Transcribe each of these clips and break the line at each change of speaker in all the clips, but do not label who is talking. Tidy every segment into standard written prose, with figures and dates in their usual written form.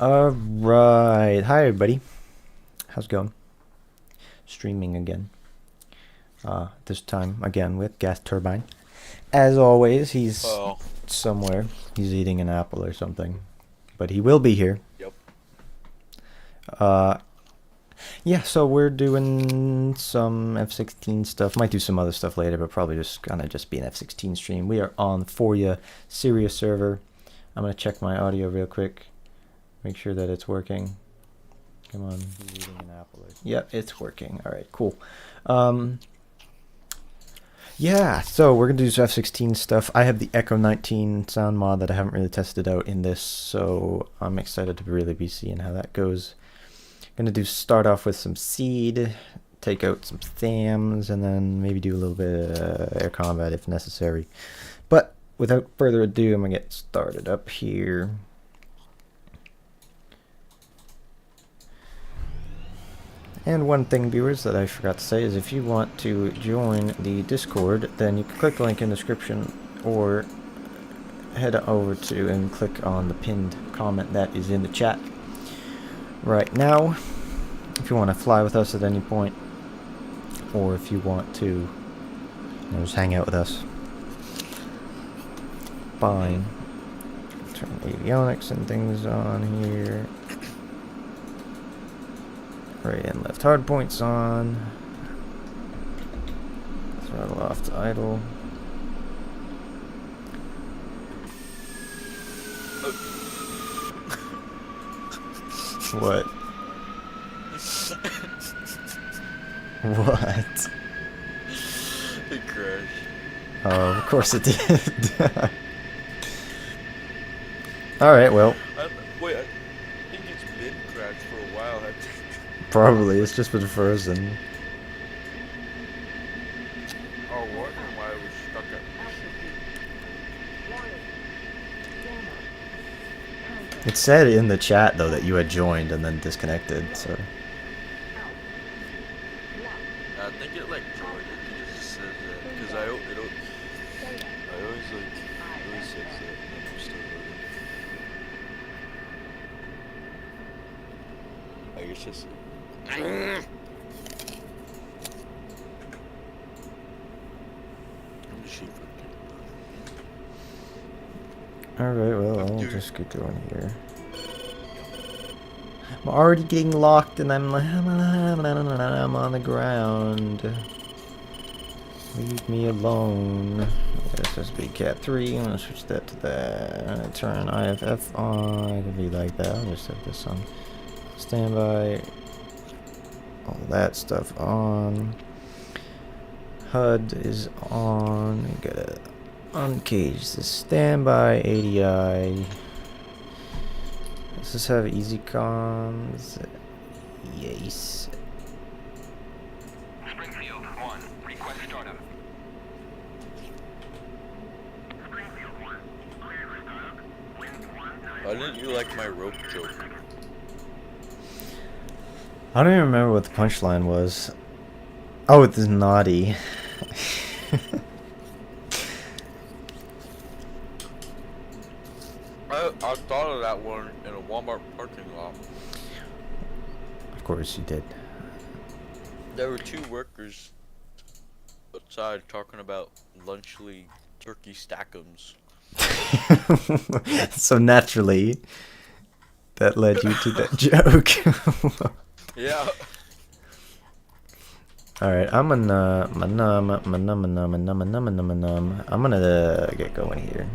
Alright, hi everybody. How's it going? Streaming again. This time again with Gas Turbine. As always, he's somewhere. He's eating an apple or something. But he will be here.
Yep.
Yeah, so we're doing some F-16 stuff. Might do some other stuff later, but probably just gonna be an F-16 stream. We are on For Ya Sirius server. I'm gonna check my audio real quick. Make sure that it's working. Come on. He's eating an apple. Yep, it's working. Alright, cool. Yeah, so we're going to do some F-16 stuff. I have the Echo 19 sound mod that I haven't really tested out in this, so I'm excited to really be seeing how that goes. Going to start off with some seed, take out some SAMs, and then maybe do a little bit of air combat if necessary. But without further ado, I'm going to get started up here. And one thing, viewers, that I forgot to say is if you want to join the Discord, then you can click the link in the description or head over to and click on the pinned comment that is in the chat right now. If you want to fly with us at any point, or if you want to just hang out with us, fine. Turn avionics and things on here. Right and left hard points on. Throttle off to idle. What? What?
It crashed.
Oh, of course it did. Alright, well.
Wait, I think it's been crashed for a while.
Probably, it's just been frozen.
Oh, wondering why it was stuck at.
It said in the chat, though, that you had joined and then disconnected, so.
I think it like joined it because it says that. Because I always says that. And I'm still loading. I guess just.
Alright, well, I'll just get going here. I'm already getting locked and I'm on the ground. Leave me alone. This is big cat 3. I'm gonna switch that to that. I'm gonna turn IFF on. I can be like that. I'll just have this on standby. All that stuff on. HUD is on. You gotta uncage the standby ADI. Does this have easy comms? Yes.
Springfield 1, request startup. Springfield 1, clear for startup. Wind 1.
Why didn't you like my rope joke?
I don't even remember what the punchline was. Oh, it's naughty.
I thought of that one in a Walmart parking lot.
Of course you did.
There were two workers outside talking about lunchly turkey stackums.
So naturally, that led you to that joke.
Yeah.
Alright, I'm gonna get going here.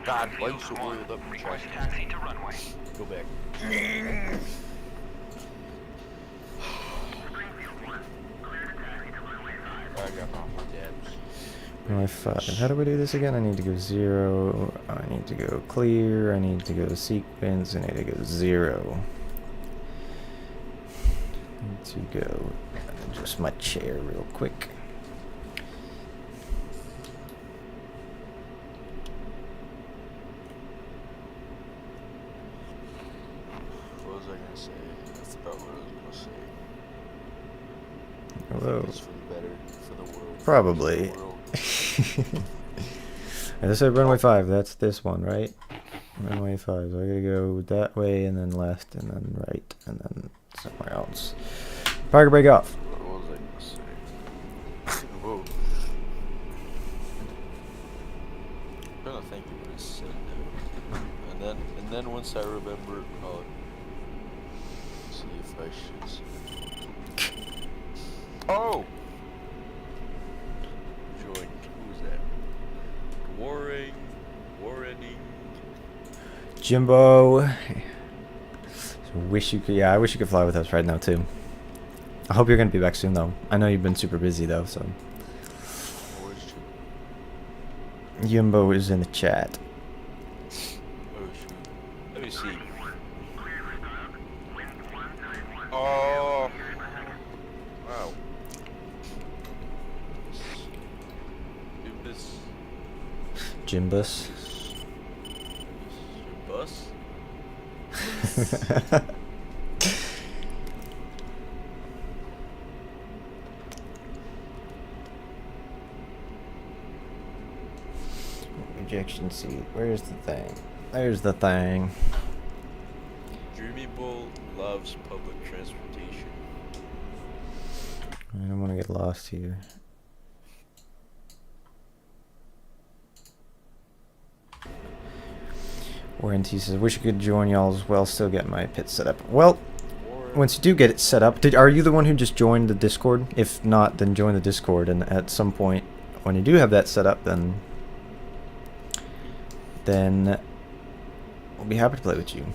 God, why you so oiled up?
Request taxi to runway.
Go back. I got my dabs.
Runway 5. How do we do this again? I need to go 0. I need to go clear. I need to go sequence. I need to go 0. I need to go adjust my chair real quick.
What was I gonna say? I forgot what I was gonna say.
Hello.
It's for the better, for the world.
Probably.
For the world.
I just said runway 5. That's this one, right? Runway 5. So I gotta go that way and then left and then right and then somewhere else. Parker, break off.
What was I gonna say? Whoa. I'm trying to think of what I said now. And then once I remember, I'll see if I should say. Oh! Join. Who was that? Warrening.
Jimbo. Wish you could. Yeah, I wish you could fly with us right now too. I hope you're gonna be back soon though. I know you've been super busy though, so.
Where's
Jimbo is in the chat.
Oh shoot. Let me see. Oh. Wow.
Jimbus.
Bus?
Ejection seat. Where's the thing? There's the thing.
Dreamy Bull loves public transportation.
I don't want to get lost here. Warranty says, wish you could join y'all as well, still get my pit set up. Well, once you do get it set up, are you the one who just joined the Discord? If not, then join the Discord, and at some point, when you do have that set up, then we'll be happy to play with you.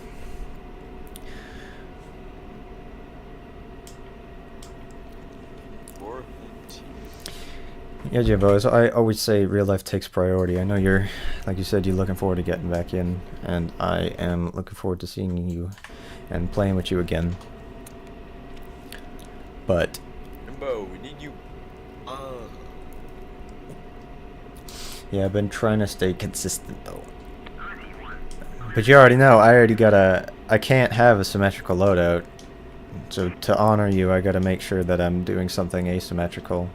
Yeah, Jimbo, as I always say, real life takes priority. I know you're, like you said, you're looking forward to getting back in, and I am looking forward to seeing you and playing with you again. But
Jimbo, we need you.
yeah, I've been trying to stay consistent though. But you already know, I can't have a symmetrical loadout. So to honor you, I gotta make sure that I'm doing something asymmetrical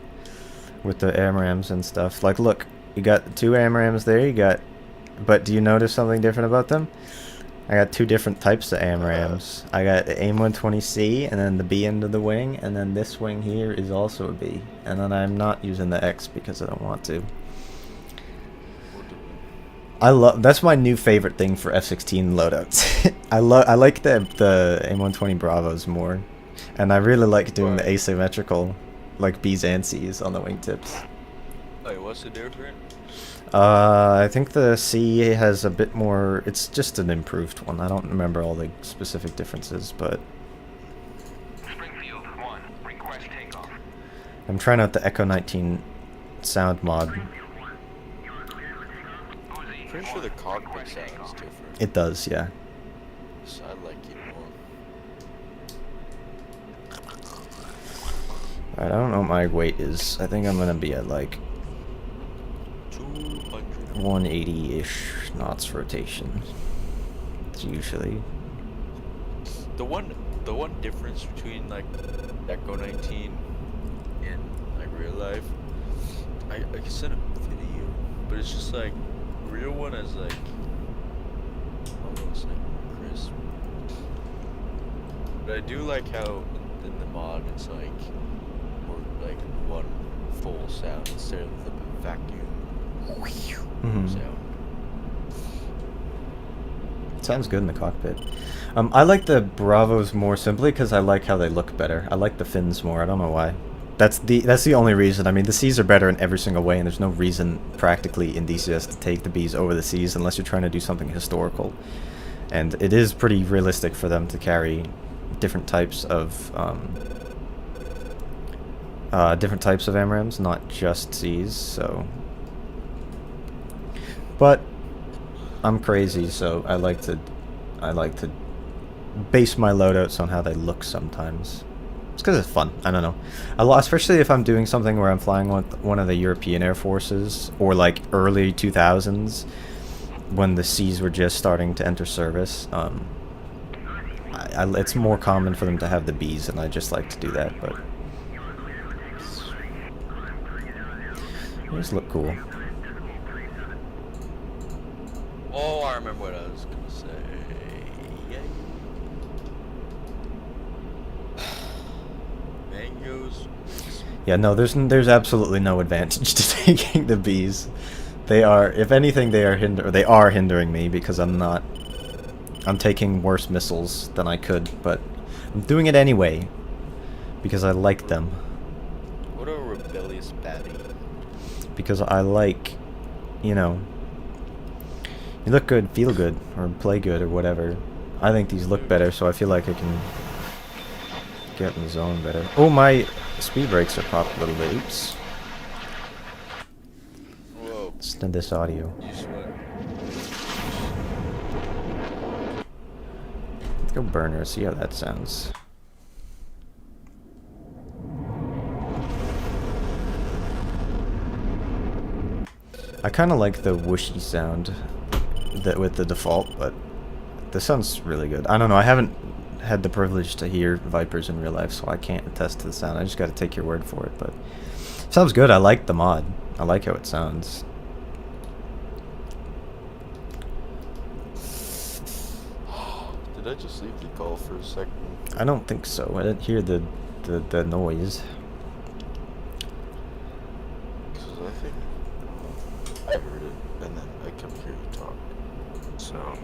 with the AMRAMs and stuff. Like, look, you got 2 AMRAMs there, but do you notice something different about them? I got 2 different types of AMRAMs. I got the AIM-120C and then the B end of the wing, and then this wing here is also a B. And then I'm not using the X because I don't want to. That's my new favorite thing for F-16 loadouts. I like the AIM-120 Bravos more, and I really like doing the asymmetrical, like B's and C's on the wingtips.
Wait, what's the difference?
I think the C has a bit more. It's just an improved one. I don't remember all the specific differences, but
Springfield 1, request takeoff.
I'm trying out the Echo 19 sound mod.
Pretty sure the cockpit sounds different.
It does, yeah.
So I like it more.
Alright, I don't know what my weight is. I think I'm gonna be at like
200.
180-ish knots rotation. It's usually.
The one difference between like Echo 19 and like real life, I can send a video, but it's just like real one is like almost like crisp. But I do like how in the mod it's like more like one full sound instead of the vacuum sound.
Sounds good in the cockpit. I like the Bravos more simply because I like how they look better. I like the fins more. I don't know why. That's the only reason. I mean, the C's are better in every single way, and there's no reason practically in DCS to take the B's over the C's unless you're trying to do something historical. And it is pretty realistic for them to carry different types of MRAMs, not just C's. So, but I'm crazy, so I like to base my loadouts on how they look sometimes. It's because it's fun. I don't know. Especially if I'm doing something where I'm flying with one of the European Air Forces, or like early 2000s, when the C's were just starting to enter service. It's more common for them to have the B's, and I just like to do that. But they just look cool.
Oh, I remember what I was gonna say. Mangoes.
Yeah, no, there's absolutely no advantage to taking the B's. They are, if anything, they are hindering me because I'm taking worse missiles than I could, but I'm doing it anyway because I like them.
What a rebellious baddie.
Because I like, you know, you look good, feel good, or play good, or whatever. I think these look better, so I feel like I can get in the zone better. Oh, my speed brakes are popped a little bit. Oops.
Whoa.
Listen to this audio.
You sweat.
Let's go burner, see how that sounds. I kind of like the whooshy sound that with the default, but this sounds really good. I don't know, I haven't had the privilege to hear Vipers in real life, so I can't attest to the sound. I just got to take your word for it, but it sounds good. I like the mod. I like how it sounds.
Did I just leave the call for a second?
I don't think so. I didn't hear the noise.
Because I think I heard it, and then I kept hearing you talk. So.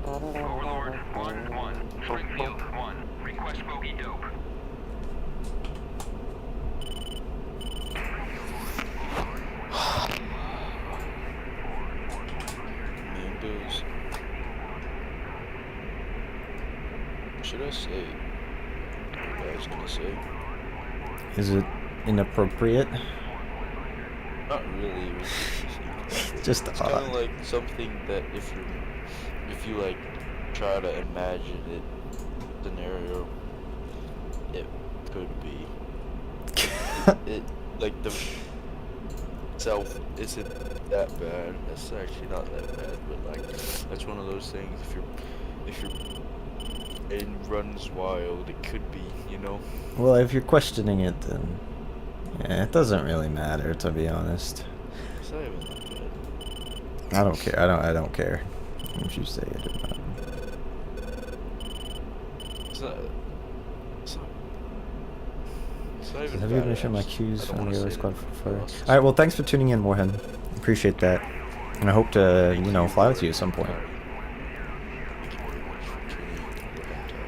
Overlord 1-1, Springfield 1. Request bogey dope.
Mangoes. Should I say? What I was gonna say.
Is it inappropriate?
Not really.
Just
It's kind of
odd.
like something that if you like try to imagine it scenario, it could be. It like the itself isn't that bad. It's actually not that bad, but like that's one of those things. If your it runs wild, it could be, you know.
Well, if you're questioning it, then yeah, it doesn't really matter, to be honest.
It's not even that bad.
I don't care. I don't care if you say it or not.
It's not. It's not. It's not even
Have you
bad,
been sharing my
actually.
cues
I don't
on
wanna
the other
say
squad
that
for?
else.
All right. Well, thanks for tuning in, Warhead. Appreciate that, and I hope to, you know, fly with you at some point.
Thank you very much for tuning in to the banter.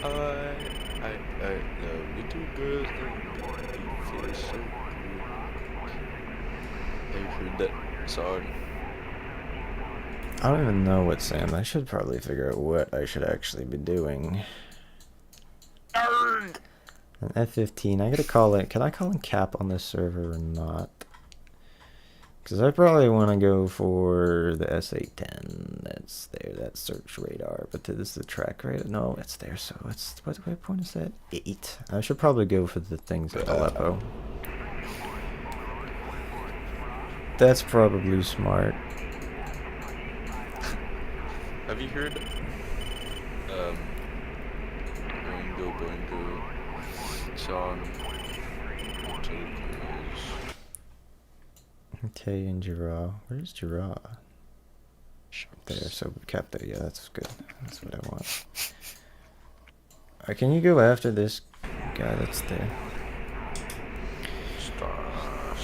I love little girls that make me feel so good. Have you heard that song?
I don't even know what Sam. I should probably figure out what I should actually be doing.
Arrgh!
An F-15. I gotta call it. Can I call in cap on this server or not? Because I probably want to go for the S810. That's there. That's search radar. But this is the track radar. No, it's there. So it's what point is that? 8. I should probably go for the things at Aleppo. That's probably smart.
Have you heard Boingo Boingo song?
Okay, and Girard. Where's Girard? There, so we kept there. Yeah, that's good. That's what I want. Alright, can you go after this guy that's there?
Star.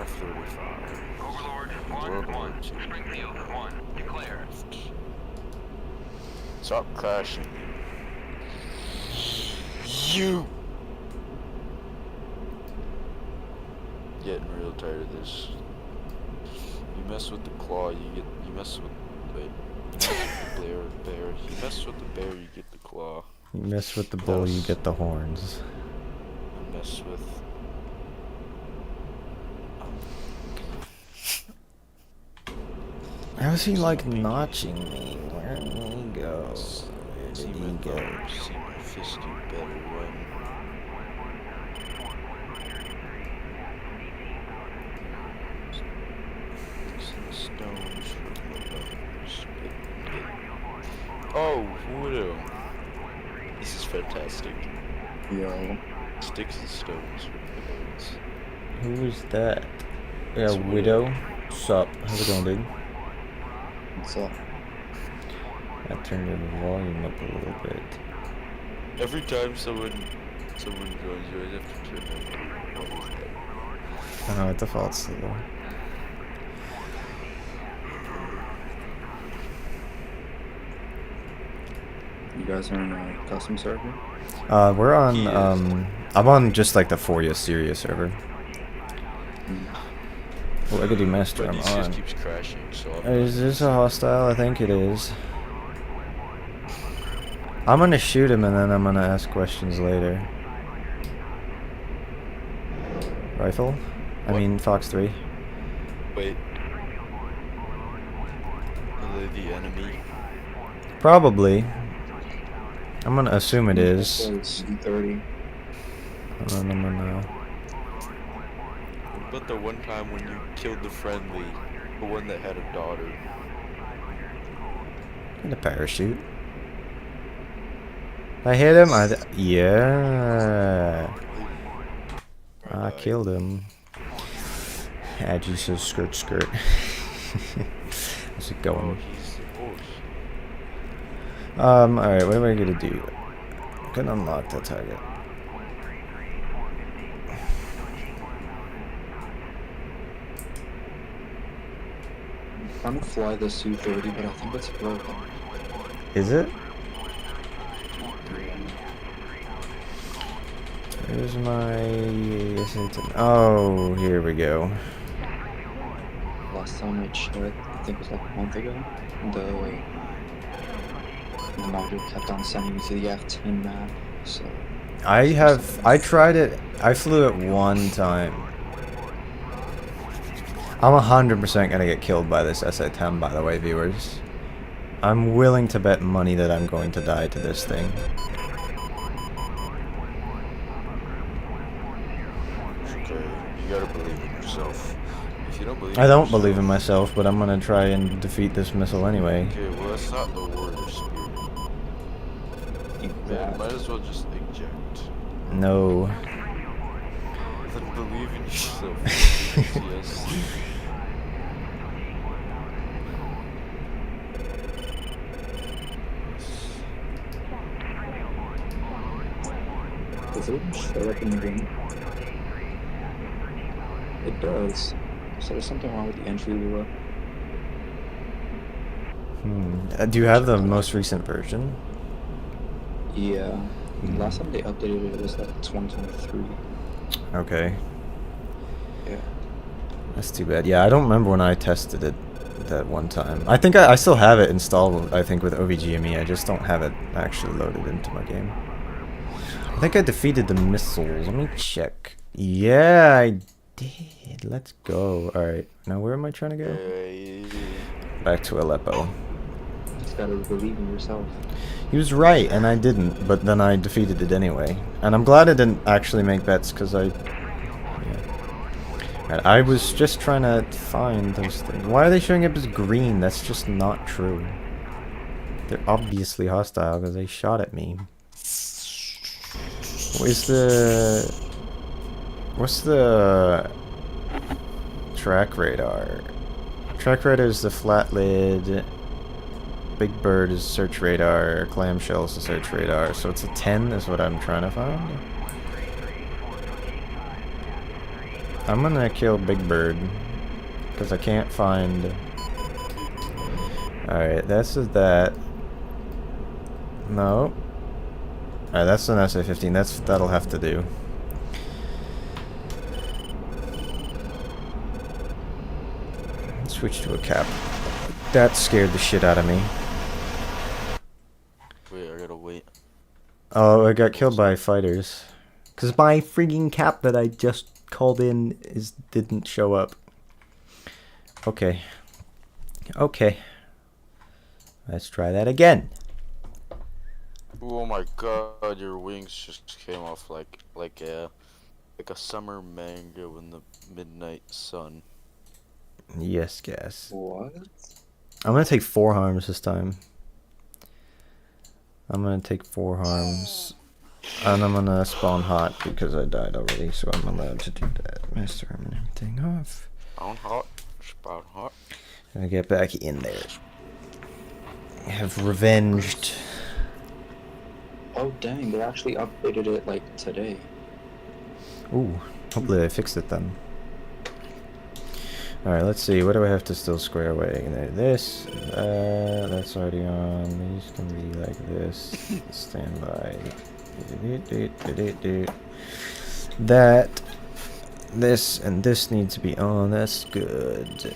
F-35.
Overlord
World War
1-1.
II.
Springfield 1. Declare.
Stop crashing. You! Getting real tired of this. You mess with the claw, you mess with the bear. You mess with the bear, you get the claw.
You mess with the bull, you get the horns.
You mess with...
How's he like notching me? Where did he go? Where did he go?
See my fist do better when... Some stones for the bones. Oh, Widow. This is fantastic.
Yo.
Sticks and stones for the bones.
Who is that? Yeah,
It's
Widow. Sup? How's it going, dude?
What's up?
I turned the volume up a little bit.
Every time someone joins you, I have to turn it up.
Oh, it defaults to low.
You guys are on a custom server?
We're on,
He is.
I'm on just like the Foria Syria server. Oh, I could do master,
But
I'm
DCS
on.
keeps crashing, so I'm
Is this a hostile? I think it is. I'm gonna shoot him and then I'm gonna ask questions later. Rifle? I
What?
mean, Fox 3.
Wait. Are they the enemy?
Probably. I'm gonna assume it is.
It's 30.
And then I'm gonna...
What about the one time when you killed the friendly, the one that had a daughter?
Get a parachute. I hit him. Yeah. I killed him. Adgy says skirt skirt. How's it
Oh,
going?
he's a horse.
Alright, what am I gonna do? I'm gonna unlock the target.
I'm trying to fly the Su-30, but I think it's broken.
Is it? Here's my... Oh, here we go.
Last time I checked, I think it was like a month ago, the module kept on sending me to the F-10 map, so...
I tried it, I flew it one time. I'm 100% gonna get killed by this SA-10, by the way, viewers. I'm willing to bet money that I'm going to die to this thing.
Okay, you gotta believe in yourself. If you don't believe
I don't
yourself,
believe in myself, but I'm gonna try and defeat this missile anyway.
Okay, well that's not the warrior spirit. Man, might as well just eject.
No.
Then believe in yourself. Yes.
Does it even show up in the game? It does. So there's something wrong with the entry lure.
Do you have the most recent version?
Yeah. Last time they updated it was like 2023.
Okay.
Yeah.
That's too bad. Yeah, I don't remember when I tested it that one time. I think I still have it installed, I think, with OVGME. I just don't have it actually loaded into my game. I think I defeated the missiles. Let me check. Yeah, I did. Let's go. Alright. Now, where am I trying to go? Back to Aleppo.
Just gotta believe in yourself.
He was right, and I didn't, but then I defeated it anyway. And I'm glad I didn't actually make bets, because I... Yeah. And I was just trying to find those things. Why are they showing up as green? That's just not true. They're obviously hostile, because they shot at me. What's the track radar? Track radar is the flat lid. Big Bird is search radar. Clamshell is the search radar. So it's a 10 is what I'm trying to find. I'm gonna kill Big Bird because I can't find. Alright, that's that. No. Alright, that's an SA-15. That'll have to do. Switch to a cap. That scared the shit out of me.
Wait, I gotta wait.
Oh, I got killed by fighters. Cause my freaking cap that I just called in didn't show up. Okay. Okay. Let's try that again.
Oh my god, your wings just came off like a summer mango in the midnight sun.
Yes, Gas.
What?
I'm gonna take 4 harms this time. I'm gonna take 4 harms. And I'm gonna spawn hot because I died already, so I'm allowed to do that. Master arm and everything off.
Spawn hot. Spawn hot.
Gonna get back in there. Have revenged.
Oh dang, they actually updated it like today.
Ooh, hopefully they fixed it then. Alright, let's see. What do I have to still square away? This, that's already on. These can be like this. Standby. That, this, and this needs to be on. That's good.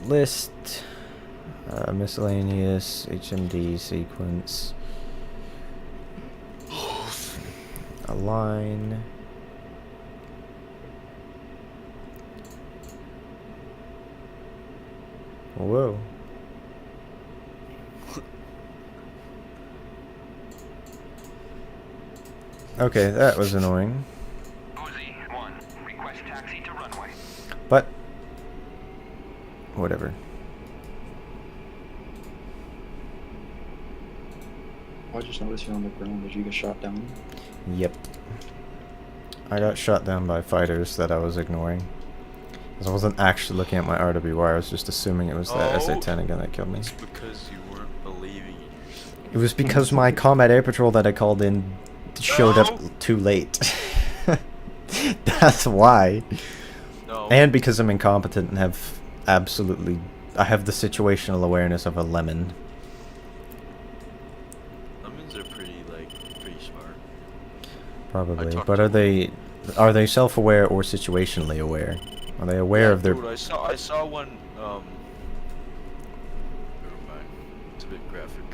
List, miscellaneous, HMD sequence. Align. Whoa. Okay, that was annoying.
Uzi 1, request taxi to runway.
But whatever.
I just noticed you're on the ground. Did you get shot down?
Yep. I got shot down by fighters that I was ignoring. Because I wasn't actually looking at my RWR, I was just assuming it was that SA-10 again that killed me.
It's because you weren't believing in yourself.
It was because my combat air patrol that I called in showed up too late. That's why.
No.
And because I'm incompetent and have I have the situational awareness of a lemon.
Lemons are pretty smart.
Probably.
talked
But
to
are they self-aware or situationally aware? Are they aware of their...
Dude, I saw one, never mind. It's a bit graphic.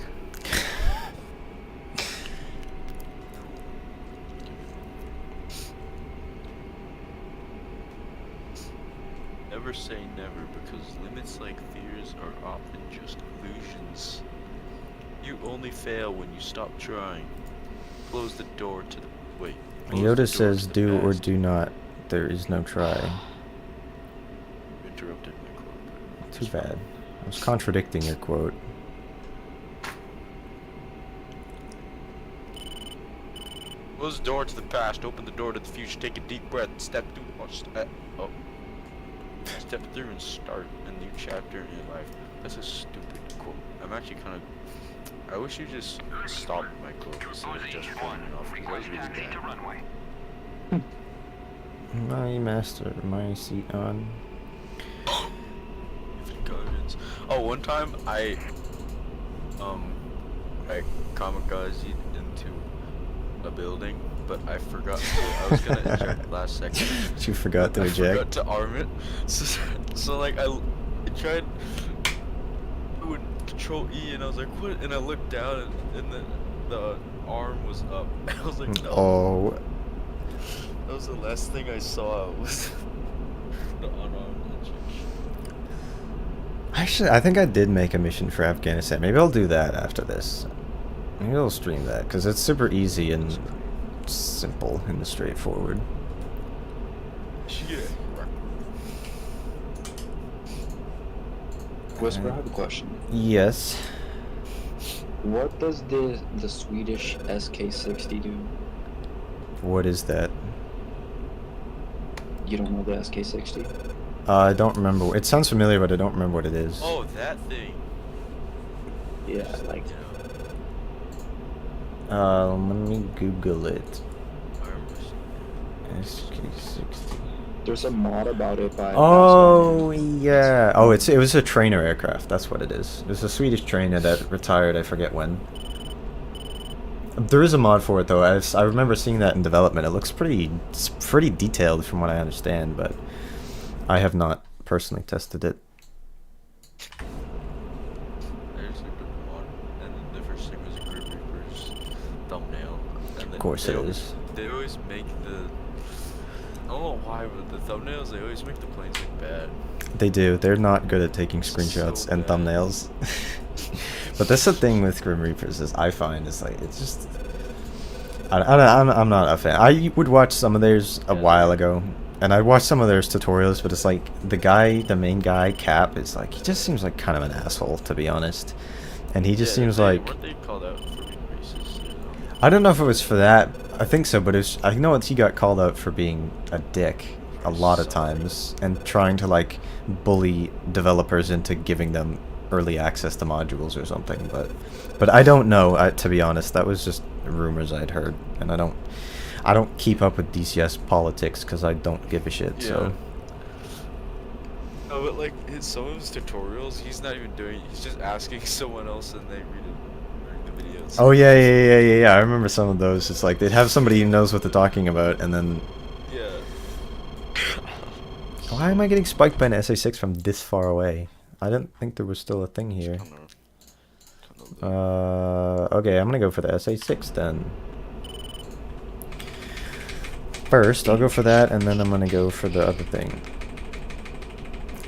Never say never, because limits like fears are often just illusions. You only fail when you stop trying. Close the door to the... Wait. close the door
Yoda says
to the
do or
past.
do not. There is no try.
Interrupted my quote. But
Too
it's fine.
bad. I was contradicting your quote.
Close the door to the past, open the door to the future, take a deep breath, step through and start a new chapter in your life. That's a stupid quote. I'm actually kind of... I wish you just stopped my quote instead of just
Uzi
filming
1,
off, because that was
request
really
taxi to
bad.
runway.
My master, my seat on.
Guardians. Oh, one time I kamikazed into a building, but I forgot to, I was gonna eject last second.
You forgot to
I
eject.
forgot to arm it. So like I tried doing Control E and I was like, what? And I looked down and the arm was up. I was like, no.
Oh.
That was the last thing I saw was the unarmed engine.
Actually, I think I did make a mission for Afghanistan. Maybe I'll do that after this. Maybe I'll stream that, because it's super easy and simple and straightforward.
Yeah.
Whisper, I have a question.
Yes.
What does the Swedish SK-60 do?
What is that?
You don't know the SK60?
I don't remember. It sounds familiar, but I don't remember what it is.
Oh, that thing.
Yeah, like
Let me Google it. SK60.
there's a mod about it by.
Oh yeah. Oh, it was a trainer aircraft. That's what it is. It was a Swedish trainer that retired. I forget when. There is a mod for it though. I remember seeing that in development. It looks it's pretty detailed from what I understand, but I have not personally tested it.
There's a good one, and then the first thing was a Grim Reaper's thumbnail. And then
Of course
they
it
always,
is.
They always make the. I don't know why, but the thumbnails, they always make the planes look bad.
They do. They're not good at taking
So
screenshots and
bad.
thumbnails. But that's the thing with Grim Reapers is I find is like it's just. I'm not a fan. I would watch some of theirs a while ago, and I watched some of theirs tutorials, but it's like the main guy, Cap, is like he just seems like kind of an asshole, to be honest, and he just seems like.
Weren't they called out for being racist? You know?
I don't know if it was for that. I think so, but I know he got called out for being a dick a lot of times and trying to like bully developers into giving them early access to modules or something. But I don't know. To be honest, that was just rumors I'd heard, and I don't keep up with DCS politics because I don't give a shit. So.
No, but like some of his tutorials, he's not even doing. He's just asking someone else, and they read it during the videos.
Oh yeah. I remember some of those. It's like they'd have somebody who knows what they're talking about, and then.
Yeah.
Why am I getting spiked by an SA6 from this far away? I didn't think there was still a thing here. Okay, I'm gonna go for the SA6 then. First, I'll go for that, and then I'm gonna go for the other thing.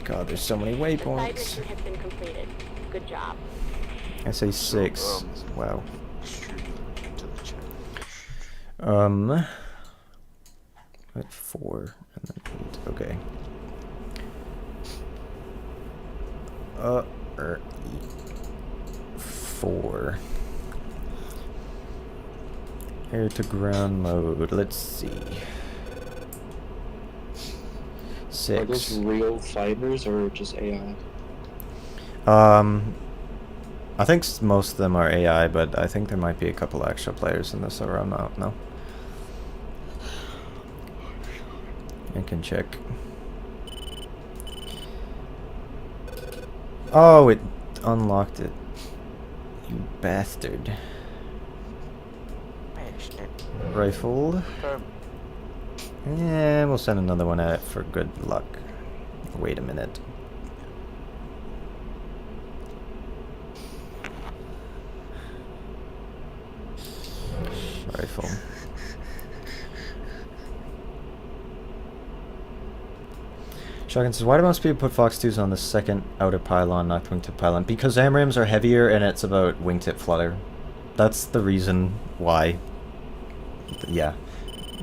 God, there's so many
The side
waypoints.
mission has been completed. Good job.
SA6.
So,
Wow.
to the chat.
At 4 and then 8. Okay. 4. Air to ground mode. Let's see.
Are those
6.
real fighters or just AI?
I think most of them are AI, but I think there might be a couple extra players in this server. I'm not. No. I can check. Oh, it unlocked it. You bastard. Rifle. Yeah, we'll send another one at it for good luck. Wait a minute. Rifle. Shotgun says, why do most people put Fox 2s on the second outer pylon, not wingtip pylon? Because AMRAMs are heavier and it's about wingtip flutter. That's the reason why. Yeah.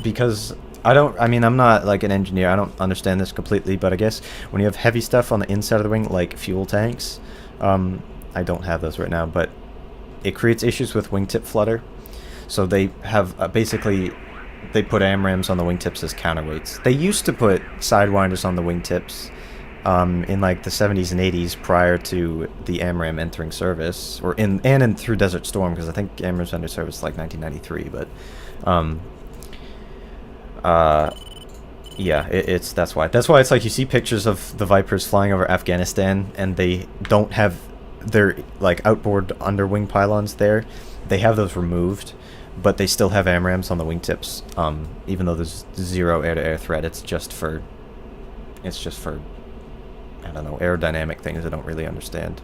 Because I mean, I'm not like an engineer, I don't understand this completely, but I guess when you have heavy stuff on the inside of the wing, like fuel tanks, I don't have those right now, but it creates issues with wingtip flutter. So they have basically they put AMRAMs on the wingtips as counterweights. They used to put sidewinders on the wingtips in like the 70s and 80s prior to the AMRAM entering service, or in through Desert Storm, because I think AMRAMs entered service like 1993. But yeah, that's why it's like you see pictures of the Vipers flying over Afghanistan and they don't have their like outboard underwing pylons there. They have those removed, but they still have AMRAMs on the wingtips. Even though there's zero air-to-air threat, it's just for I don't know, aerodynamic things I don't really understand.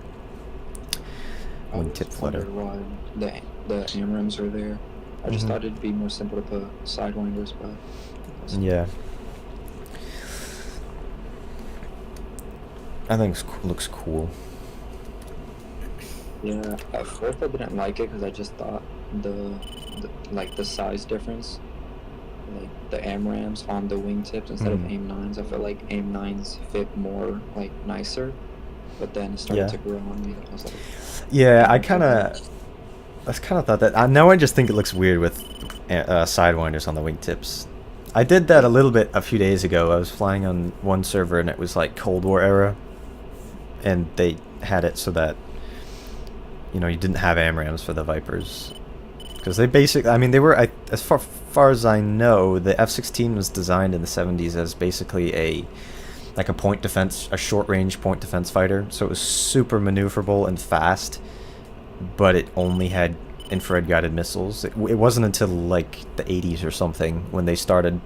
Wingtip flutter.
Why the AMRAMs are there. I just thought it'd be more simple to put sidewinders, but
yeah. I think it looks cool.
yeah. At first I didn't like it because I just thought the size difference, like the AMRAMs on the wingtips instead of AIM-9s. I felt like AIM-9s fit more like nicer, but then it started to grow on me. I was like,
Yeah, I kind of thought that. Now I just think it looks weird with sidewinders on the wingtips. I did that a little bit a few days ago. I was flying on one server and it was like Cold War era, and they had it so that, you know, you didn't have AMRAAMs for the Vipers, because they basically, I mean, they were, as far as I know, the F-16 was designed in the 70s as basically a point defense, a short range point defense fighter. So it was super maneuverable and fast, but it only had infrared guided missiles. It wasn't until like the 80s or something when they started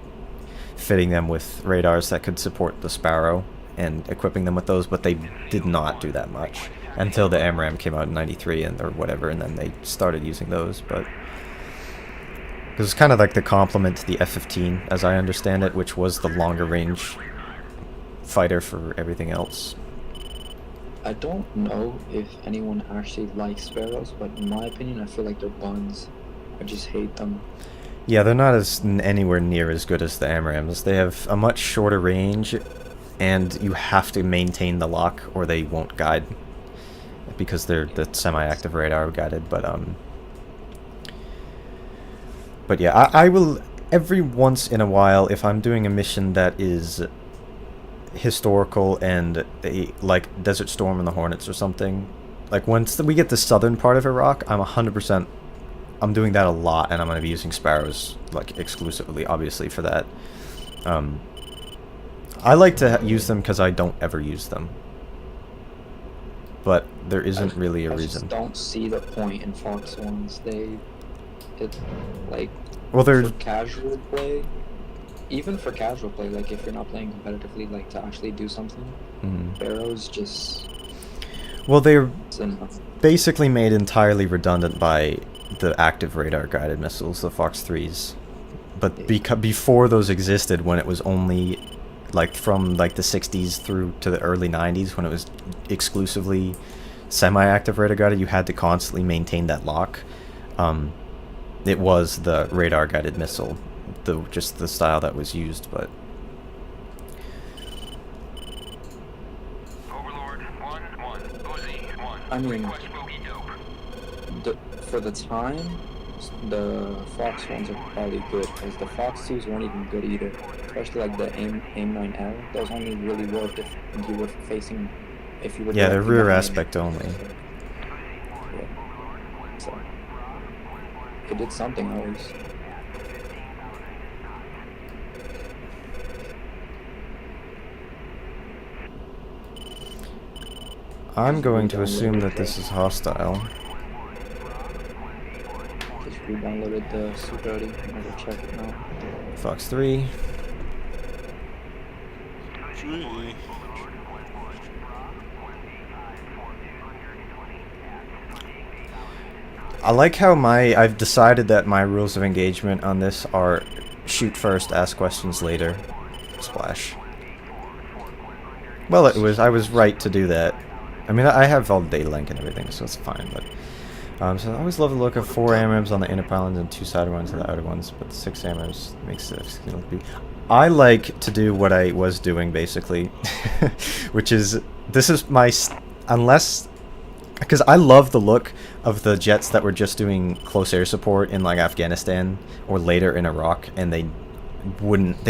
fitting them with radars that could support the Sparrow and equipping them with those, but they did not do that much until the AMRAAM came out in 93 and or whatever, and then they started using those. But because it's kind of like the complement to the F-15 as I understand it, which was the longer range fighter for everything else.
I don't know if anyone actually likes Sparrows, but in my opinion, I feel like they're buns. I just hate them.
Yeah, they're not anywhere near as good as the AMRAAMs. They have a much shorter range, and you have to maintain the lock or they won't guide, because they're the semi-active radar guided. But yeah, I will every once in a while, if I'm doing a mission that is historical and like Desert Storm and the Hornets or something, like once we get the southern part of Iraq, I'm doing that a lot, and I'm going to be using Sparrows like exclusively, obviously, for that. I like to use them because I don't ever use them, but there isn't really a reason.
I just don't see the point in Fox ones.
Well, they're
for casual play. Even for casual play, like if you're not playing competitively, like to actually do something, Sparrows just...
Well, they're
enough.
basically made entirely redundant by the active radar-guided missiles, the Fox 3s. But before those existed, when it was only like from like the 60s through to the early 90s, when it was exclusively semi-active radar-guided, you had to constantly maintain that lock. It was the radar-guided missile, just the style that was used, but...
Overlord 1-1, Uzi 1.
I mean,
Request bogey dope.
for the time, the Fox ones are probably good, because the Fox 2s weren't even good either. Especially like the AIM-9L, those only really worked if you were facing, if you were...
Yeah, they're
directly
rear
behind.
aspect only.
Yeah. So, it did something at least.
I'm going to assume that this is hostile.
Just re-downloaded the suit already. I'm gonna check it now.
Fox 3. I like how I've decided that my rules of engagement on this are shoot first, ask questions later. Splash. Well, I was right to do that. I mean, I have all the data link and everything, so it's fine, but... so I always love the look of 4 AMRAAMs on the inner pylons and 2 side ones on the outer ones, but 6 AMRAAMs makes the F-16 look big. I like to do what I was doing, basically, which is, this is my... Unless... Because I love the look of the jets that were just doing close air support in, like, Afghanistan, or later in Iraq, and they'd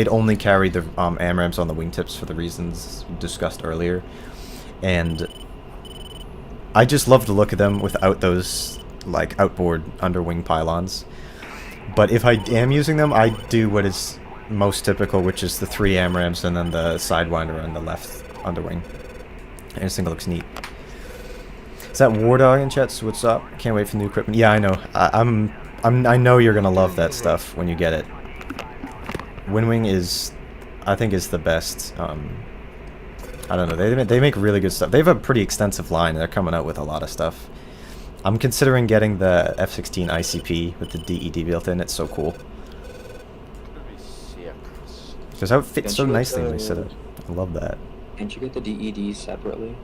only carry the AMRAAMs on the wingtips for the reasons discussed earlier. And I just love the look of them without those, like, outboard underwing pylons. But if I am using them, I do what is most typical, which is the 3 AMRAAMs and then the Sidewinder on the left underwing. And I just think it looks neat. Is that War Dog in chat? What's up? Can't wait for new equipment. Yeah, I know. I know you're gonna love that stuff when you get it. Windwing is, I think, is the best. I don't know. They make really good stuff. They have a pretty extensive line. They're coming out with a lot of stuff. I'm considering getting the F-16 ICP with the DED built in. It's so cool. Because how it fits so nicely when they set it. I love that.
Can't you get the DED separately?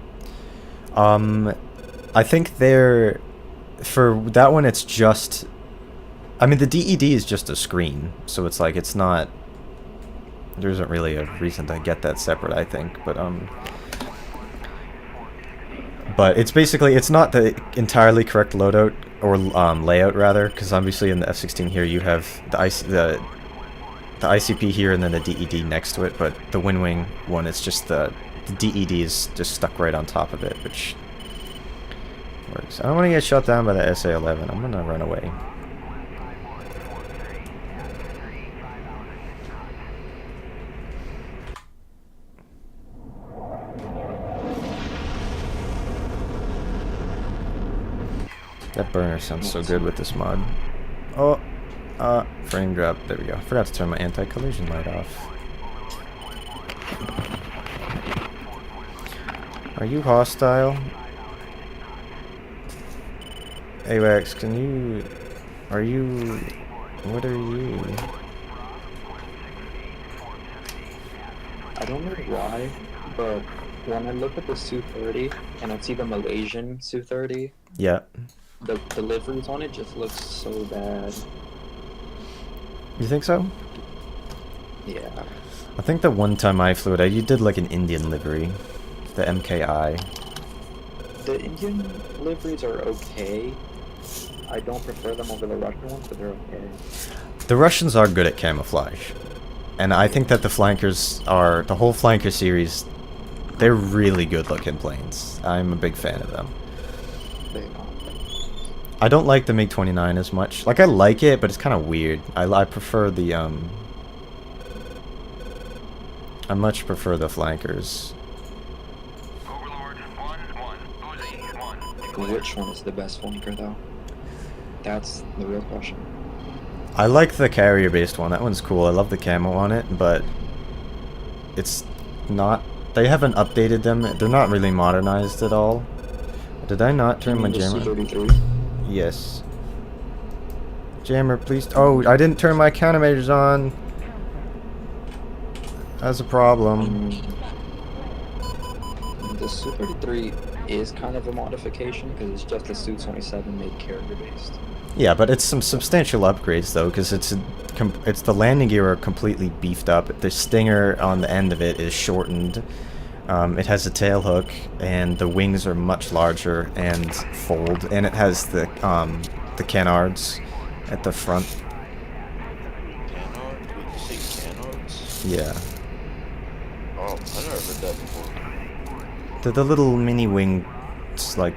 I think for that one it's just, I mean the DED is just a screen, so it's like it's not, there isn't really a reason to get that separate, I think, but it's basically, it's not the entirely correct loadout or layout rather, because obviously in the F-16 here you have the ICP here and then the DED next to it, but the wind wing one is just the DED is just stuck right on top of it, which works. I don't want to get shot down by the SA-11. I'm gonna run away. That burner sounds so good with this mod. Oh, frame drop. There we go. Forgot to turn my anti-collision light off. Are you hostile? AWACS, can you... Are you... What are you?
I don't know why, but when I look at the Su-30 and I see the Malaysian Su-30,
Yeah.
the liveries on it just looks so bad.
You think so?
Yeah.
I think the one time I flew it, you did like an Indian livery. The MKI.
The Indian liveries are okay. I don't prefer them over the Russian ones, but they're okay.
The Russians are good at camouflage. And I think that the flankers are... The whole flanker series, they're really good looking planes. I'm a big fan of them.
They are.
I don't like the MiG-29 as much. Like, I like it, but it's kind of weird. I prefer the, I much prefer the flankers.
Overlord 1-1. Uzi 1.
Which one is the best flanker, though? That's the real question.
I like the carrier-based one. That one's cool. I love the camo on it, but it's not... They haven't updated them. They're not really modernized at all. Did I not turn my jammer?
Su-33?
Yes. Jammer, please... Oh, I didn't turn my countermeasures on. That's a problem.
The Su-33 is kind of a modification because it's just a Su-27 made carrier-based.
Yeah, but it's some substantial upgrades though, because it's the landing gear are completely beefed up. The stinger on the end of it is shortened. It has a tail hook, and the wings are much larger and fold, and it has the canards at the front.
Canards? Did you say canards?
Yeah,
Oh, I never heard that before.
the little mini wing, like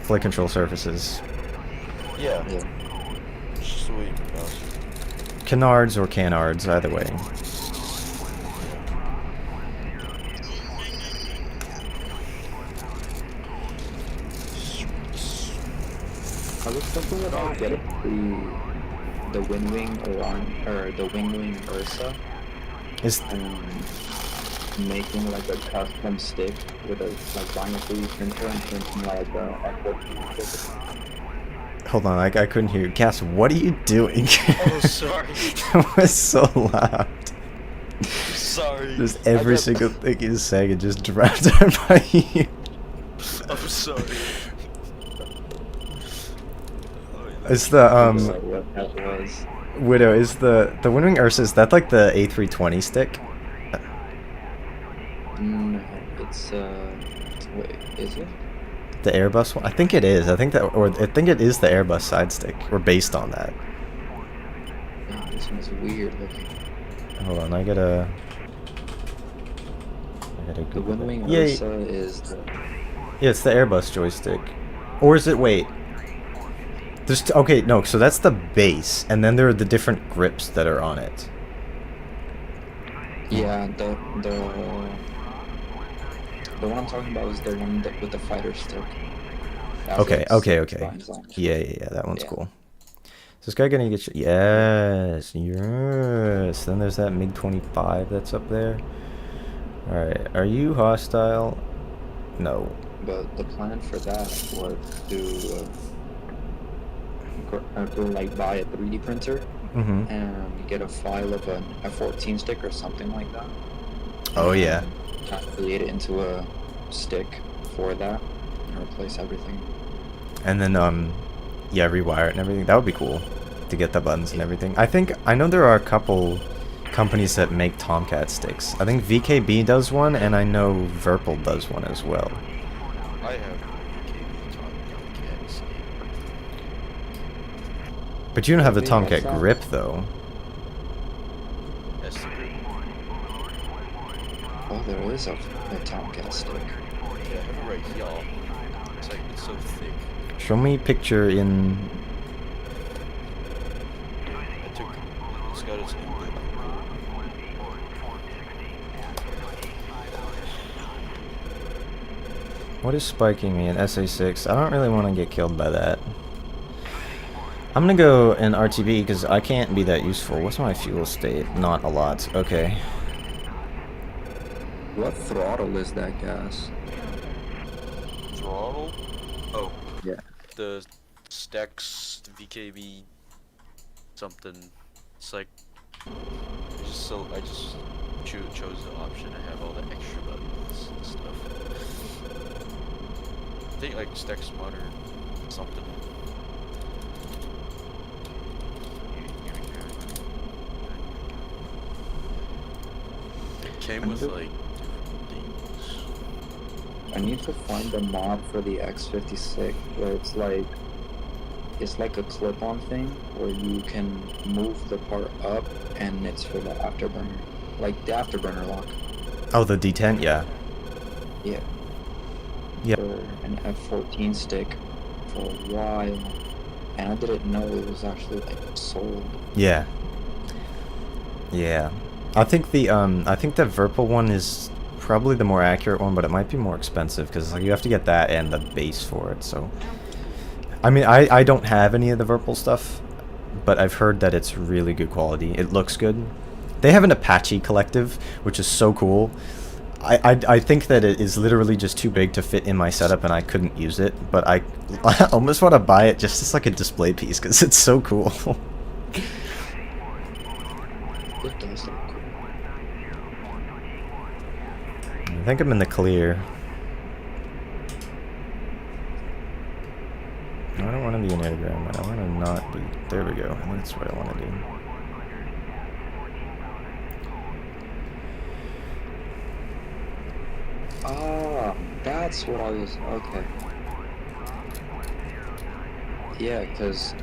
flight control surfaces.
Yeah.
Yeah.
It's just the way you pronounce it.
Canards or canards, either way.
I was thinking about getting the Wing Wing or the Wing Wing Ursa
Is
and making like a custom stick with a like buying a 3D printer and printing like a F-14 stick.
hold on, I couldn't hear you. Gas, what are you doing?
Oh, sorry.
That was so loud.
Sorry.
Just every single thing you're saying, it just drowned out my ear.
I'm sorry.
Is the
Like what that was.
Widow, is the Windwing Ursa, is that like the A320 stick?
No, it's wait, is it?
The Airbus one? I think it is. I think it is the Airbus side stick, or based on that.
No, this one's weird looking.
Hold on, I gotta
The
Google
Wing
it.
Wing
Yeah,
Ursa is the
yeah, it's the Airbus joystick. Or is it, wait. Okay, no, so that's the base, and then there are the different grips that are on it.
yeah the one I'm talking about is the one with the fighter stick. That's
Okay,
what
okay,
it's
okay.
designed on.
Yeah, that one's
Yeah.
cool. Is this guy gonna get shot? Yes, yes. Then there's that MiG-25 that's up there. Alright, are you hostile? No.
But the plan for that was to go like buy a 3D printer
Mm-hmm.
and get a file of an F-14 stick or something like that.
Oh, yeah.
And kind of create it into a stick for that and replace everything.
And then, yeah, rewire it and everything. That would be cool to get the buttons and everything. I know there are a couple companies that make Tomcat sticks. I think VKB does one, and I know Verpal does one as well.
I have KB Tomcat.
But you don't have the
Really?
Tomcat
What's that?
grip, though.
That's the grip.
Oh, there is a Tomcat stick.
Yeah, I have it right here. It's like, it's so thick.
Show me picture in...
I took, it's got its input.
What is spiking me in SA6? I don't really want to get killed by that. I'm gonna go in RTB because I can't be that useful. What's my fuel state? Not a lot. Okay.
What throttle is that gas?
Throttle? Oh,
Yeah.
the Stax VKB something. It's like, I just chose the option to have all the extra buttons and stuff. I think like Stax Mod or something. It came with like different things.
I need to find a mod for the X56 where it's like a clip-on thing where you can move the part up and it's for the afterburner. Like the afterburner lock.
Oh, the detent, yeah.
Yeah.
Yep.
For an F-14 stick for a while. And I didn't know it was actually like sold.
Yeah. Yeah. I think the Verpal one is probably the more accurate one, but it might be more expensive because like you have to get that and the base for it. So, I mean, I don't have any of the Verpal stuff, but I've heard that it's really good quality. It looks good. They have an Apache collective, which is so cool. I think that it is literally just too big to fit in my setup, and I couldn't use it. But I almost want to buy it just as like a display piece because it's so cool.
It does look cool.
I think I'm in the clear. I don't want to be an airgram, but I want to not be. There we go. I think that's what I want to do.
Ah, that's what I was. Okay. Yeah, because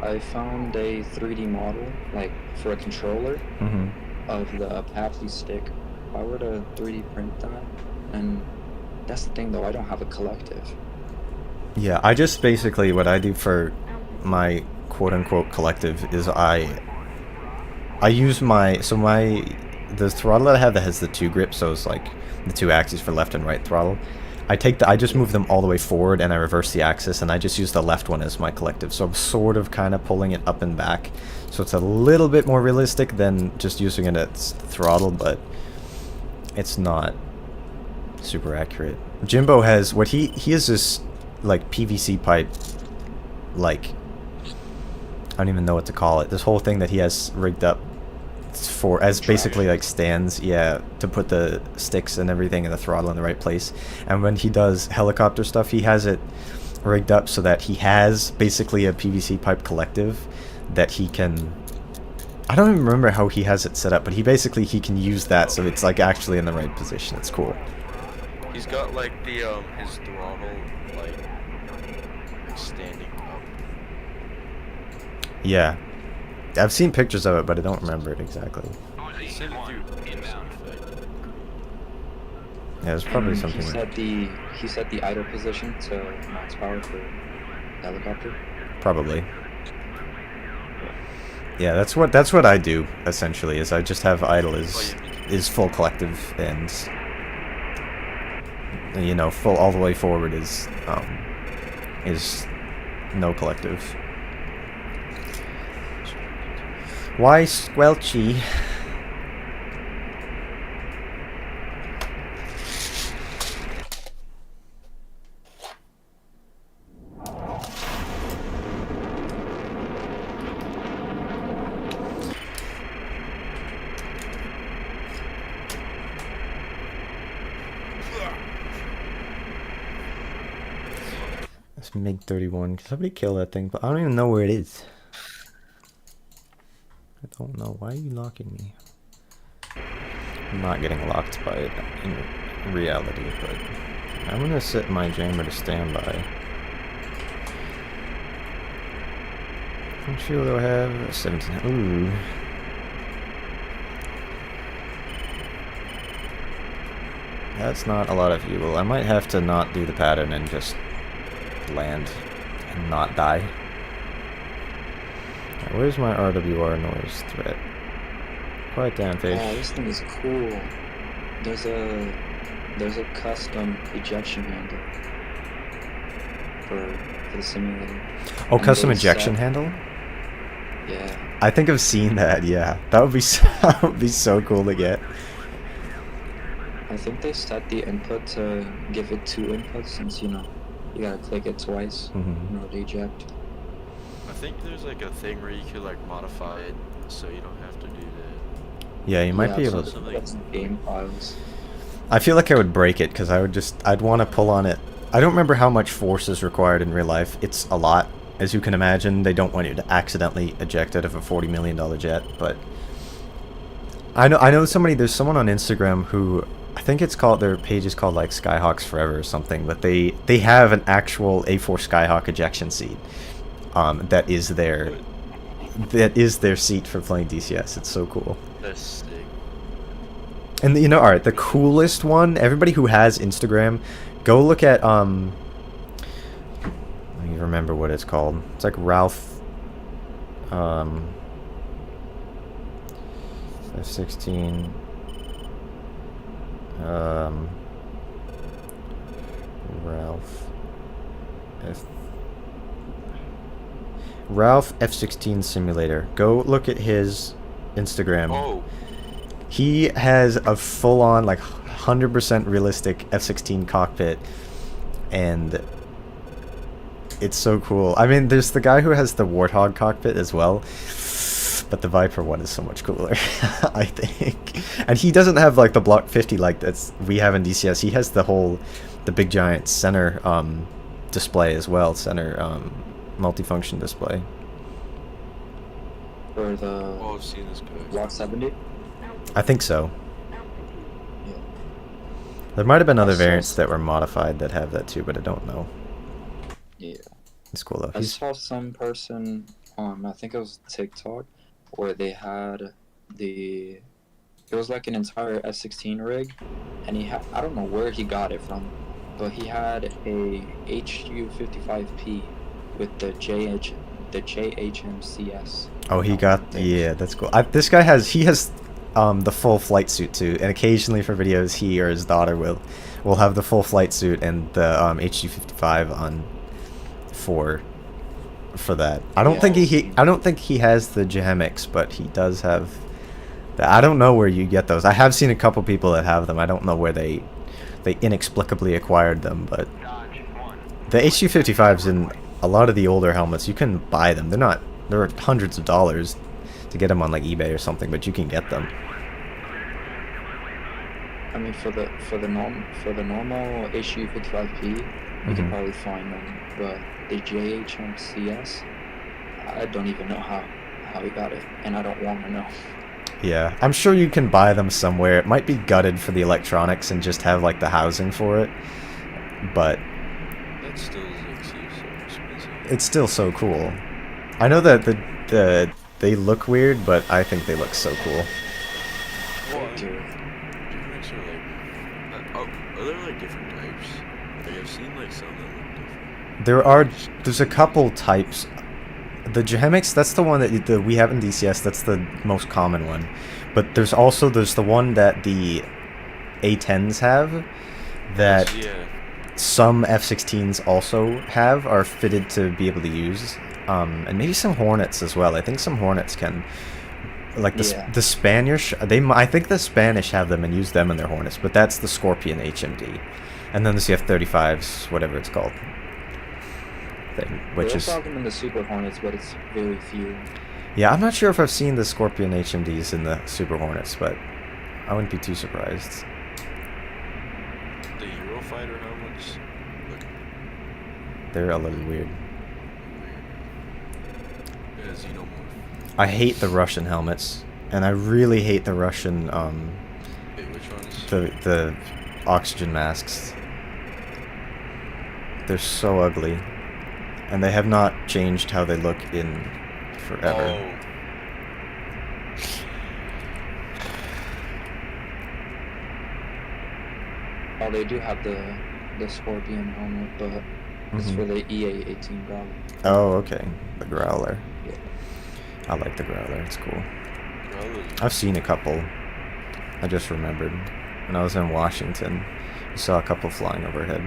I found a 3D model, like for a controller,
Mm-hmm.
of the Apache stick. If I were to 3D print that, and that's the thing though, I don't have a collective.
Yeah, I just basically what I do for my quote-unquote collective is I use the throttle that I have that has the two grips, so it's like the two axes for left and right throttle. I just move them all the way forward and I reverse the axis, and I just use the left one as my collective. So I'm sort of kind of pulling it up and back, so it's a little bit more realistic than just using it as throttle, but it's not super accurate. Jimbo has what he has this like PVC pipe, like I don't even know what to call it. This whole thing that he has rigged up for as basically like stands, yeah, to put the sticks and everything and the throttle in the right place. And when he does helicopter stuff, he has it rigged up so that he has basically a PVC pipe collective that he can. I don't even remember how he has it set up, but he can use that so it's like actually in the right position. It's cool.
He's got like the his throttle like standing up.
Yeah, I've seen pictures of it, but I don't remember it exactly.
He sent it through.
Yeah, there's probably
And
something.
He set the idle position to max power for helicopter.
Probably. Yeah, that's what I do essentially. Is I just have idle is full collective, and you know, full all the way forward is no collective. Why squelchy? This MiG-31. Can somebody kill that thing? But I don't even know where it is. I don't know. Why are you locking me? I'm not getting locked by it in reality, but I'm gonna set my jammer to standby. How much fuel do I have? 17. Ooh. That's not a lot of fuel. I might have to not do the pattern and just land and not die. Right, where's my RWR noise threat? Quiet down, fish.
Oh, this thing is cool. There's a custom ejection handle for the simulator.
Oh,
And
custom
they
ejection
set-
handle?
Yeah.
I think I've seen that, yeah. That would be that would be so cool to get.
I think they set the input to give it 2 inputs since, you know, you gotta click it twice
Mhm.
in order to eject.
I think there's like a thing where you could like modify it so you don't have to do that.
Yeah, you might
Yeah,
be
so
able to.
that's game files.
I feel like I would break it because I'd want to pull on it. I don't remember how much force is required in real life. It's a lot, as you can imagine. They don't want you to accidentally eject out of a $40 million jet, but I know somebody. There's someone on Instagram who I think it's called, their page is called like Skyhawks Forever or something, but they have an actual A4 Skyhawk ejection seat. That is their seat for playing DCS. It's so cool.
That's sick.
And you know, all right, the coolest one. Everybody who has Instagram, go look at Let me remember what it's called. It's like Ralph. F-16. Ralph F-16 simulator. Go look at his Instagram.
Oh,
He has a full-on, like, 100% realistic F-16 cockpit, and it's so cool. I mean, there's the guy who has the Warthog cockpit as well, but the Viper one is so much cooler, I think. And he doesn't have, like, the Block 50 like we have in DCS. He has the big giant center display as well, center multifunction display.
For the
oh, I've seen this guy.
Block 70?
I think so.
Yeah.
There might have been other
I saw
variants that were modified that have that too, but I don't know.
Yeah.
It's cool though.
I saw some person I think it was TikTok, where they had it was like an entire S16 rig, and he had, I don't know where he got it from, but he had a HU55P with the JHMCS.
Oh, he got, yeah, that's cool. This guy has the full flight suit too, and occasionally for videos he or his daughter will have the full flight suit and the HG55 on for that. I don't think he has the JMX, but he does have that. I don't know where you get those. I have seen a couple people that have them. I don't know where they inexplicably acquired them, but the HG55s in a lot of the older helmets, you can buy them. They're hundreds of dollars to get them on like eBay or something, but you can get them.
I mean, for the normal HU55P, you can probably find them, but the JHMCS, I don't even know how he got it, and I don't want to know.
Yeah, I'm sure you can buy them somewhere. It might be gutted for the electronics and just have like the housing for it, but
That still is so expensive.
it's still so cool. I know that they look weird, but I think they look so cool.
Well,
Dude.
JMX are like, are there like different types? Like I've seen like some that look different.
There's a couple types. The JMX, that's the one that we have in DCS. That's the most common one. But there's the one that the A10s have, that
Yeah.
some F-16s also are fitted to be able to use, and maybe some Hornets as well. I think some Hornets can, like the Spanish. I think the Spanish have them and use them in their Hornets, but that's the Scorpion HMD, and then there's the F-35s, whatever it's called. Thing, which
They
is
also have them in the Super Hornets, but it's very few.
yeah. I'm not sure if I've seen the Scorpion HMDs in the Super Hornets, but I wouldn't be too surprised.
The Eurofighter helmets look
They're a little weird.
yeah, xenomorph.
I hate the Russian helmets, and I really hate the Russian
Wait, which ones?
the oxygen masks. They're so ugly, and they have not changed how they look in forever.
Oh, they do have the Scorpion helmet, but it's for the EA-18 Growler.
Oh, okay. The Growler.
Yeah.
I like the Growler. It's cool.
Growler.
I've seen a couple. I just remembered when I was in Washington, I saw a couple flying overhead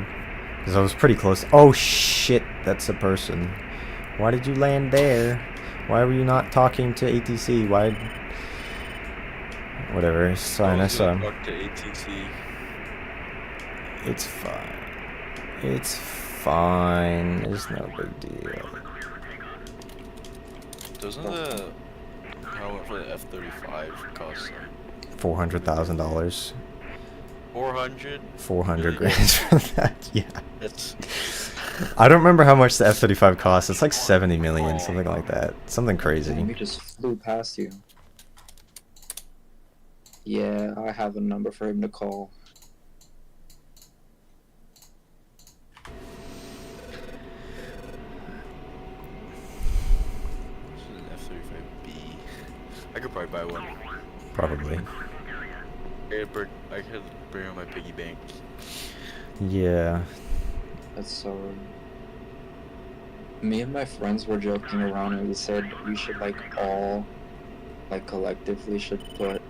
because I was pretty close. Oh shit! That's a person. Why did you land there? Why were you not talking to ATC? Why? Whatever. It's fine. I saw him.
Talk to ATC.
It's fine. It's fine. It's no big deal.
Doesn't the helmet for the F-35 cost like
$400,000.
400?
400
Really?
grand for that. Yeah.
That's
I don't remember how much the F-35 costs. It's like 70 million, something like that. Something crazy.
We just flew past you. Yeah, I have a number for him to call.
This is an F-35B. I could probably buy one.
Probably.
I could bring on my piggy bank.
Yeah.
That's so. Me and my friends were joking around and we said we should all collectively should put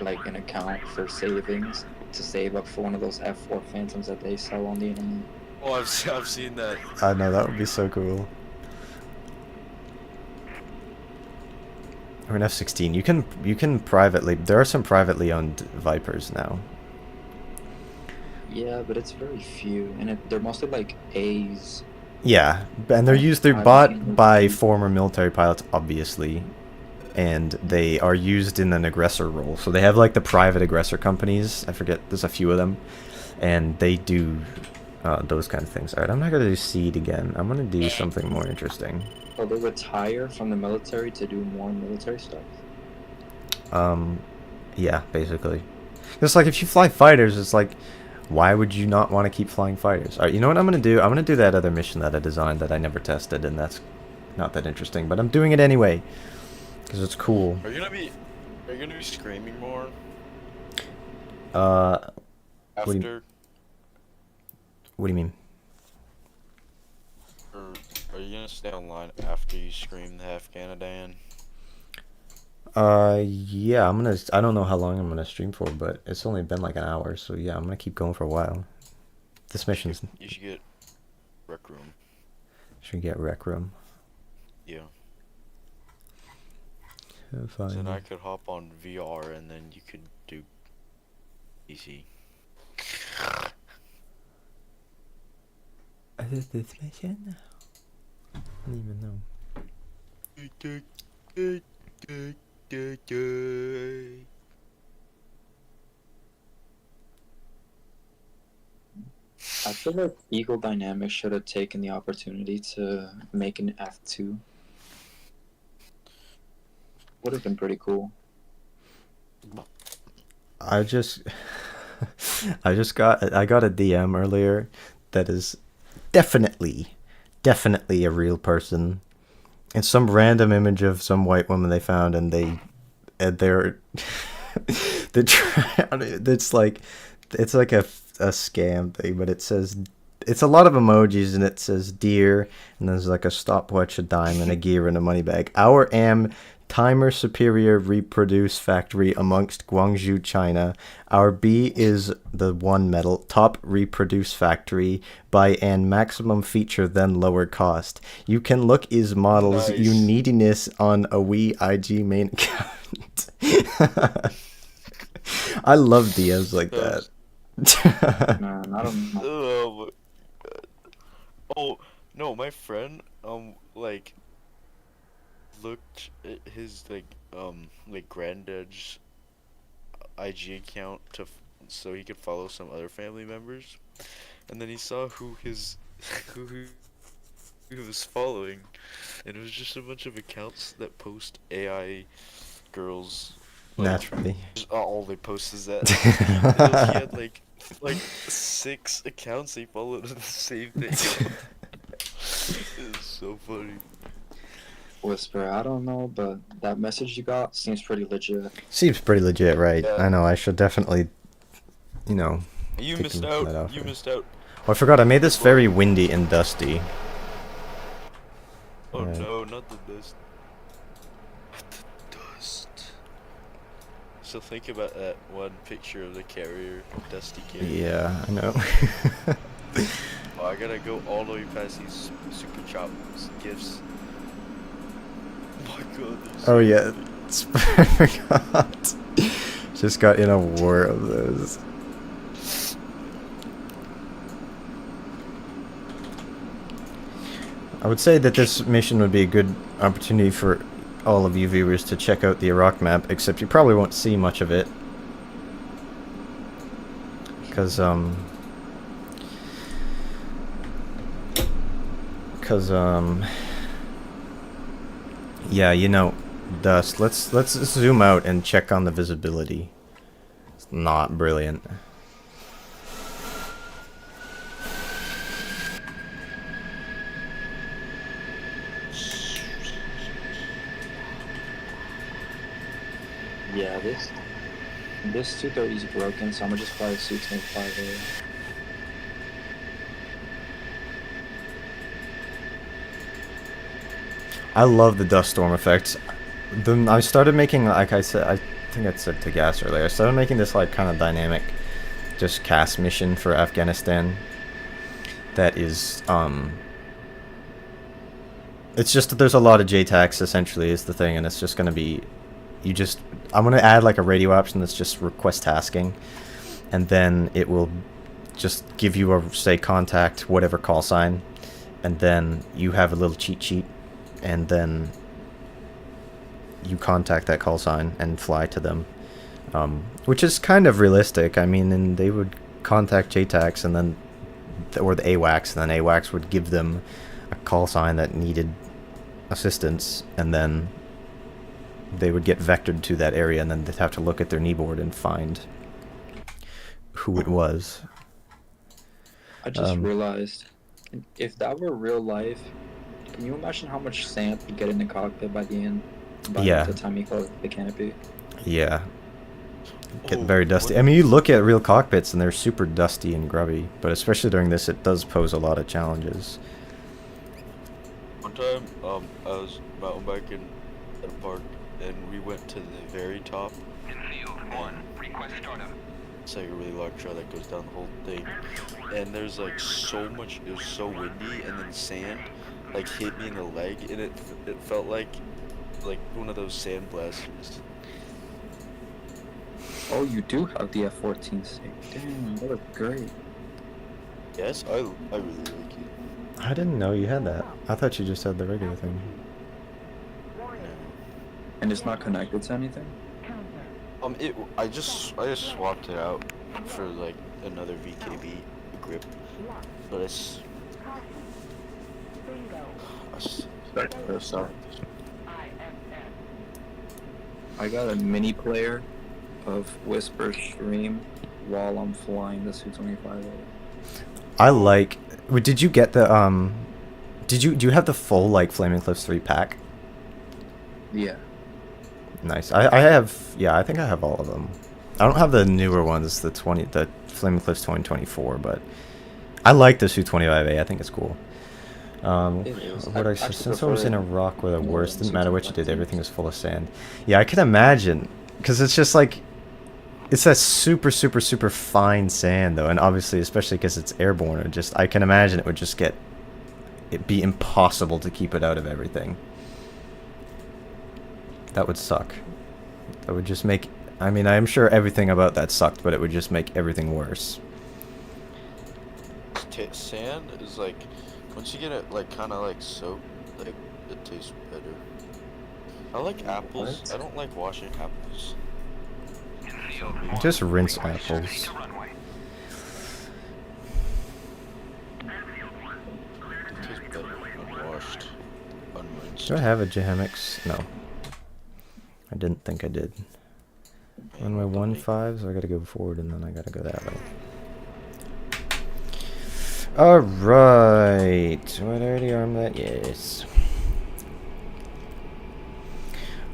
like an account for savings to save up for one of those F4 Phantoms that they sell on the internet.
Oh, I've seen that.
I know, that would be so cool. Or an F-16. You can privately. There are some privately owned Vipers now.
Yeah, but it's very few, and they're mostly like A's.
Yeah, and they're bought by former military pilots, obviously, and they are used in an aggressor role. So they have like the private aggressor companies. I forget. There's a few of them, and they do those kind of things. All right, I'm not gonna do seed again. I'm gonna do something more interesting.
So they retire from the military to do more military stuff.
Yeah, basically. It's like if you fly fighters, it's like, why would you not want to keep flying fighters? All right, you know what I'm gonna do? I'm gonna do that other mission that I designed that I never tested, and that's not that interesting. But I'm doing it anyway because it's cool.
Are you gonna be screaming more?
What do you mean?
Or are you gonna stay online after you scream the Afghanidan?
Yeah, I don't know how long I'm gonna stream for, but it's only been like an hour, so yeah, I'm gonna keep going for a while. This mission's.
You should get Rec Room.
Should get Rec Room.
Yeah.
Fine.
So then I could hop on VR and then you could do PC.
Is this mission? I don't even know.
I feel like Eagle Dynamics should have taken the opportunity to make an F2. Would have been pretty cool.
I got a DM earlier that is definitely a real person. It's some random image of some white woman they found, and they're it's like a scam thing, but it says, it's a lot of emojis, and it says dear, and there's like a stopwatch, a dime, and a gear, and a money bag. Our timer superior reproduce factory amongst Guangzhou, China. Our B is the one metal top reproduce factory by an maximum feature then lower cost. You can look is models
Nice.
you neediness on a Wii IG main account. I love DMs like that.
Man, I don't know.
Oh my god. Oh no, my friend like looked at his like granddad's IG account so he could follow some other family members, and then he saw who he was following, and it was just a bunch of accounts that post AI girls.
Naturally.
All they post is that. And he had like 6 accounts they followed the same thing. It's so funny.
Whisper, I don't know, but that message you got seems pretty legit.
Seems pretty legit, right?
Yeah.
I know. I should definitely, you know.
You
take
missed
that
out.
off
You
there.
missed out.
Oh, I forgot. I made this very windy and dusty.
Oh
Right.
no, not the dust. Not the dust. So think about that one picture of the carrier, dusty carrier.
Yeah, I know.
Oh, I gotta go all the way past these super chops gifts. Oh my god. they're so
Oh yeah,
funny.
I forgot. Just got in a war of those. I would say that this mission would be a good opportunity for all of you viewers to check out the Iraq map, except you probably won't see much of it. Because, yeah, you know, dust. Let's zoom out and check on the visibility. It's not brilliant.
Yeah, this 230 is broken, so I'm gonna just fly a Su-25A.
I love the dust storm effects. I started making, like I said, I think I said to Gas earlier, I started making this like kind of dynamic, just cast mission for Afghanistan. That is, it's just that there's a lot of JTACs essentially is the thing, and it's just gonna be, I'm gonna add like a radio option that's just request tasking, and then it will just give you a, say, contact whatever call sign, and then you have a little cheat sheet, and then you contact that call sign and fly to them, which is kind of realistic. I mean, and they would contact JTACs and then, or the AWACS, and then AWACS would give them a call sign that needed assistance, and then they would get vectored to that area, and then they'd have to look at their kneeboard and find who it was.
I just realized, if that were real life, can you imagine how much sand you get in the cockpit by the end? By
Yeah.
the time you close the canopy.
Yeah. Get
Oh,
very dusty.
what-
I mean, you look at real cockpits and they're super dusty and grubby, but especially during this, it does pose a lot of challenges.
One time, I was mountain biking at a park, and we went to the very top. It's like a really long trail that goes down the whole thing, and there's like so much. It was so windy, and then sand like hit me in the leg, and it felt like one of those sand blasters.
Oh, you do have the F-14 stick. Damn, that look great.
Yes, I really like it.
I didn't know you had that. I thought you just had the regular thing.
And it's not connected to anything?
I just swapped it out for like another VKB grip, but it's.
I got a mini player of Whisper Stream while I'm flying the Su-25A.
I like. Did you get the do you have the full like Flaming Cliffs 3 pack?
Yeah.
Nice. I have, yeah, I think I have all of them. I don't have the newer ones, the Flaming Cliffs 2024, but I like the Su-25A. I think it's cool.
It is.
What
I
I
actually
since I was in
prefer it
Iraq were the
more
worst.
than
Didn't matter what you did,
Su-25.
everything was full of sand. Yeah, I can imagine, because it's just like, it's that super fine sand though, and obviously, especially because it's airborne, I can imagine it would just it'd be impossible to keep it out of everything. That would suck. That would just make, I mean, I'm sure everything about that sucked, but it would just make everything worse.
Sand is like, once you get it like kind of like soaked, like it tastes better. I like apples.
What?
I don't like washing apples.
Just rinse apples.
It tastes better unwashed, unrinsed.
Do I have a Jamix? No. I didn't think I did. On my 1.5, so I gotta go forward and then I gotta go that way. Alright. So I'd already armed that, yes.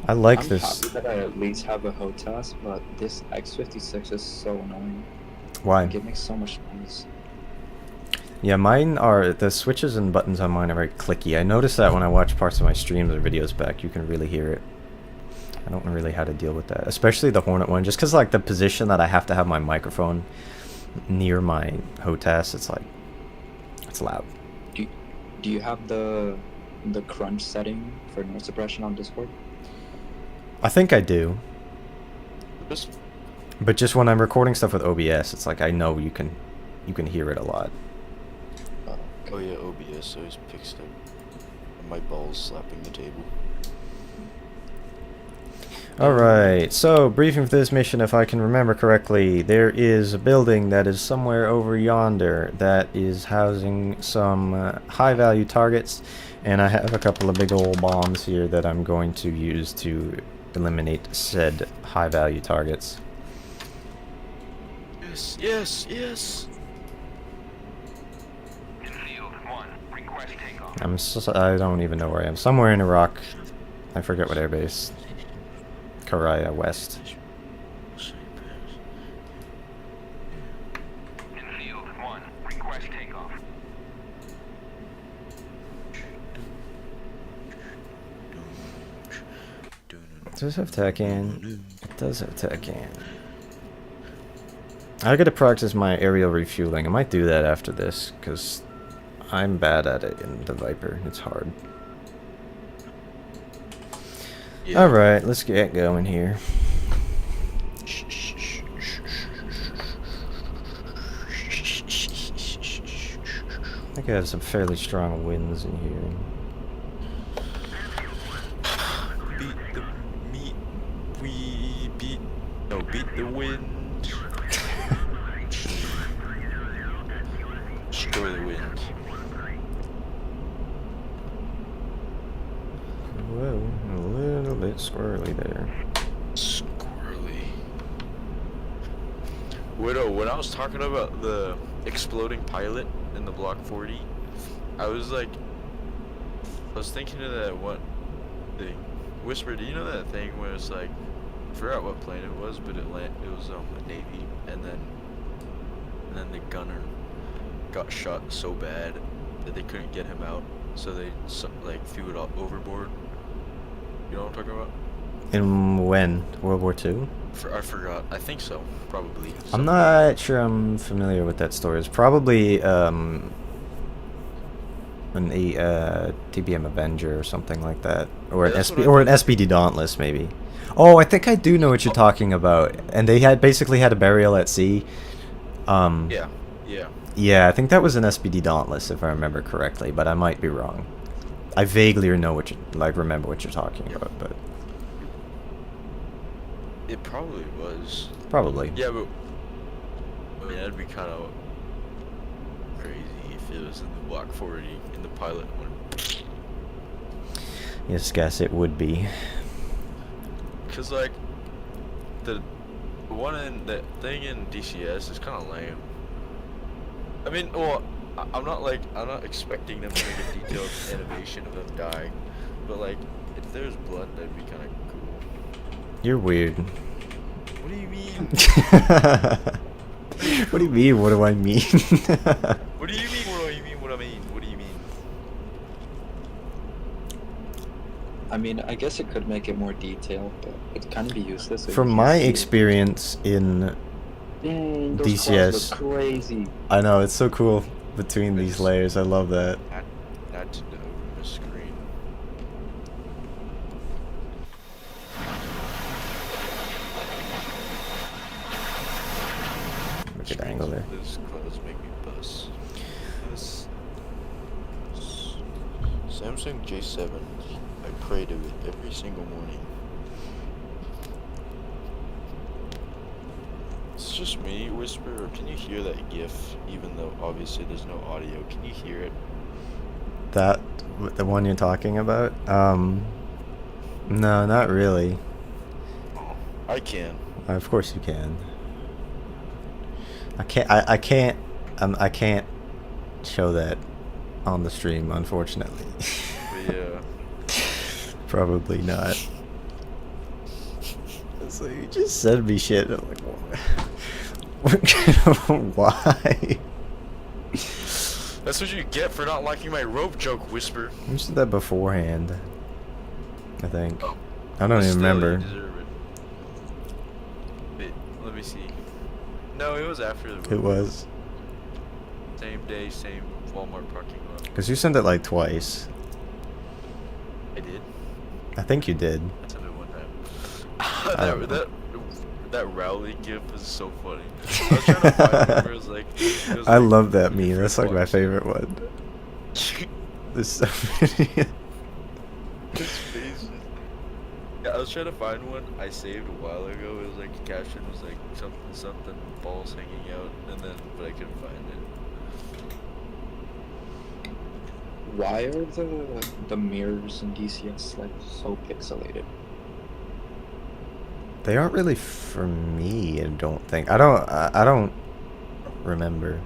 I like
I'm
this.
happy that I at least have a HOTAS, but this X-56 is so annoying.
Why?
Like, it makes so much noise.
Yeah, mine are, the switches and buttons on mine are very clicky. I notice that when I watch parts of my streams or videos back, you can really hear it. I don't know really how to deal with that, especially the Hornet one, just because like the position that I have to have my microphone near my HOTAS, it's like, it's loud.
Do you have the crunch setting for noise suppression on Discord?
I think I do,
Just
but just when I'm recording stuff with OBS, it's like I know you can hear it a lot.
oh yeah, OBS always picks up my balls slapping the table.
Alright, so briefing for this mission, if I can remember correctly, there is a building that is somewhere over yonder that is housing some high value targets, and I have a couple of big old bombs here that I'm going to use to eliminate said high value targets.
Yes, yes, yes.
Infield 1, request takeoff.
I don't even know where I am. Somewhere in Iraq. I forget what airbase. Karaya West.
Infield 1, request takeoff.
It does have tech in. It does have tech in. I gotta practice my aerial refueling. I might do that after this, because I'm bad at it in the Viper. It's hard.
Yeah.
Alright, let's get going here. I think I have some fairly strong winds in here.
Beat the meat. We beat. No, beat the wind. Destroy the wind.
Whoa, a little bit squirrely there.
Squirrely. Widow, when I was talking about the exploding pilot in the Block 40, I was thinking of that one thing. Whisper, do you know that thing where it's like, I forgot what plane it was, but it was the Navy, and then the gunner got shot so bad that they couldn't get him out, so they like threw it all overboard. You know what I'm talking about?
In when? World War II?
I forgot. I think so. Probably.
I'm not sure I'm familiar with that story. It's probably an TBM Avenger or something like that, or
Yeah,
an SPD Dauntless maybe. Oh, I think I do know what you're talking about. And they had basically had a burial at sea.
Yeah. Yeah.
Yeah, I think that was an SPD Dauntless if I remember correctly, but I might be wrong. I vaguely remember what you're talking about, but
It probably was.
probably.
Yeah, but I mean, that'd be kind of crazy if it was in the Block 40 and the pilot went.
Yes, guess it would be.
Cause like the one in that thing in DCS is kind of lame. I mean, well, I'm not expecting them to make a detailed animation of them dying, but like if there's blood, that'd be kind of cool.
You're weird.
What do you mean?
What do you mean? What do I mean?
What do you mean? What do you mean? What I mean? What do you mean?
I mean, I guess it could make it more detailed, but it'd kind of be useless. if
From
you
my
can't see it.
experience in
Dang, those
DCS.
clouds look crazy.
I know, it's so cool between these layers. I love that.
Not to the over the screen.
Good angle there.
Those clouds make me buzz. This Samsung J7. I pray to it every single morning. It's just me, Whisper, or can you hear that GIF? Even though obviously there's no audio, can you hear it?
That, the one you're talking about? No, not really.
I can.
Of course you can. I can't show that on the stream, unfortunately.
But yeah.
Probably not. So you just send me shit. I'm like, why?
That's what you get for not liking my rope joke, Whisper.
I just did that beforehand. I think.
Oh.
I don't even
Still,
remember.
you deserve it. Wait, let me see. No, it was after the
It was.
same day, same Walmart parking lot.
Because you sent it like twice.
I did.
I think you did.
I sent it one time.
I don't know.
that Rowley gif was so funny. I was trying to find it where it was like.
I love that meme. That's like my favorite one. There's so many.
His face. Yeah, I was trying to find one I saved a while ago. It was like the caption was like something balls hanging out, and then but I couldn't find it.
Why are the mirrors in DCS like so pixelated?
They aren't really for me, I don't think. I don't remember.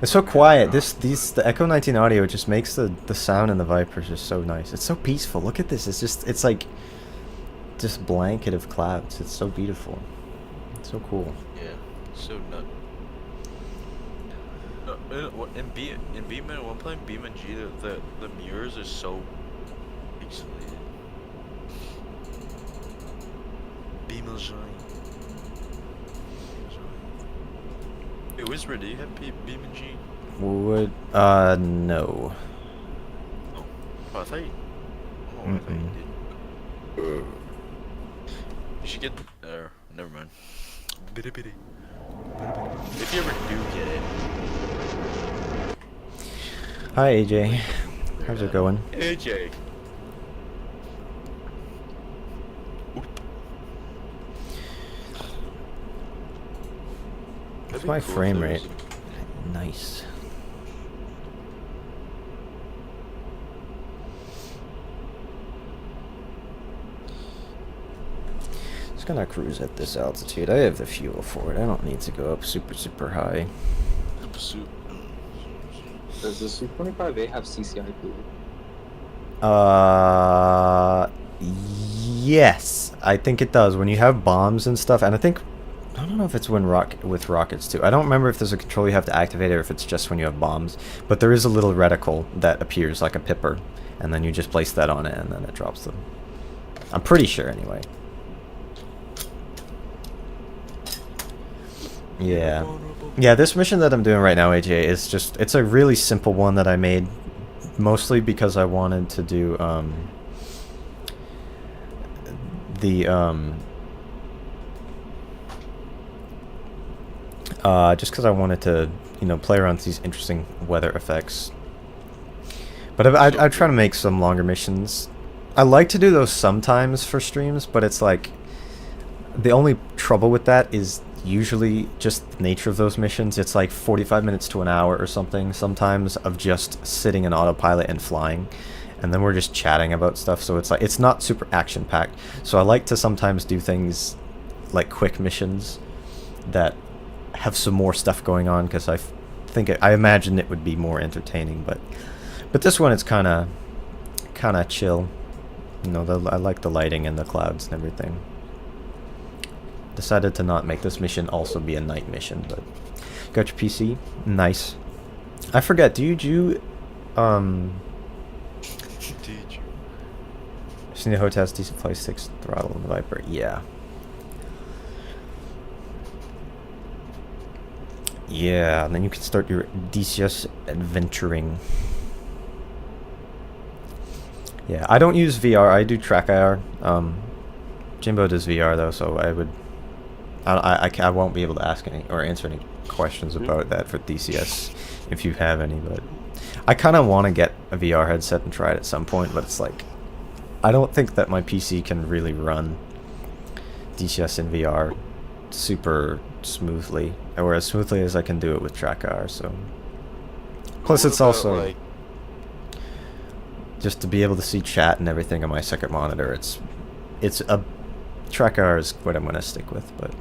It's so quiet. The Echo 19 audio just makes the sound in the Vipers just so nice. It's so peaceful. Look at this. It's like just blanket of clouds. It's so beautiful. It's so cool.
Yeah, so nut. In Beam one playing Beam and G, the mirrors are so pixelated. Immersion. Wait, Whisper, do you have Beam and G?
Would no.
Oh, I thought you. Oh, I thought you did. You should get. Never mind. Bitty bitty. If you ever do get it.
Hi AJ. How's it going?
AJ.
What's my frame rate? Nice. Just gonna cruise at this altitude. I have the fuel for it. I don't need to go up super high.
Does the Su-25A have CCIP?
Yes, I think it does. When you have bombs and stuff, and I don't know if it's when with rockets too. I don't remember if there's a control you have to activate or if it's just when you have bombs. But there is a little reticle that appears like a pipper, and then you just place that on it, and then it drops them. I'm pretty sure, anyway. Yeah. Yeah, this mission that I'm doing right now, AJ, is just, it's a really simple one that I made mostly because I wanted to do, just because I wanted to, you know, play around with these interesting weather effects. But I try to make some longer missions. I like to do those sometimes for streams, but it's like, the only trouble with that is usually just the nature of those missions. It's like 45 minutes to an hour or something sometimes of just sitting in autopilot and flying, and then we're just chatting about stuff, so it's like it's not super action packed. So I like to sometimes do things like quick missions that have some more stuff going on, because I imagine it would be more entertaining. But this one, it's kind of chill, you know. I like the lighting and the clouds and everything. Decided to not make this mission also be a night mission, but got your PC. Nice. I forget, do you Sneho test decent flight 6 throttle in the Viper? Yeah. Yeah, and then you can start your DCS adventuring. Yeah, I don't use VR, I do track IR. Jimbo does VR though, so I won't be able to ask any or answer any questions about that for DCS if you have any, but I kind of want to get a VR headset and try it at some point, but it's like I don't think that my PC can really run DCS in VR super smoothly, or as smoothly as I can do it with TrackR. So plus it's also like, just to be able to see chat and everything on my second monitor, it's a TrackR is what I'm gonna stick with, but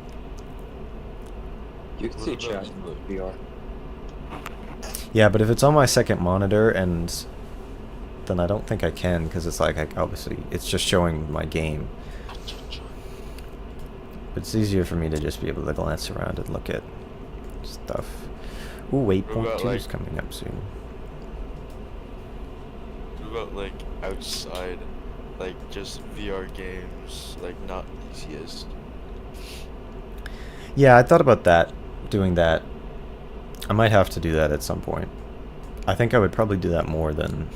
you can see chat in VR.
Yeah, but if it's on my second monitor, and then I don't think I can, because it's like obviously it's just showing my game. But it's easier for me to just be able to glance around and look at stuff. Ooh,
What
waypoint
about,
2 is
like-
coming up soon.
What about like outside, like just VR games, like not DCS?
Yeah, I thought about that, doing that. I might have to do that at some point. I think I would probably do that more than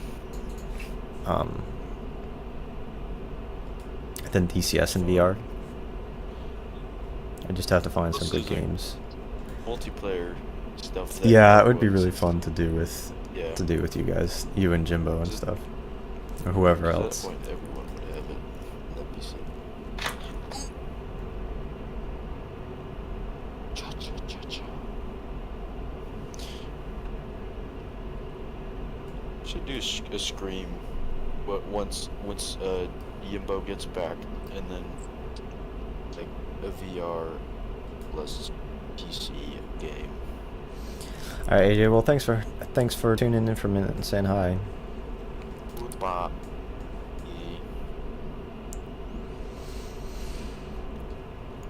DCS and VR. I just have to find some
This
good
is like-
games.
Multiplayer stuff. That
Yeah, it would be
everyone
really
seems
fun to do with
Yeah.
you guys, you and Jimbo and
Just-
stuff, or whoever
At that
else.
point, everyone would have it. That'd be sick. Cha cha cha cha. Should do a scream. What once Yimbo gets back, and then like a VR plus PC game.
All right, AJ. Well, thanks for tuning in for a minute and saying hi.
Goodbye.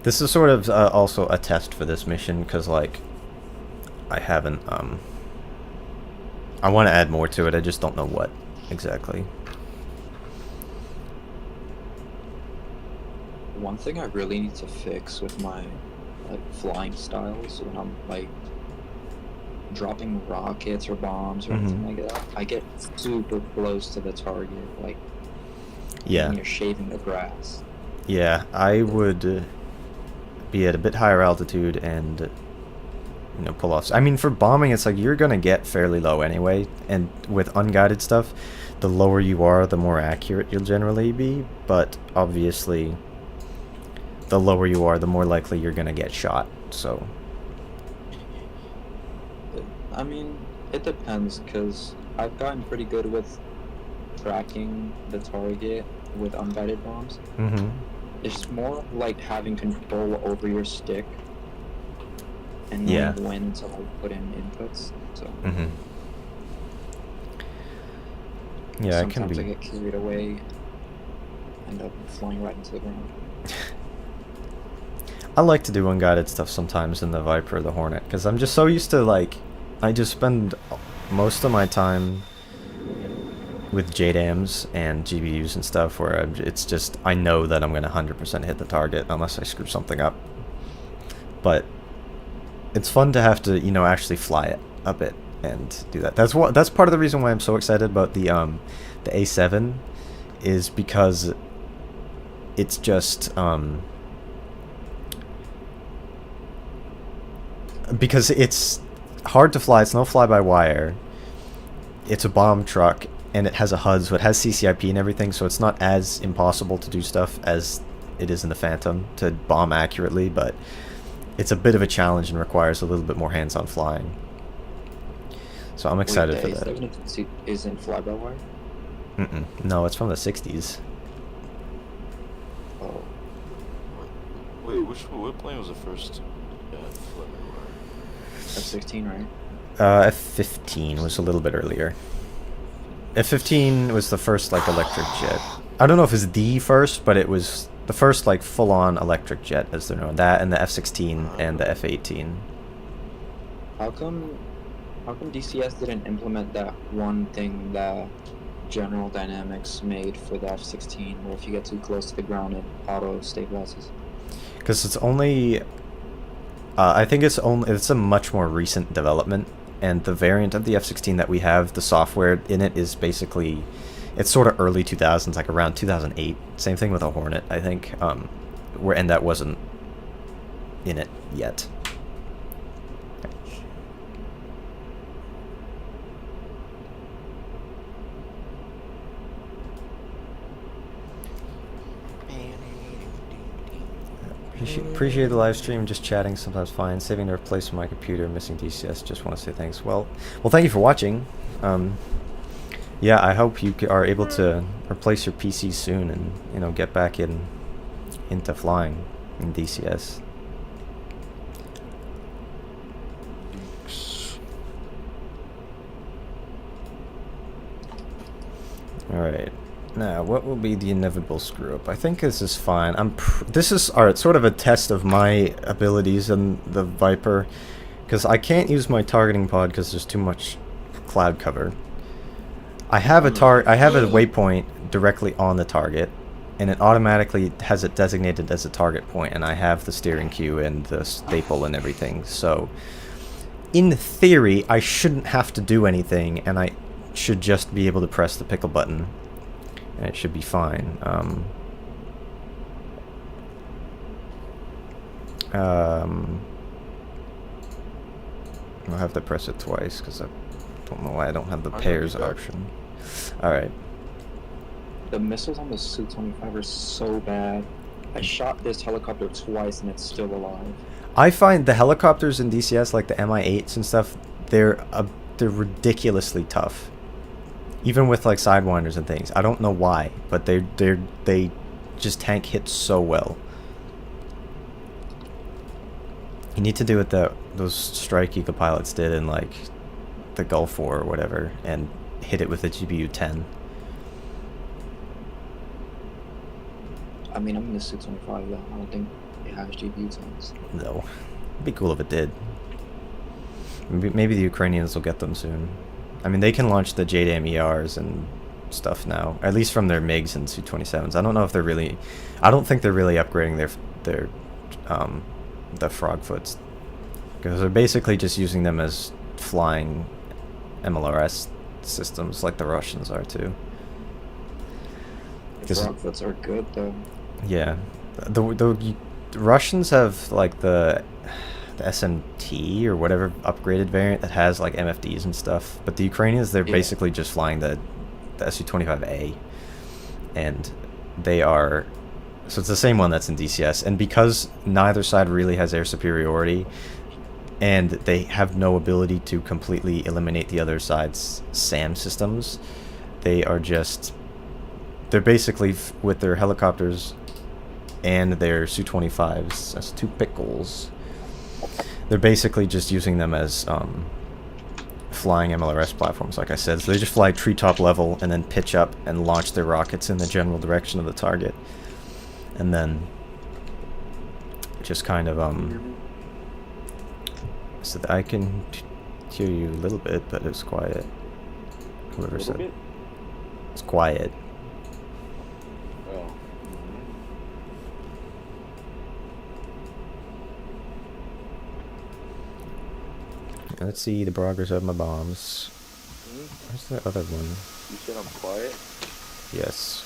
This is sort of also a test for this mission, because like I haven't I want to add more to it. I just don't know what exactly.
One thing I really need to fix with my like flying styles when I'm like dropping rockets or bombs or anything like that, I get super close to the target, like
Yeah.
when you're shaving the grass.
Yeah, I would be at a bit higher altitude and pull off. I mean, for bombing, it's like you're gonna get fairly low anyway, and with unguided stuff, the lower you are, the more accurate you'll generally be. But obviously, the lower you are, the more likely you're gonna get shot. So
I mean, it depends, because I've gotten pretty good with tracking the target with unguided bombs. It's more like having control over your stick and knowing
Yeah.
when to like put in inputs. So
yeah, it can
sometimes I
be.
get carried away, end up flying right into the ground.
I like to do unguided stuff sometimes in the Viper or the Hornet, because I'm just so used to, like, I just spend most of my time with JDAMs and GBUs and stuff where it's just, I know that I'm going to 100% hit the target unless I screw something up. But it's fun to have to, actually fly it a bit and do that. That's part of the reason why I'm so excited about the A7, is because it's just because it's hard to fly. It's no fly-by-wire. It's a bomb truck, and it has a HUD, so it has CCIP and everything, so it's not as impossible to do stuff as it is in the Phantom to bomb accurately, but it's a bit of a challenge and requires a little bit more hands-on flying. So I'm excited for that.
A7 isn't fly-by-wire?
No, it's from the 60s.
Oh.
Wait, what plane was the first?
F-16, right?
F-15 was a little bit earlier. F-15 was the first, like, electric jet. I don't know if it's the first, but it was the first, like, full-on electric jet, as they're known. That and the F-16 and the F-18.
How come DCS didn't implement that one thing that General Dynamics made for the F-16, where if you get too close to the ground, it auto-stabilizes?
Because it's only... I think it's a much more recent development, and the variant of the F-16 that we have, the software in it is basically, it's sort of early 2000s, like around 2008. Same thing with a Hornet, I think, and that wasn't in it yet. Appreciate the live stream. Just chatting, sometimes fine. Saving to replace my computer, missing DCS. Just want to say thanks. Well, thank you for watching. Yeah, I hope you are able to replace your PC soon and get back into flying in DCS. All right. Now, what will be the inevitable screw up? I think this is fine. This is alright, sort of a test of my abilities in the Viper, because I can't use my targeting pod because there's too much cloud cover. I have a waypoint directly on the target, and it automatically has it designated as a target point, and I have the steering cue and the staple and everything. So, in theory, I shouldn't have to do anything, and I should just be able to press the pickle button. And it should be fine. I'll have to press it twice because I don't know why I don't have the pairs option. Alright.
The missiles on the Su-25 are so bad. I shot this helicopter twice and it's still alive.
I find the helicopters in DCS, like the Mi-8s and stuff, they're ridiculously tough. Even with like sidewinders and things. I don't know why, but they just tank hit so well. You need to do what those Strike Eagle pilots did in like the Gulf War or whatever, and hit it with a GBU-10.
I mean, I'm in the Su-25 though. I don't think it has GBU-10s.
No. It'd be cool if it did. Maybe the Ukrainians will get them soon. I mean, they can launch the JDAM ERs and stuff now, at least from their MiGs and Su-27s. I don't know if they're really... I don't think they're really upgrading the Frogfoots, because they're basically just using them as flying MLRS systems like the Russians are too.
The Frogfoots are good though.
Yeah. The Russians have like the SMT or whatever upgraded variant that has like MFDs and stuff, but the Ukrainians, they're basically just flying the Su-25A, and they are, so it's the same one that's in DCS, and because neither side really has air superiority and they have no ability to completely eliminate the other side's SAM systems, they're basically with their helicopters and their Su-25s as two pickles. They're basically just using them as flying MLRS platforms, like I said. So they just fly treetop level and then pitch up and launch their rockets in the general direction of the target. And then just kind of so that I can hear you a little bit, but it's quiet. Whoever said it's quiet. Let's see the progress of my bombs. Where's the other one?
You said I'm quiet?
Yes.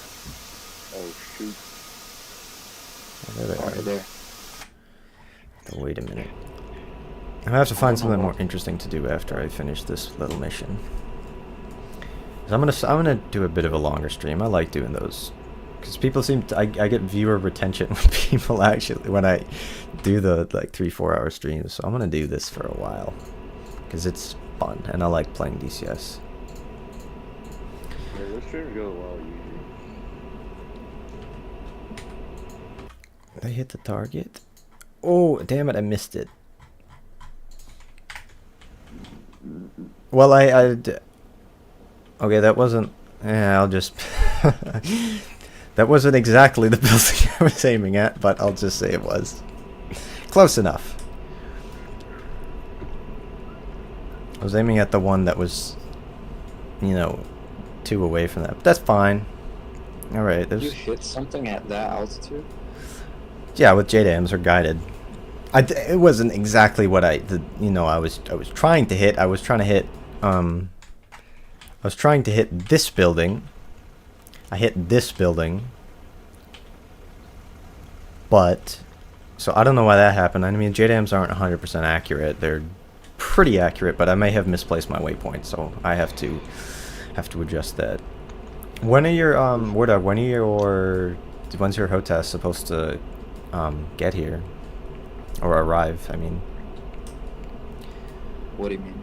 Oh shoot.
Oh, there they are.
Right there.
Oh, wait a minute. I have to find something more interesting to do after I finish this little mission. 'Cause I'm gonna do a bit of a longer stream. I like doing those. Because people seem to, I get viewer retention when people actually, when I do the like 3-4 hour streams. So I'm gonna do this for a while. Because it's fun, and I like playing DCS.
Yeah, those streams go well usually.
They hit the target. Oh, damn it, I missed it. Well, okay, that wasn't... Yeah, I'll just... That wasn't exactly the building I was aiming at, but I'll just say it was. Close enough. I was aiming at the one that was, you know, 2 away from that. But that's fine. Alright, there's...
You hit something at that altitude?
Yeah, with JDAMs or guided. It wasn't exactly what I was trying to hit. I was trying to hit this building. I hit this building. But so I don't know why that happened. I mean, JDAMs aren't 100% accurate. They're pretty accurate, but I may have misplaced my waypoint, so I have to adjust that. When's your HOTAS supposed to get here or arrive? I mean,
What do you mean?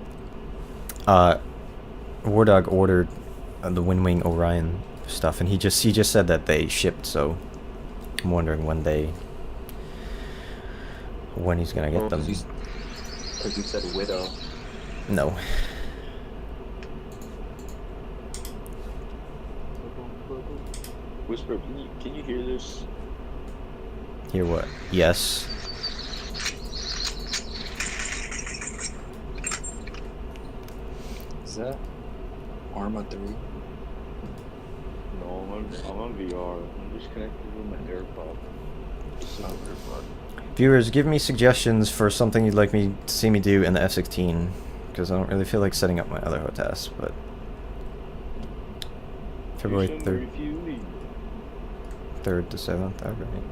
War Dog ordered the Windwing Orion stuff, and he just said that they shipped. So I'm wondering when he's gonna get them.
Because you said Widow.
No.
Whisper, can you hear this?
Hear what? Yes.
Is that Arma 3?
No, I'm on VR. I'm just connected with my AirPod. Just an AirPod.
Viewers, give me suggestions for something you'd like me to see me do in the F-16, because I don't really feel like setting up my other HOTAS, but... February 3rd. 3rd to 7th, alright.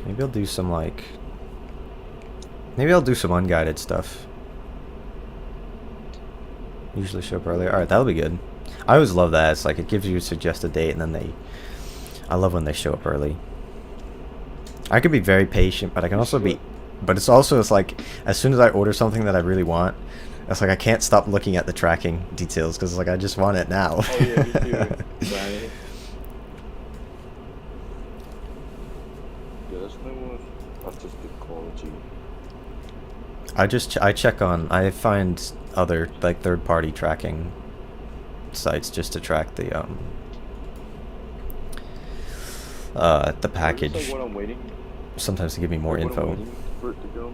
Maybe I'll do some, like... Maybe I'll do some unguided stuff. Usually show up earlier. Alright, that'll be good. I always love that. It's like, it gives you a suggested date, and then they... I love when they show up early. I can be very patient, but I can also be... But it's also, it's like, as soon as I order something that I really want, it's like I can't stop looking at the tracking details, because it's like, I just want it now.
Oh yeah, me too. Right. Yeah, that's my one artistic quality.
I check on... I find other, like, third-party tracking sites just to track the package.
Just, like, when I'm waiting,
Sometimes to give me more
when
info.
I'm waiting for it to come,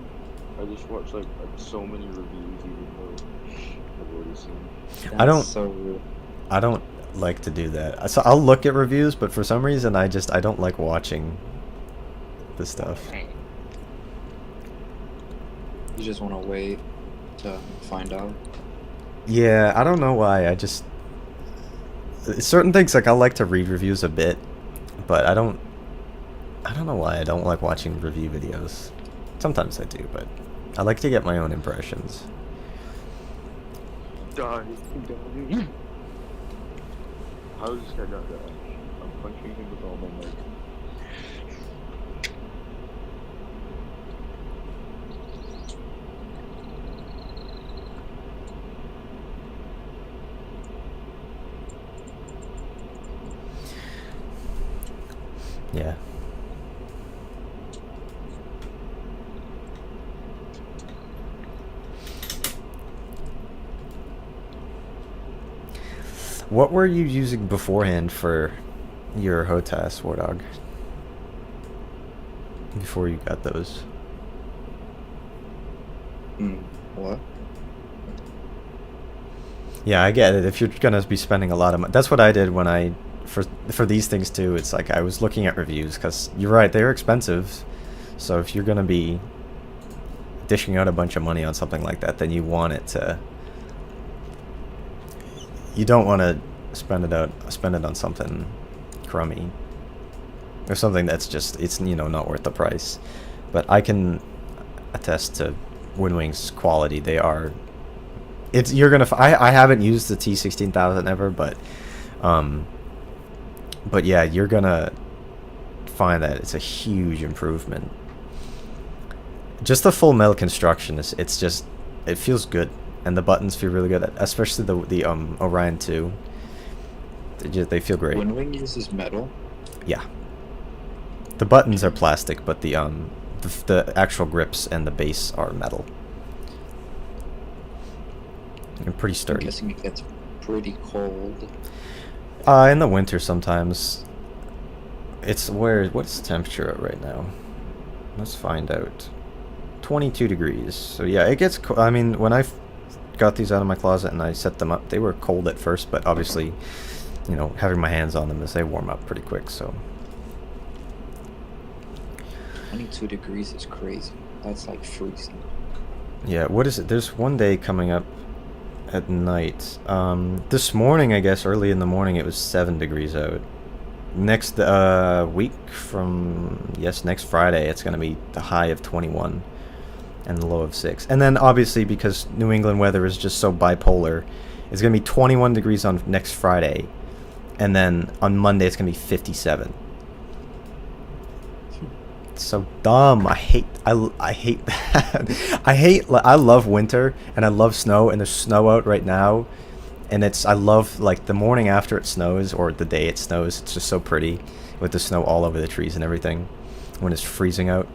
I just watch like so many reviews, even though I've already seen.
I don't-
So rude.
I don't like to do that. So I'll look at reviews, but for some reason I don't like watching the stuff.
You just want to wait to find out.
Yeah, I don't know why. I just certain things, like, I like to read reviews a bit, but I don't know why I don't like watching review videos. Sometimes I do, but I like to get my own impressions.
Die. How is this guy not die? I'm punching him with all my might.
Yeah. What were you using beforehand for your HOTAS, Wardog? Before you got those?
What?
Yeah, I get it. If you're gonna be spending a lot of money, that's what I did when I for these things too. It's like I was looking at reviews, because you're right, they're expensive. So if you're gonna be dishing out a bunch of money on something like that, then you want it to. You don't want to spend it on something crummy or something that's just, it's, you know, not worth the price. But I can attest to Windwing's quality. They are. You're gonna. I haven't used the T16000 ever, but yeah, you're gonna find that it's a huge improvement. Just the full metal construction is. It's just. It feels good, and the buttons feel really good, especially the Orion 2. They feel great.
Windwing uses metal.
Yeah. The buttons are plastic, but the actual grips and the base are metal. They're pretty
I'm
sturdy.
guessing it gets pretty cold.
In the winter sometimes. What's the temperature at right now? Let's find out. 22 degrees. So yeah, it gets I mean, when I got these out of my closet and I set them up, they were cold at first, but obviously, you know, having my hands on them, as they warm up pretty quick, so.
22 degrees is crazy. That's like freezing.
Yeah, what is it? There's one day coming up at night. This morning, I guess, early in the morning, it was 7 degrees out. Next week next Friday, it's going to be the high of 21 and the low of 6. And then, obviously, because New England weather is just so bipolar, it's going to be 21 degrees on next Friday. And then on Monday, it's going to be 57. It's so dumb. I hate that. I love winter and I love snow, and there's snow out right now, and I love, like, the morning after it snows or the day it snows. It's just so pretty with the snow all over the trees and everything when it's freezing out.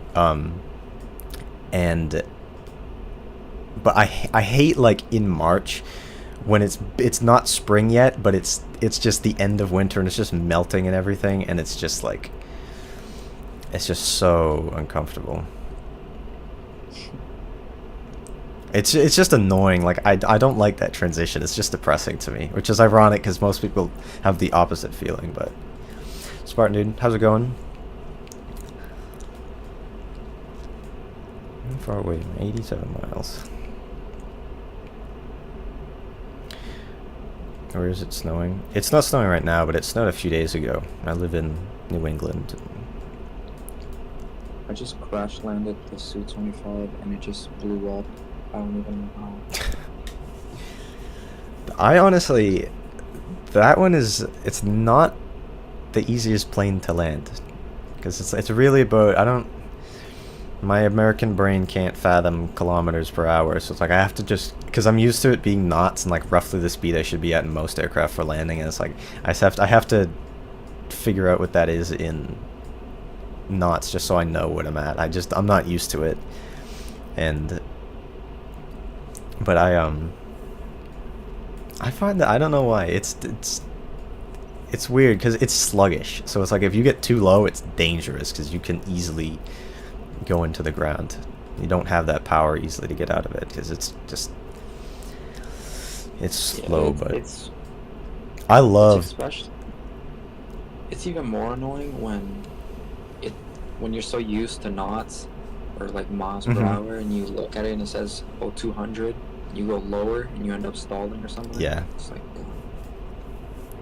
and but I hate like in March when it's not spring yet, but it's just the end of winter and it's just melting and everything, and it's just like it's just so uncomfortable. It's just annoying. Like I don't like that transition. It's just depressing to me, which is ironic because most people have the opposite feeling. But Spartan dude, how's it going? How far away? 87 miles. Where is it snowing? It's not snowing right now, but it snowed a few days ago. I live in New England.
I just crash landed the Su-25 and it just blew up. I don't even know how.
I honestly, that one is, it's not the easiest plane to land. Because it's really about, my American brain can't fathom kilometers per hour. So it's like I have to just, because I'm used to it being knots and like roughly the speed I should be at in most aircraft for landing. And it's like, I have to figure out what that is in knots just so I know what I'm at. I'm not used to it. But I find that, I don't know why, it's weird because it's sluggish. So it's like if you get too low, it's dangerous because you can easily go into the ground. You don't have that power easily to get out of it because it's slow. But I love.
It's even more annoying when you're so used to knots or like miles per hour, and you look at it and it says 200. You go lower and you end up stalling or something.
Yeah.
It's like,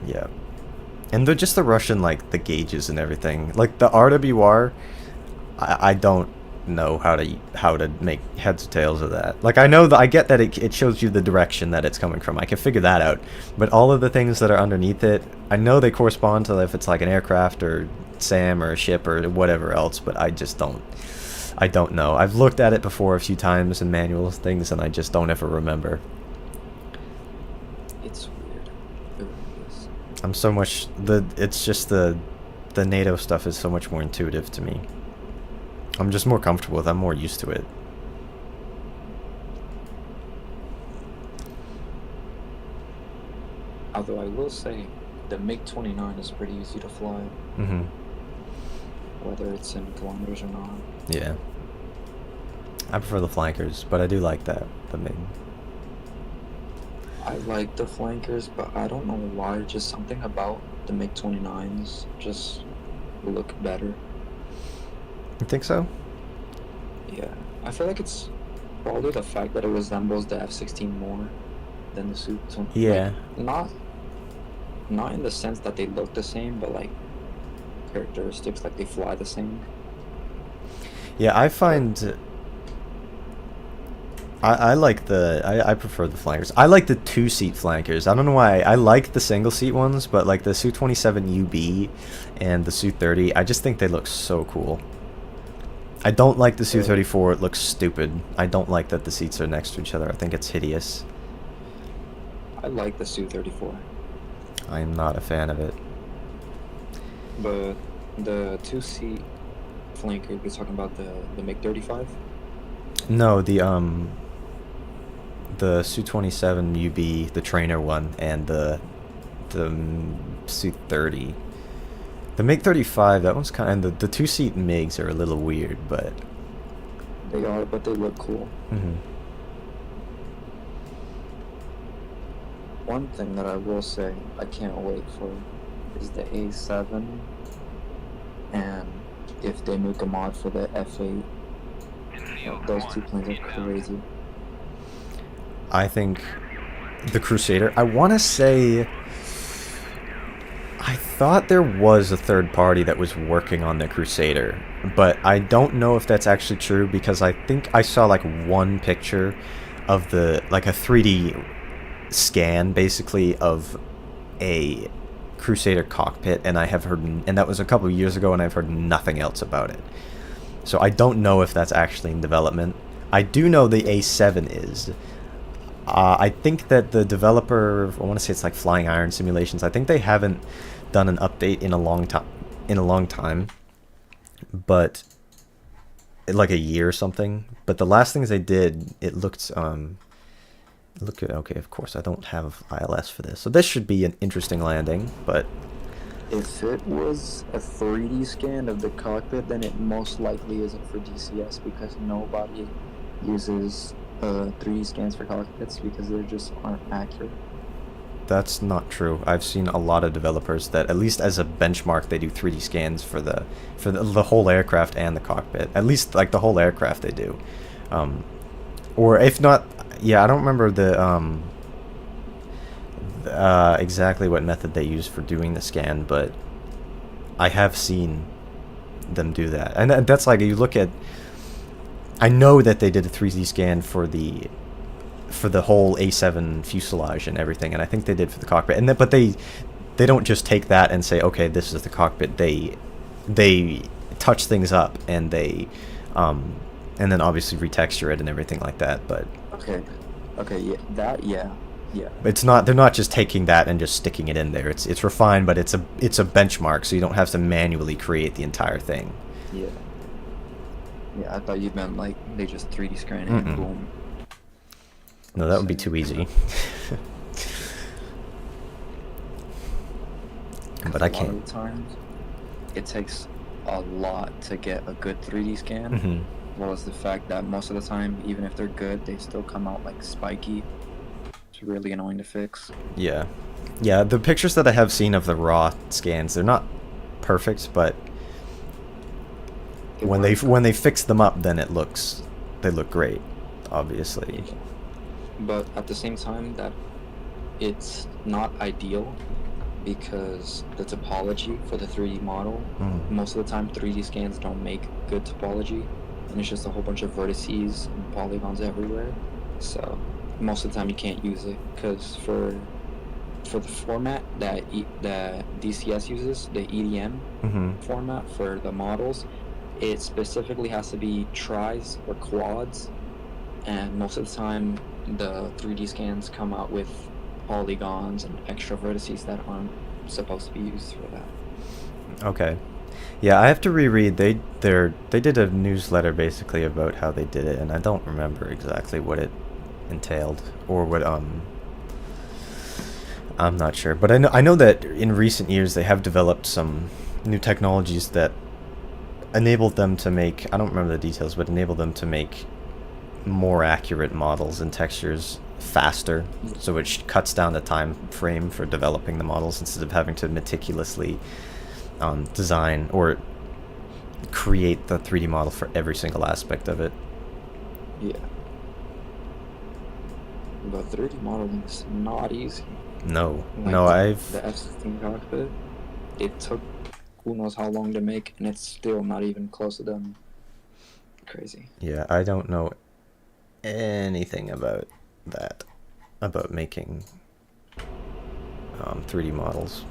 yeah. And they're just the Russian, like the gauges and everything. Like the RWR, I don't know how to make heads or tails of that. Like I know that I get that it shows you the direction that it's coming from. I can figure that out. But all of the things that are underneath it, I know they correspond to if it's like an aircraft or SAM or a ship or whatever else, but I just don't. I don't know. I've looked at it before a few times in manuals things, and I just don't ever remember.
It's weird. It really is.
I'm so much it's just the NATO stuff is so much more intuitive to me. I'm just more comfortable with it. I'm more used to it.
Although I will say, the MiG-29 is pretty easy to fly.
Mm-hmm.
Whether it's in kilometers or not.
Yeah. I prefer the flankers, but I do like the MiG.
I like the flankers, but I don't know why. Just something about the MiG-29s just look better.
You think so?
Yeah. I feel like it's probably the fact that it resembles the F-16 more than the Su-25.
Yeah.
Like, not in the sense that they look the same, but like characteristics, like they fly the same.
Yeah, I find I like I prefer the flankers. I like the two-seat flankers. I don't know why. I like the single-seat ones, but like the Su-27 UB and the Su-30, I just think they look so cool. I don't like the Su-34. It looks stupid. I don't like that the seats are next to each other. I think it's hideous.
I like the Su-34.
I am not a fan of it.
But the two-seat flanker, you're talking about the MiG-35?
No, the Su-27 UB, the trainer one, and the Su-30. The MiG-35, that one's kind of, the two-seat MiGs are a little weird, but
They are, but they look cool.
mm-hmm.
One thing that I will say I can't wait for is the A7, and if they make a mod for the F8. Those two planes are crazy.
I think the Crusader, I want to say, I thought there was a third party that was working on the Crusader, but I don't know if that's actually true because I think I saw like one picture of like a 3D scan basically of a Crusader cockpit, and and that was a couple of years ago, and I've heard nothing else about it. So I don't know if that's actually in development. I do know the A7 is. I think that the developer, I want to say it's like Flying Iron Simulations, I think they haven't done an update in a long time. But like a year or something. But the last things they did, it looked okay. Of course, I don't have ILS for this, so this should be an interesting landing. But
If it was a 3D scan of the cockpit, then it most likely isn't for DCS because nobody uses 3D scans for cockpits because they just aren't accurate.
that's not true. I've seen a lot of developers that, at least as a benchmark, they do 3D scans for the whole aircraft and the cockpit. At least like the whole aircraft they do, or if not, yeah, I don't remember the exactly what method they use for doing the scan, but I have seen them do that. And that's like, you look at, I know that they did a 3D scan for the whole A7 fuselage and everything, and I think they did for the cockpit. And but they don't just take that and say, okay, this is the cockpit. They touch things up, and they and then obviously retexture it and everything like that. But
Okay, yeah.
it's not, they're not just taking that and just sticking it in there. It's refined, but it's a benchmark, so you don't have to manually create the entire thing.
Yeah. Yeah, I thought you meant like they just 3D scan it and boom.
No, that would be too easy. But I
A lot
can't.
of the times, it takes a lot to get a good 3D scan.
Mhm.
Well, as the fact that most of the time, even if they're good, they still come out like spiky. It's really annoying to fix.
Yeah. Yeah, the pictures that I have seen of the raw scans, they're not perfect, but when they fix them up, then they look great, obviously.
But at the same time, that it's not ideal because the topology for the 3D model, most of the time 3D scans don't make good topology, and it's just a whole bunch of vertices and polygons everywhere. So most of the time you can't use it because for the format that DCS uses, the EDM format for the models, it specifically has to be tris or quads, and most of the time the 3D scans come out with polygons and extra vertices that aren't supposed to be used for that.
Okay. Yeah, I have to reread. They did a newsletter basically about how they did it, and I don't remember exactly what it entailed or what I'm not sure, but I know that in recent years they have developed some new technologies that enabled them to make, I don't remember the details, but enabled them to make more accurate models and textures faster, so it cuts down the time frame for developing the models instead of having to meticulously design or create the 3D model for every single aspect of it.
Yeah. But 3D modeling is not easy.
No,
Like
no,
the F-16 cockpit, it took who knows how long to make, and it's still not even close to them. Crazy.
Yeah, I don't know anything about that, about making 3D models.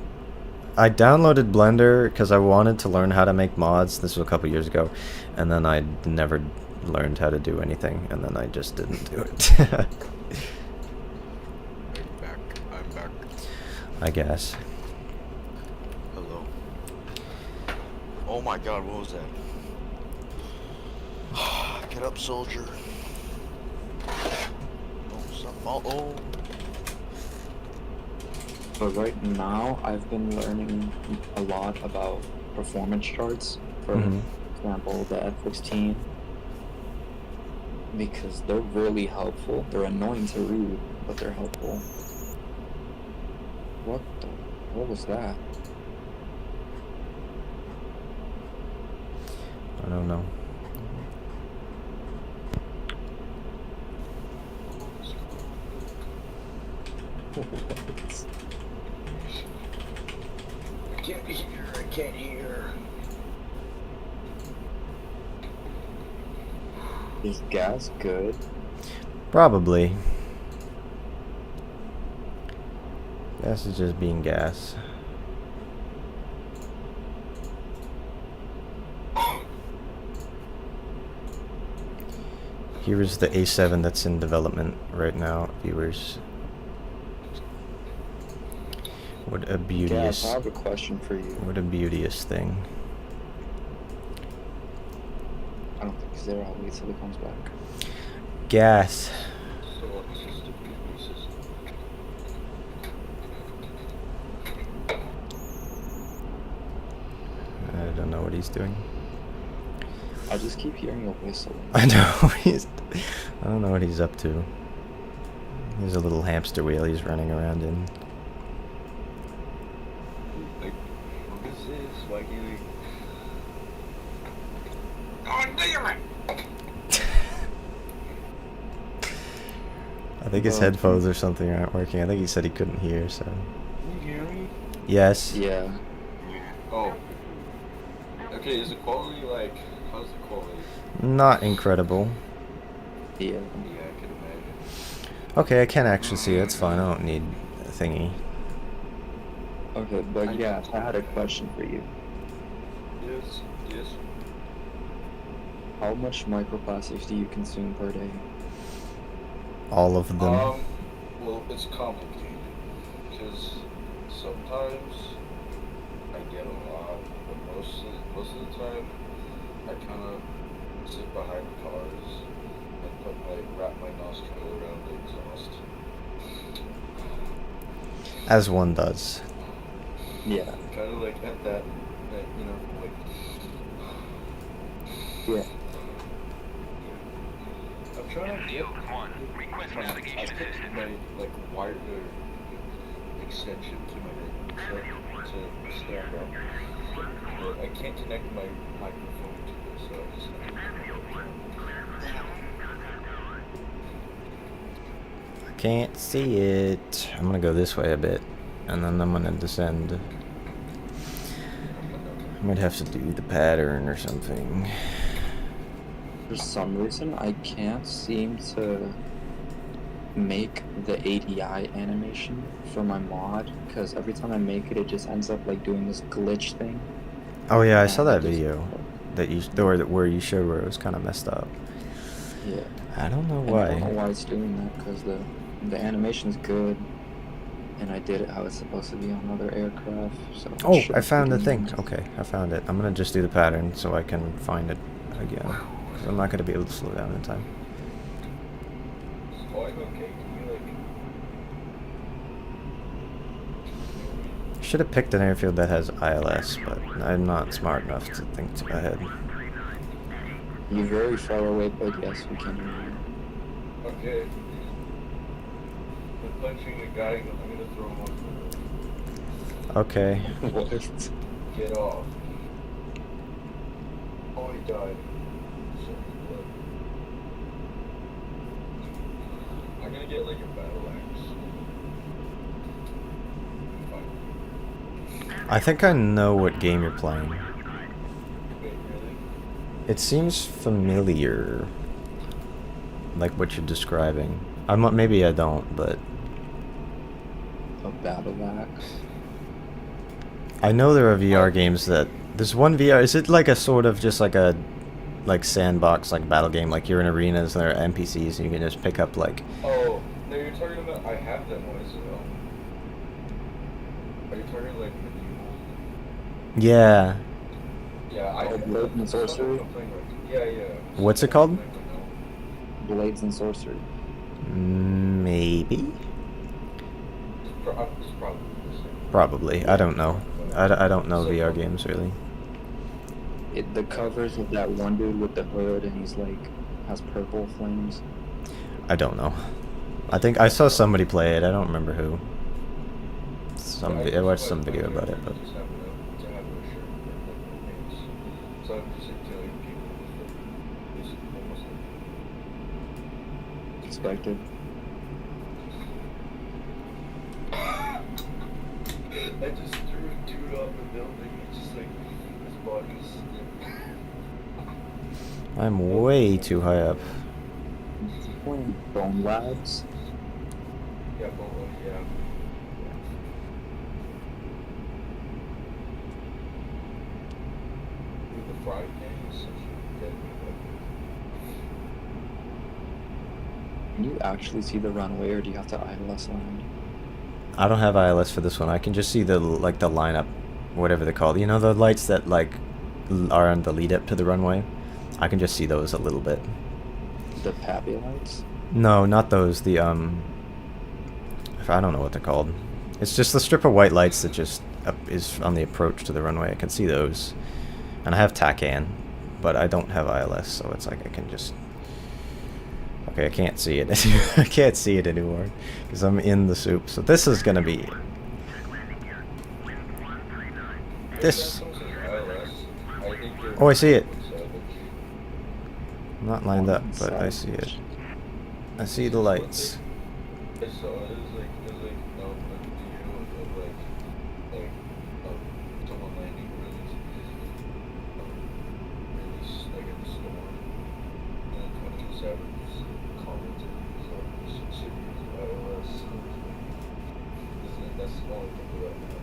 I downloaded Blender because I wanted to learn how to make mods. This was a couple years ago, and then I never learned how to do anything, and then I just didn't do it.
I'm back.
I guess.
Hello. Oh my god, what was that? Get up, soldier. Oh.
But right now, I've been learning a lot about performance charts. For example, the F-16. Because they're really helpful. They're annoying to read, but they're helpful. What was that?
I don't know.
I can't hear.
Is gas good?
Probably. Gas is just being gas. Here is the A7 that's in development right now, viewers. What a beauteous...
Gas, I have a question for you.
What a beauteous thing.
I don't think he's there. I'll wait till he comes back.
Gas.
So what's the stupid pieces?
I don't know what he's doing.
I just keep hearing a whistle.
I know I don't know what he's up to. There's a little hamster wheel he's running around in.
Like, what is this? Why can't we...
I think his headphones or something aren't working. I think he said he couldn't hear, so.
Can you hear me?
Yes.
Yeah.
Oh. Okay, is the quality like... How's the quality?
Not incredible.
Yeah.
Yeah, I can imagine.
Okay, I can actually see it. It's fine. I don't need a thingy.
Okay, but yeah, I had a question for you.
Yes, yes.
How much microplastics do you consume per day?
All of them.
Well, it's complicated. Because sometimes I get a lot, but most of the time, I kind of sit behind cars and wrap my nostril around the exhaust.
As one does.
Yeah.
Kind of like at that, you know, like.
Yeah.
I'm trying to get I put my like wire extension to my truck to stand up, but I can't connect my microphone to it, so I just have to.
I can't see it. I'm gonna go this way a bit, and then I'm gonna descend. I might have to do the pattern or something.
For some reason, I can't seem to make the ADI animation for my mod, because every time I make it, it just ends up like doing this glitch thing.
Oh yeah, I
And
saw
it
that
just-
video that you where you showed where it was kind of messed up.
Yeah.
I don't know
And
why.
I don't know why it's doing that, because the animation's good, and I did it how it's supposed to be on other aircraft. So it
Oh, I
shouldn't
found
be
the
doing
thing.
that.
Okay, I found it. I'm gonna just do the pattern so I can find it again. 'Cause I'm not gonna be able to slow down in time.
Is volume okay? Can you like?
Should have picked an airfield that has ILS, but I'm not smart enough to think ahead.
You're very far away, but yes, we can hear you.
Okay. I'm punching the guy. I'm gonna throw him off the roof.
Okay.
What?
Get off. Oh, he died. Shit, blood. I'm gonna get like a battle axe. Fine.
I think I know what game you're playing.
Wait, really?
It seems familiar. Like what you're describing. Maybe I don't, but
A battle axe?
I know there are VR games that there's one VR. Is it like a sort of just like a sandbox like battle game? Like you're in arenas and there are NPCs and you can just pick up like.
Oh, no, you're talking about. I have that one as well. Are you talking like medieval?
Yeah.
Yeah, I.
Oh, Blade and Sorcery?
Yeah, yeah.
What's it called?
Blades and Sorcery.
Maybe.
It's probably the same.
Probably. I don't know. I don't know
So-
VR games really.
The covers of that one dude with the hood, and he's like has purple flames.
I don't know. I think I saw somebody play it. I don't remember who. I watched some video about it, but
Just have to have a shirt and like no pants. So I'm just like telling people this is almost like
Expected.
I just threw a dude off the building. It's just like his body's
I'm way too high up.
Playing Bone Labs.
yeah, but yeah. Dude, the fried game is such a deadly weapon.
Can you actually see the runway, or do you have to ILS land?
I don't have ILS for this one. I can just see the the lineup, whatever they're called. You know the lights that like are on the lead up to the runway. I can just see those a little bit.
The Pappy lights?
No, not those. The I don't know what they're called. It's just the strip of white lights that just is on the approach to the runway. I can see those, and I have TACAN, but I don't have ILS, so it's like I can just. Okay, I can't see it. I can't see it anymore because I'm in the soup. So this is gonna be. This. Oh, I see it. I'm not lined up, but I see it. I see the lights.
I saw it. It was like a video of like someone landing really, like in the storm, and one of the savages commented, he's like, "You should use iOS." That's the only thing about that.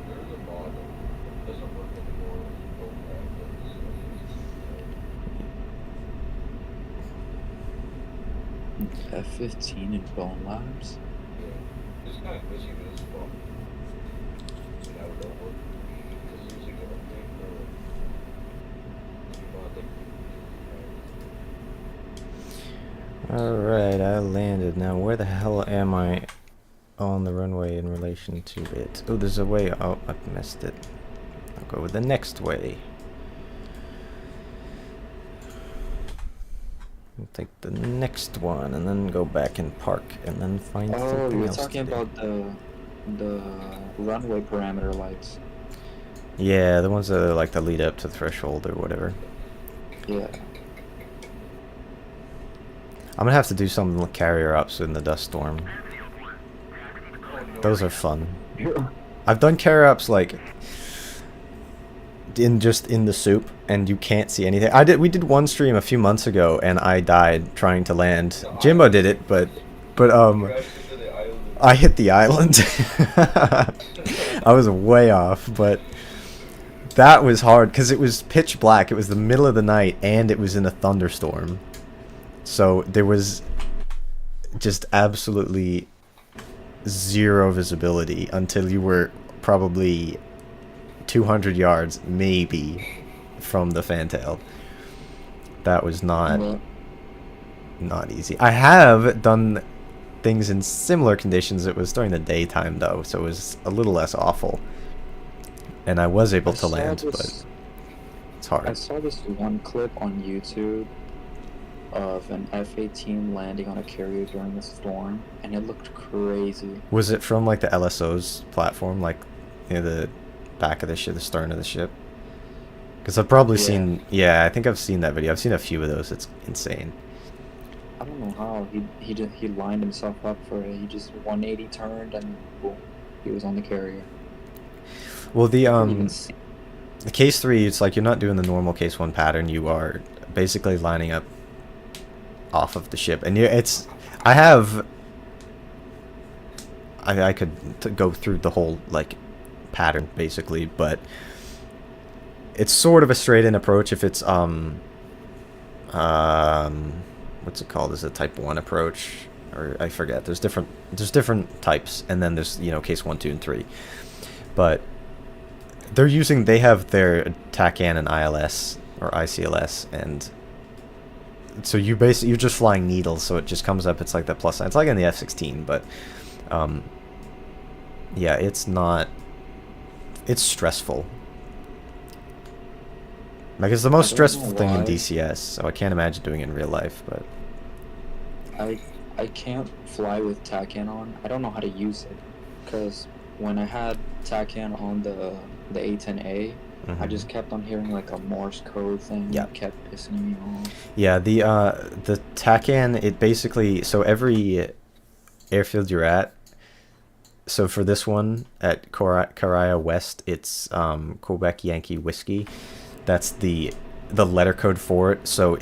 There's a mod that doesn't work anymore when you go back, but it's
F-15 and Bone Labs?
yeah. It's kind of glitchy, but it's fun. And I would don't work because usually get update or you mod that.
Alright, I landed. Now, where the hell am I on the runway in relation to it? Oh, there's a way. Oh, I missed it. I'll go with the next way. I'll take the next one and then go back and park and then find
Oh,
something
you're
else
talking
to do.
about the runway parameter lights.
Yeah, the ones that are like the lead up to threshold or whatever.
Yeah.
I'm gonna have to do some carrier ups in the dust storm. Those are fun. I've done carrier ups like in the soup, and you can't see anything. We did one stream a few months ago, and I died trying to land. Jimbo did it, but I hit the island. I was way off, but that was hard because it was pitch black. It was the middle of the night, and it was in a thunderstorm. So there was just absolutely zero visibility until you were probably 200 yards, maybe, from the fantail. That was not easy. I have done things in similar conditions. It was during the daytime, though, so it was a little less awful. And I was able to land, but it's hard.
I saw this one clip on YouTube of an F-18 landing on a carrier during a storm, and it looked crazy.
Was it from like the LSO's platform, like near the back of the ship, the stern of the ship? Because I've probably seen, I think I've seen that video. I've seen a few of those. It's insane.
I don't know how he lined himself up for it. He just 180 turned and boom, he was on the carrier.
Well, the
Even see-
case 3, it's like you're not doing the normal case 1 pattern. You are basically lining up off of the ship, and I could go through the whole like pattern basically, but it's sort of a straight in approach if it's what's it called? Is it type 1 approach, or I forget. There's different types, and then there's case 1, 2, and 3. But they have their TACAN and ILS or ICLS, and so you're just flying needles, so it just comes up. It's like that plus sign. It's like in the F-16, but yeah, it's stressful. Like, it's the most stressful thing in DCS, so I can't imagine doing it in real life. But
I can't fly with TACAN on. I don't know how to use it, because when I had TACAN on the A10A, I just kept on hearing like a Morse code thing.
Yeah.
That kept pissing me off.
Yeah, the TACAN, it basically, so every airfield you're at, so for this one at Karaya West, it's Quebec Yankee Whiskey. That's the letter code for it. So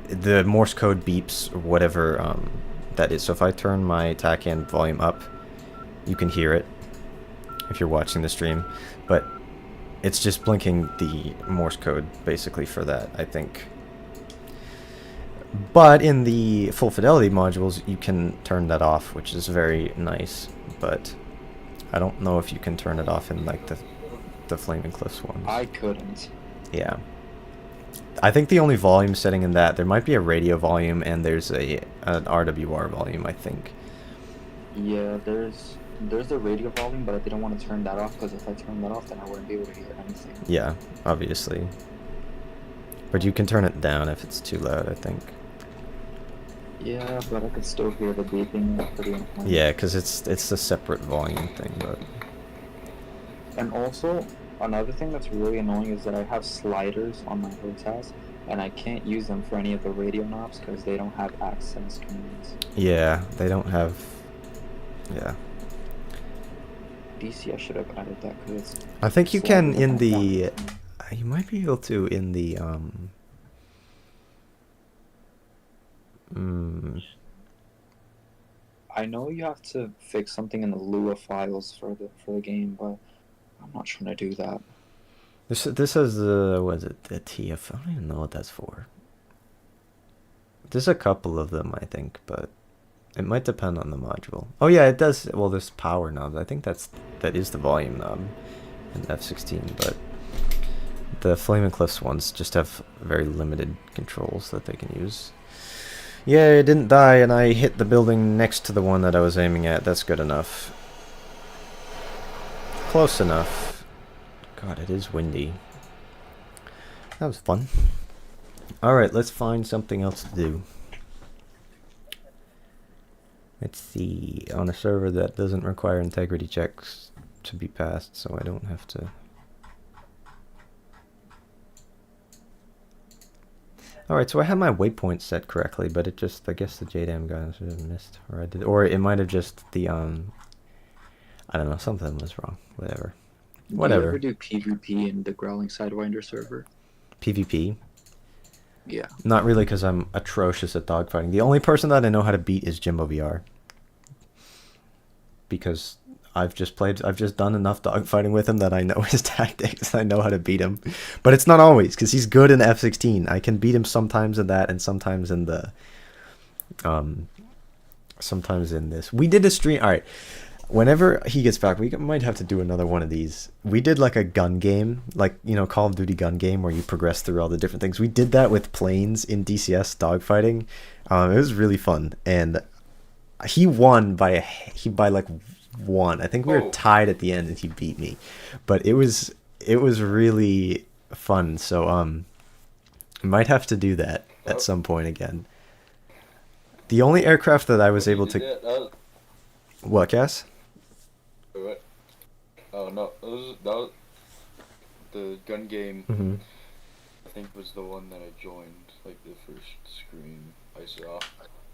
the Morse code beeps or whatever that is. So if I turn my TACAN volume up, you can hear it if you're watching the stream, but it's just blinking the Morse code basically for that, I think. But in the full fidelity modules, you can turn that off, which is very nice. but I don't know if you can turn it off in like the Flaming Cliffs ones.
I couldn't.
Yeah. I think the only volume setting in that, there might be a radio volume and there's an RWR volume, I think.
Yeah, there's the radio volume, but I didn't want to turn that off because if I turned that off, then I wouldn't be able to hear anything.
Yeah, obviously. But you can turn it down if it's too loud, I think.
Yeah, but I could still hear the beeping. That's pretty annoying.
Yeah, because it's a separate volume thing, but...
And also, another thing that's really annoying is that I have sliders on my HOTAS, and I can't use them for any of the radio knobs because they don't have access commands.
Yeah, they don't have... Yeah.
DCS should have added that because
I think you can
sliders
in
are
the...
down.
You might be able to in the...
I know you have to fix something in the Lua files for the game, but I'm not trying to do that.
This has the... What is it? The TF... I don't even know what that's for. There's a couple of them, I think, but... It might depend on the module. Oh yeah, it does. Well, there's power knobs. I think that is the volume knob in F-16, but the Flaming Cliffs ones just have very limited controls that they can use. Yeah, it didn't die, and I hit the building next to the one that I was aiming at. That's good enough. Close enough. God, it is windy. That was fun. Alright, let's find something else to do. Let's see, on a server that doesn't require integrity checks to be passed, so I don't have to... Alright, so I had my waypoint set correctly, but it just, I guess the JDAM guys should have missed, or I did, or it might have just the, I don't know, something was wrong, whatever. Whatever.
Do you ever do PvP in the Growling Sidewinder server?
PvP?
Yeah.
Not really, because I'm atrocious at dogfighting. The only person that I know how to beat is Jimbo VR. Because I've just done enough dogfighting with him that I know his tactics. I know how to beat him. But it's not always, because he's good in F-16. I can beat him sometimes in that, and sometimes in the... sometimes in this. We did a stream... Alright. Whenever he gets back, we might have to do another one of these. We did like a gun game, like, you know, Call of Duty gun game where you progress through all the different things. We did that with planes in DCS dogfighting. It was really fun, and he won by like one. I think we were tied at the end, and he beat me. But it was really fun. So might have to do that at some point again. The only aircraft that I was able to... What, Cass?
Oh no, that was the gun game.
Mm-hmm.
I think was the one that I joined, like the first screen I saw.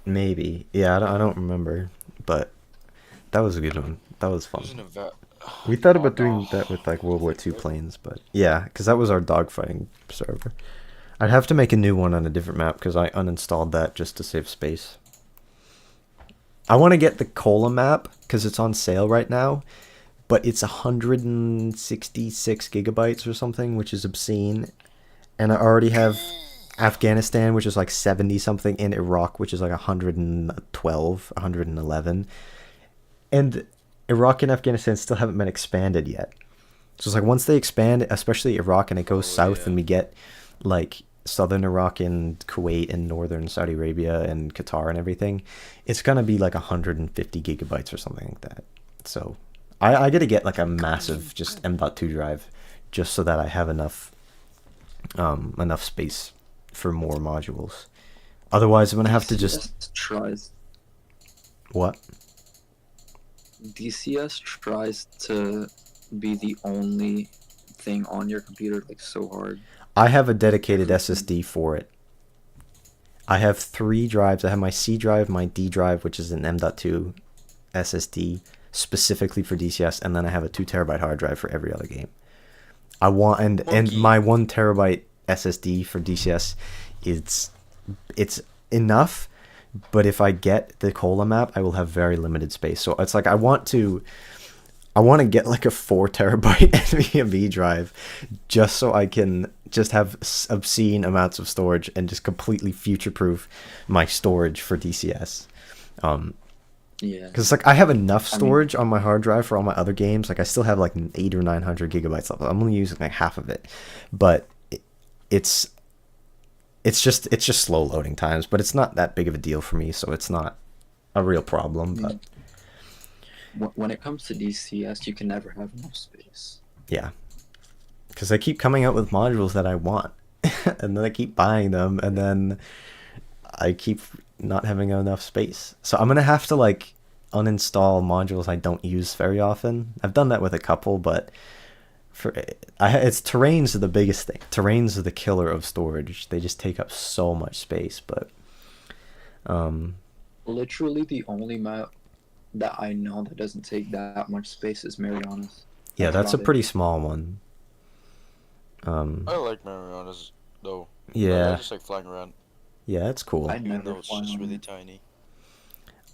Maybe, yeah, I don't remember, but that was a good one. That was fun. We thought about doing that with like World War II planes, but yeah, because that was our dogfighting server. I'd have to make a new one on a different map because I uninstalled that just to save space. I want to get the Cola map because it's on sale right now, but it's 166 gigabytes or something, which is obscene. And I already have Afghanistan, which is like 70 something, and Iraq, which is like 112, 111. And Iraq and Afghanistan still haven't been expanded yet. So it's like once they expand, especially Iraq, and it goes south, and we get like southern Iraq and Kuwait and northern Saudi Arabia and Qatar and everything, it's gonna be like 150 gigabytes or something like that. So I gotta get like a massive just M.2 drive just so that I have enough space for more modules. Otherwise I'm gonna have to just
tries.
What?
DCS tries to be the only thing on your computer like so hard.
I have a dedicated SSD for it. I have 3 drives. I have my C drive, my D drive, which is an M.2 SSD specifically for DCS, and then I have a 2 terabyte hard drive for every other game. I want and my 1 terabyte SSD for DCS it's enough, but if I get the Cola map, I will have very limited space. So it's like I want to get like a 4 terabyte NVMe drive just so I can just have obscene amounts of storage and just completely future-proof my storage for DCS.
Yeah.
Because like I have enough
I mean-
storage on my hard drive for all my other games. Like I still have like 800 or 900 gigabytes left. I'm only using like half of it, but it's just slow loading times. But it's not that big of a deal for me, so it's not a real problem. But
When it comes to DCS, you can never have enough space.
yeah, because I keep coming out with modules that I want, and then I keep buying them, and then I keep not having enough space. So I'm gonna have to like uninstall modules I don't use very often. I've done that with a couple, but it's terrains are the biggest thing. Terrains are the killer of storage. They just take up so much space. But
Literally, the only map that I know that doesn't take that much space is Marianas.
yeah, that's a
about it.
pretty small one.
I like Marianas though.
Yeah.
I just like flying around,
Yeah, it's cool.
I
even
never
though it's
fly
just
on
really
it.
tiny.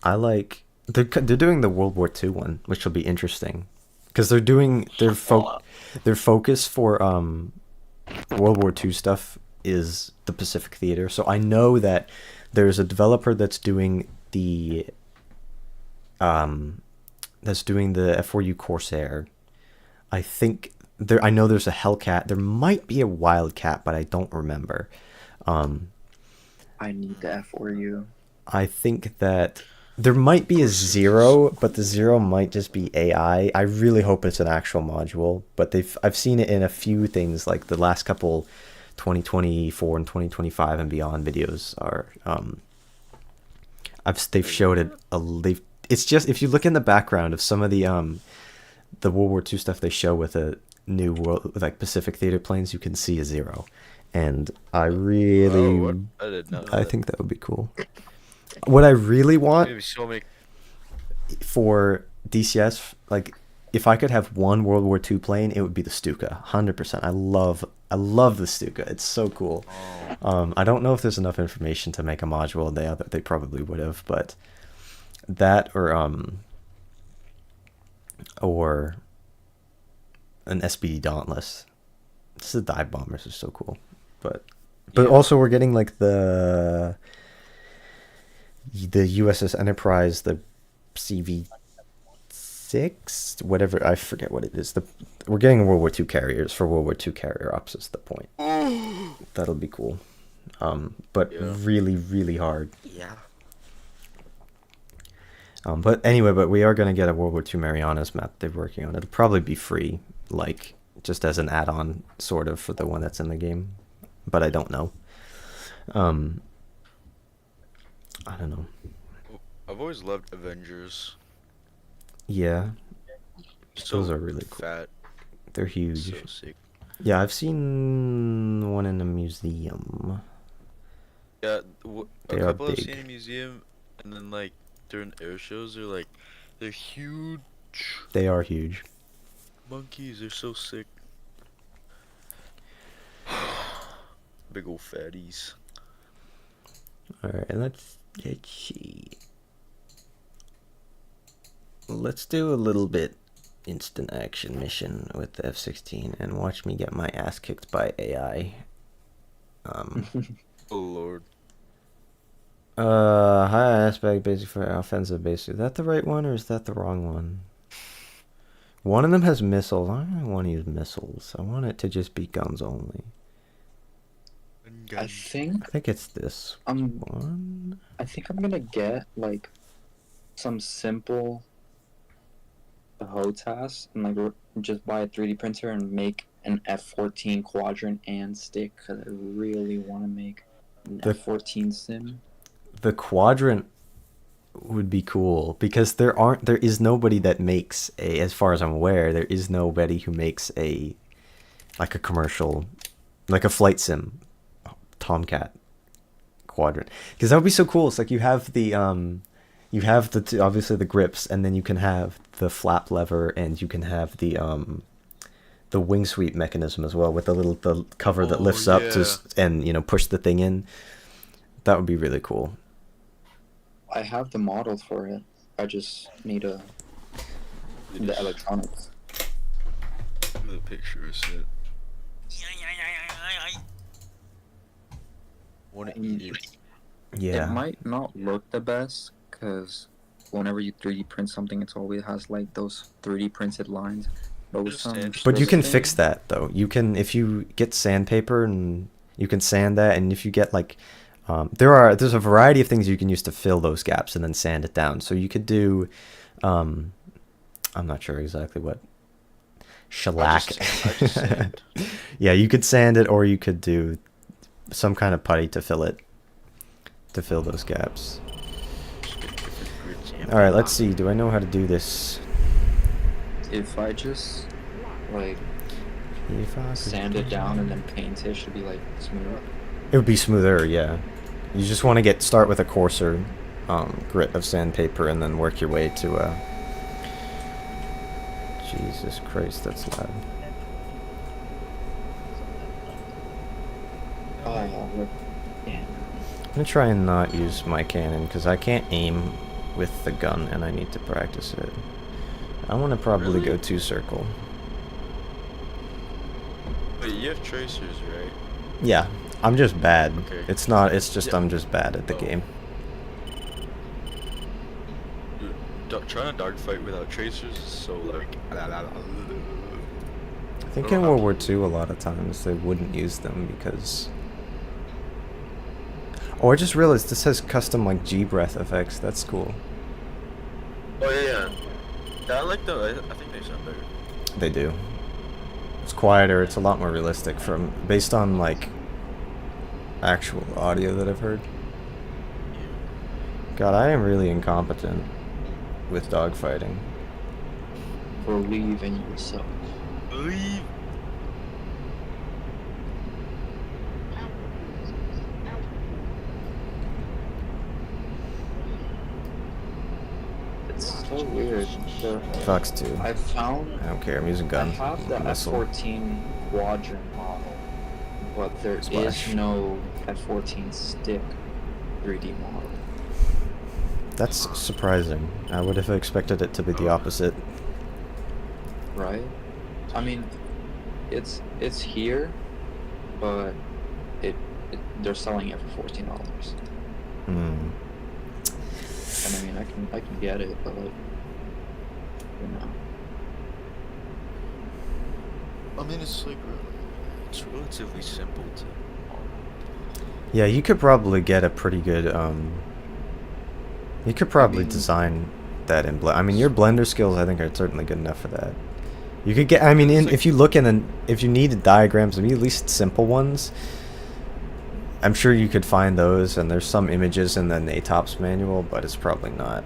I like they're doing the World War II one, which will be interesting because they're doing their focus for World War II stuff is the Pacific Theater. So I know that there's a developer that's doing the F4U Corsair. I think I know there's a Hellcat. There might be a Wildcat, but I don't remember.
I need the F4U.
I think that there might be a Zero, but the Zero might just be AI. I really hope it's an actual module, but I've seen it in a few things, like the last couple 2024 and 2025 and beyond videos are they've showed it it's just if you look in the background of some of the World War II stuff they show with a new world with like Pacific Theater planes, you can see a Zero, and I really
I did not know
I
that.
think that would be cool. What I really want
Maybe so many.
for DCS, like if I could have one World War II plane, it would be the Stuka. 100%. I love the Stuka. It's so cool. I don't know if there's enough information to make a module. They probably would have, but that or an SBD Dauntless. The dive bombers are so cool, but
Yeah.
also we're getting like the USS Enterprise, the CV6, whatever, I forget what it is. We're getting World War II carriers for World War II carrier ops is the point. That'll be cool. But
Yeah.
really, really hard.
Yeah.
But anyway, we are going to get a World War II Marianas map they're working on. It'll probably be free, like just as an add-on sort of for the one that's in the game. But I don't know. I don't know.
I've always loved Avengers.
Yeah,
So
those are really cool.
fat,
They're huge.
so sick.
Yeah, I've seen one in a museum.
Yeah,
They
a
are
couple I've
big.
seen in a museum, and then like during air shows, they're huge.
They are huge.
Monkeys are so sick. Big old fatties.
Alright, let's see. Let's do a little bit instant action mission with the F-16 and watch me get my ass kicked by AI.
Oh lord.
High aspect basic for offensive basic. Is that the right one or is that the wrong one? One of them has missiles. I don't want to use missiles. I want it to just be guns only.
I think
I think it's this one.
I think I'm gonna get like some simple HOTAS and like just buy a 3D printer and make an F-14 quadrant and stick because I really want to make an
The-
F-14 sim.
The quadrant would be cool because there is nobody that makes as far as I'm aware, there is nobody who makes a commercial, like a flight sim Tomcat quadrant, because that would be so cool. It's like you have the obviously the grips, and then you can have the flap lever, and you can have the wing sweep mechanism as well with the cover that lifts up and push the thing in. That would be really cool.
I have the model for it. I just need the electronics.
The picture is it. Want to eat it?
Yeah.
It might not look the best because whenever you 3D print something, it's always has like those 3D printed lines. But with some
Understand.
But you
strip
can
thing-
fix that though. You can, if you get sandpaper and you can sand that, and if you get like, there's a variety of things you can use to fill those gaps and then sand it down. So you could do, I'm not sure exactly what, shellac.
I just sand.
Yeah, you could sand it, or you could do some kind of putty to fill it, to fill those gaps.
Just get different grids and
All right, let's see. Do I know how to do this?
If I just like
If I could
sand it down and then paint it, should be like smooth.
It would be smoother, yeah. You just want to start with a coarser grit of sandpaper and then work your way to Jesus Christ, that's loud.
Oh, yeah.
I'm gonna try and not use my cannon because I can't aim with the gun and I need to practice it. I want to probably
Really?
go 2-circle.
Wait, you have tracers, right?
Yeah, I'm just bad.
Okay.
It's not, it's just
Yeah.
I'm just bad at the
Oh.
game.
Dude, trying to dogfight without tracers is so like.
I think
Oh,
in
how
World
do
War
you-
II a lot of times they wouldn't use them because... Oh, I just realized this has custom like G-breath effects. That's cool.
Oh yeah. Yeah, I like the. I think they sound better.
They do. It's quieter. It's a lot more realistic based on like actual audio that I've heard.
Yeah.
God, I am really incompetent with dogfighting.
Believe in yourself.
Believe.
It's so weird.
Fox 2.
I found
I don't care. I'm using
I
gun.
have the
Missile.
F-14 quadrant model, but there
Splash.
is no F-14 stick 3D model.
That's surprising. I would have expected it to be the opposite.
Right? I mean, it's here, but they're selling it for $14.
Hmm.
And I mean, I can get it, but like, you know.
I mean, it's like it's relatively simple to.
Yeah, you could probably get a pretty good, you could probably
mean-
design that in Blender. I mean, your Blender skills, I think, are certainly good enough for that. You could get, I mean,
It's like-
if you look if you needed diagrams, I mean, at least simple ones, I'm sure you could find those, and there's some images in the NATOPS manual, but it's probably not,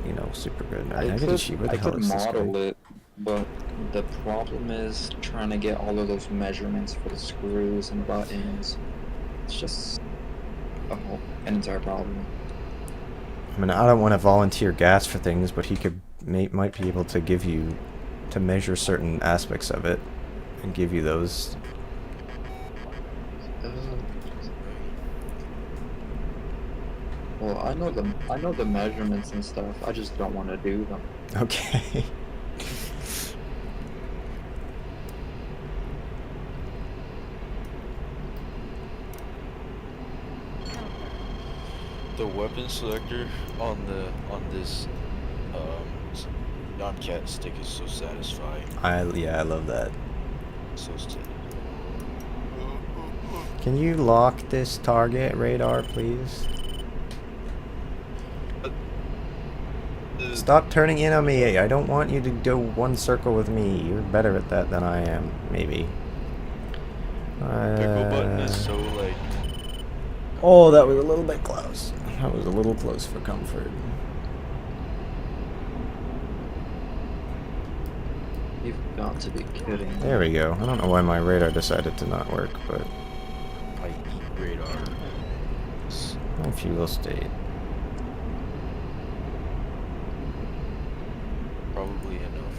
you know, super good. Alright, I get a sheet. Where the
I
hell
could
is this guy?
model it, but the problem is trying to get all of those measurements for the screws and buttons. It's just an entire problem.
I mean, I don't want to volunteer gas for things, but he might be able to give you, to measure certain aspects of it, and give you those.
Well, I know the measurements and stuff. I just don't want to do them.
Okay.
The weapon selector on this non-cat stick is so satisfying.
Yeah, I love that.
So steady.
Can you lock this target radar, please? Stop turning in on me. I don't want you to go 1 circle with me. You're better at that than I am, maybe.
Pickle button is so like.
Oh, that was a little bit close. That was a little close for comfort.
You've got to be kidding.
There we go. I don't know why my radar decided to not work, but
I eat radar.
my fuel state.
Probably enough.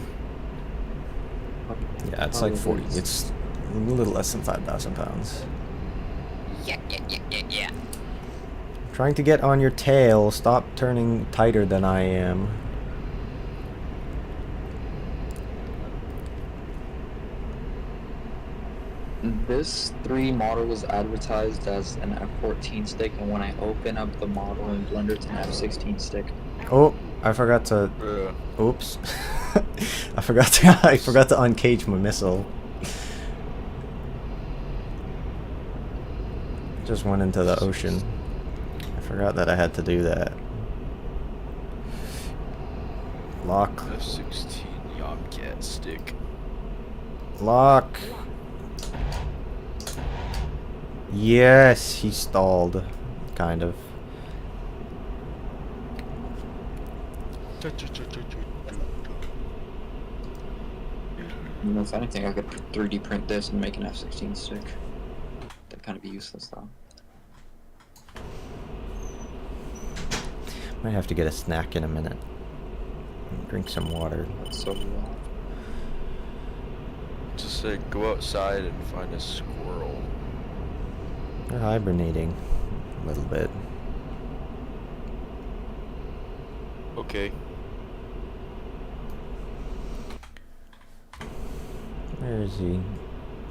Yeah, it's like 40. It's a little less than 5,000 pounds.
Yeah.
Trying to get on your tail. Stop turning tighter than I am.
This 3 model was advertised as an F-14 stick, and when I open up the model in Blender, it's an F-16 stick.
Oh, I forgot to.
Bruh.
Oops. I forgot to. I forgot to uncage my missile. Just went into the ocean. I forgot that I had to do that. Lock.
F-16 Yomcat stick.
Lock. Yes, he stalled. Kind of.
You know, if anything, I could 3D print this and make an F-16 stick. That'd kind of be useless, though.
Might have to get a snack in a minute. Drink some water.
That's so raw.
Just like go outside and find a squirrel.
They're hibernating a little bit.
Okay.
Where is he?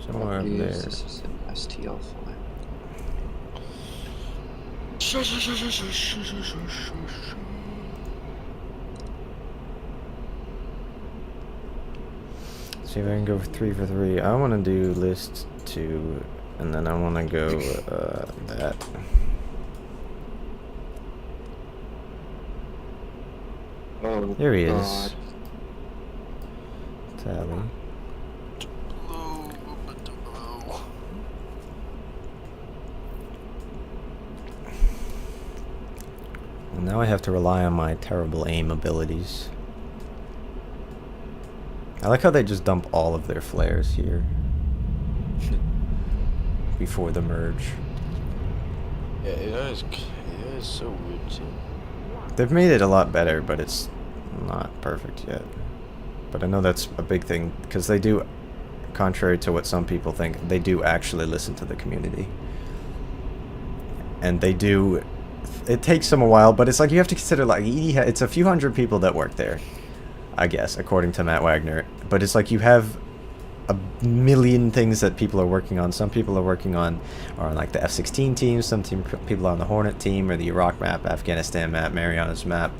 Somewhere up there.
This is an STL file.
See if I can go for 3 for 3. I want to do list 2, and then I want to go that.
Oh,
There he is.
God.
Tally. And now I have to rely on my terrible aim abilities. I like how they just dump all of their flares here before the merge.
Yeah, it is so weird too.
They've made it a lot better, but it's not perfect yet. But I know that's a big thing, because they do, contrary to what some people think, they do actually listen to the community. And they do, it takes them a while, but it's like you have to consider, like, it's a few hundred people that work there, I guess, according to Matt Wagner. But it's like you have a million things that people are working on. Some people are working on like the F-16 team, people on the Hornet team, or the Iraq map, Afghanistan map, Marianas map.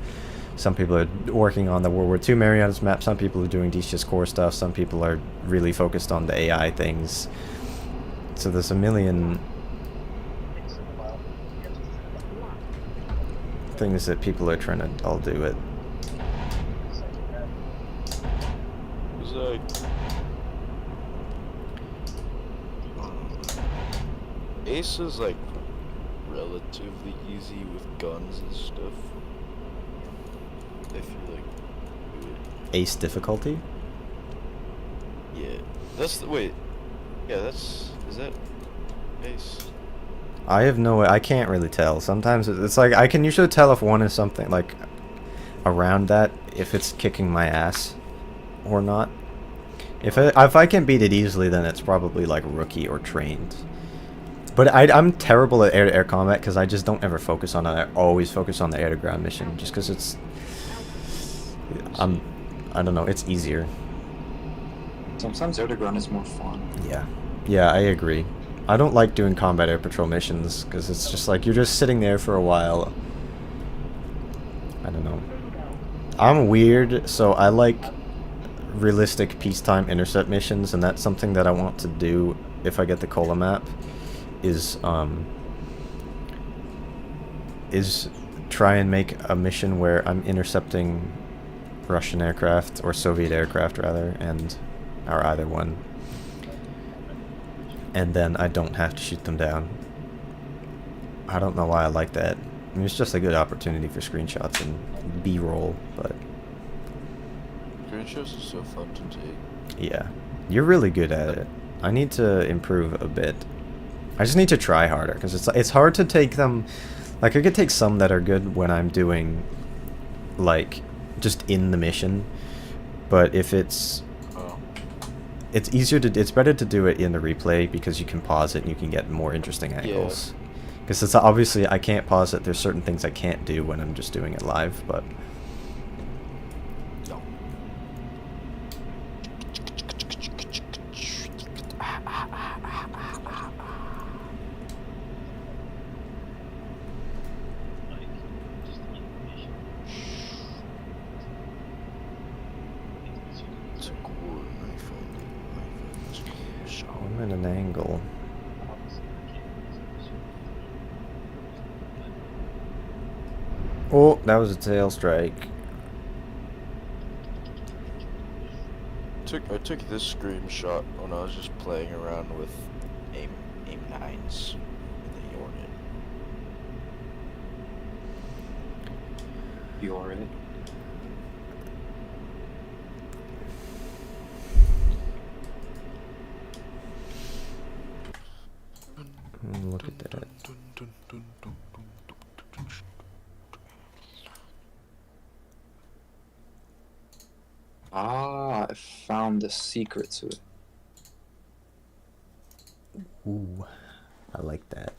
Some people are working on the World War II Marianas map, some people are doing DCS core stuff, some people are really focused on the AI things. So there's a million things that people are trying to all do it.
It's like Ace is like relatively easy with guns and stuff. I feel like
Ace difficulty?
yeah. That's the wait. Yeah, is that Ace?
I have no way, I can't really tell. Sometimes it's like, I can usually tell if one is something like around that, if it's kicking my ass or not. If I can beat it easily, then it's probably like rookie or trained. But I'm terrible at air-to-air combat because I just don't ever focus on it. I always focus on the air-to-ground mission just because it's... I don't know, it's easier.
Sometimes air-to-ground is more fun.
Yeah. Yeah, I agree. I don't like doing combat air patrol missions because it's just like you're just sitting there for a while. I don't know. I'm weird, so I like realistic peacetime intercept missions, and that's something that I want to do if I get the Cola map. Is try and make a mission where I'm intercepting Russian aircraft, or Soviet aircraft rather, or either one, and then I don't have to shoot them down. I don't know why I like that. I mean, it's just a good opportunity for screenshots and B-roll, but
Screenshots are so fun to take.
yeah, you're really good at it. I need to improve a bit. I just need to try harder, because it's hard to take them. Like, I could take some that are good when I'm doing, like, just in the mission, but if it's easier to, it's better to do it in the replay, because you can pause it and you can get more interesting angles. Because it's obviously, I can't pause it, there's certain things I can't do when I'm just doing it live, but... find an angle. Oh, that was a tail strike.
I took this screenshot when I was just playing around with aim 9s in the Hornet.
You're it.
Look at that.
Ah, I found the secret to it.
Ooh, I like that.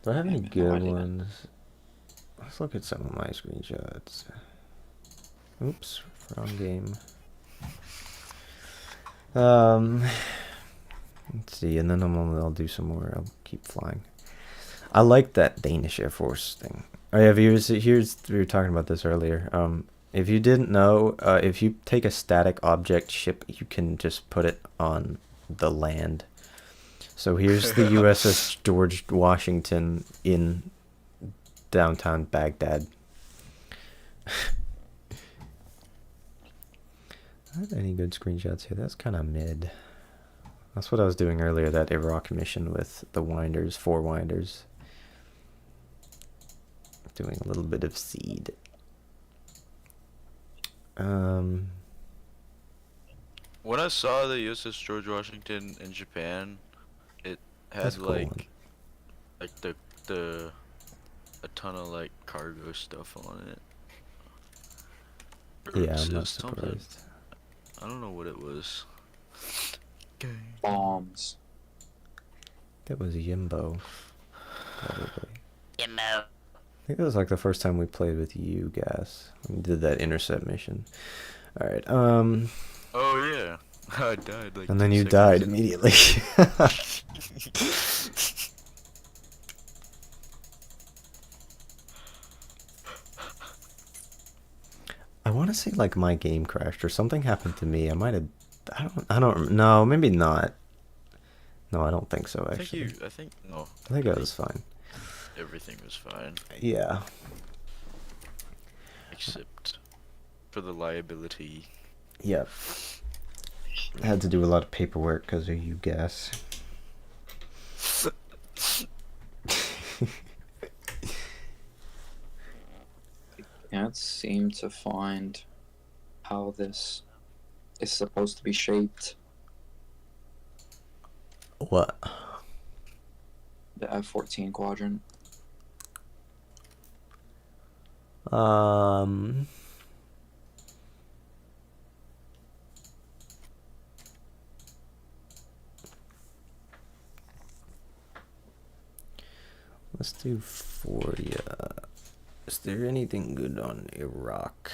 Do I have any
Damn it, no, I
good
didn't.
ones? Let's look at some of my screenshots. Oops, wrong game. Let's see, and then I'll do some more. I'll keep flying. I like that Danish Air Force thing. Oh yeah, viewers, here's we were talking about this earlier. If you didn't know, if you take a static object ship, you can just put it on the land. So here's the USS George Washington in downtown Baghdad. I have any good screenshots here? That's kind of mid. That's what I was doing earlier, that Iraq mission with the winders, 4 winders. Doing a little bit of seed.
When I saw the USS George Washington in Japan, it
That's
had
a cool
like
one.
a ton of like cargo stuff on it.
Yeah, I'm not
Something.
surprised.
I don't know what it was.
Bombs.
That was Yimbo, probably.
Yimbo.
I think that was like the first time we played with you, Gas. We did that intercept mission. Alright,
Oh yeah, I died like.
and then
2
you
seconds
died
in.
immediately. I want to say like my game crashed or something happened to me. I might have. I don't. No, maybe not. No, I don't think so. Actually,
I think no.
I think I was fine.
Everything was fine
Yeah.
except for the liability.
Yep. I had to do a lot of paperwork because of you, Gas.
Can't seem to find how this is supposed to be shaped.
What?
The F-14 quadrant.
Let's do 40. Is there anything good on Iraq?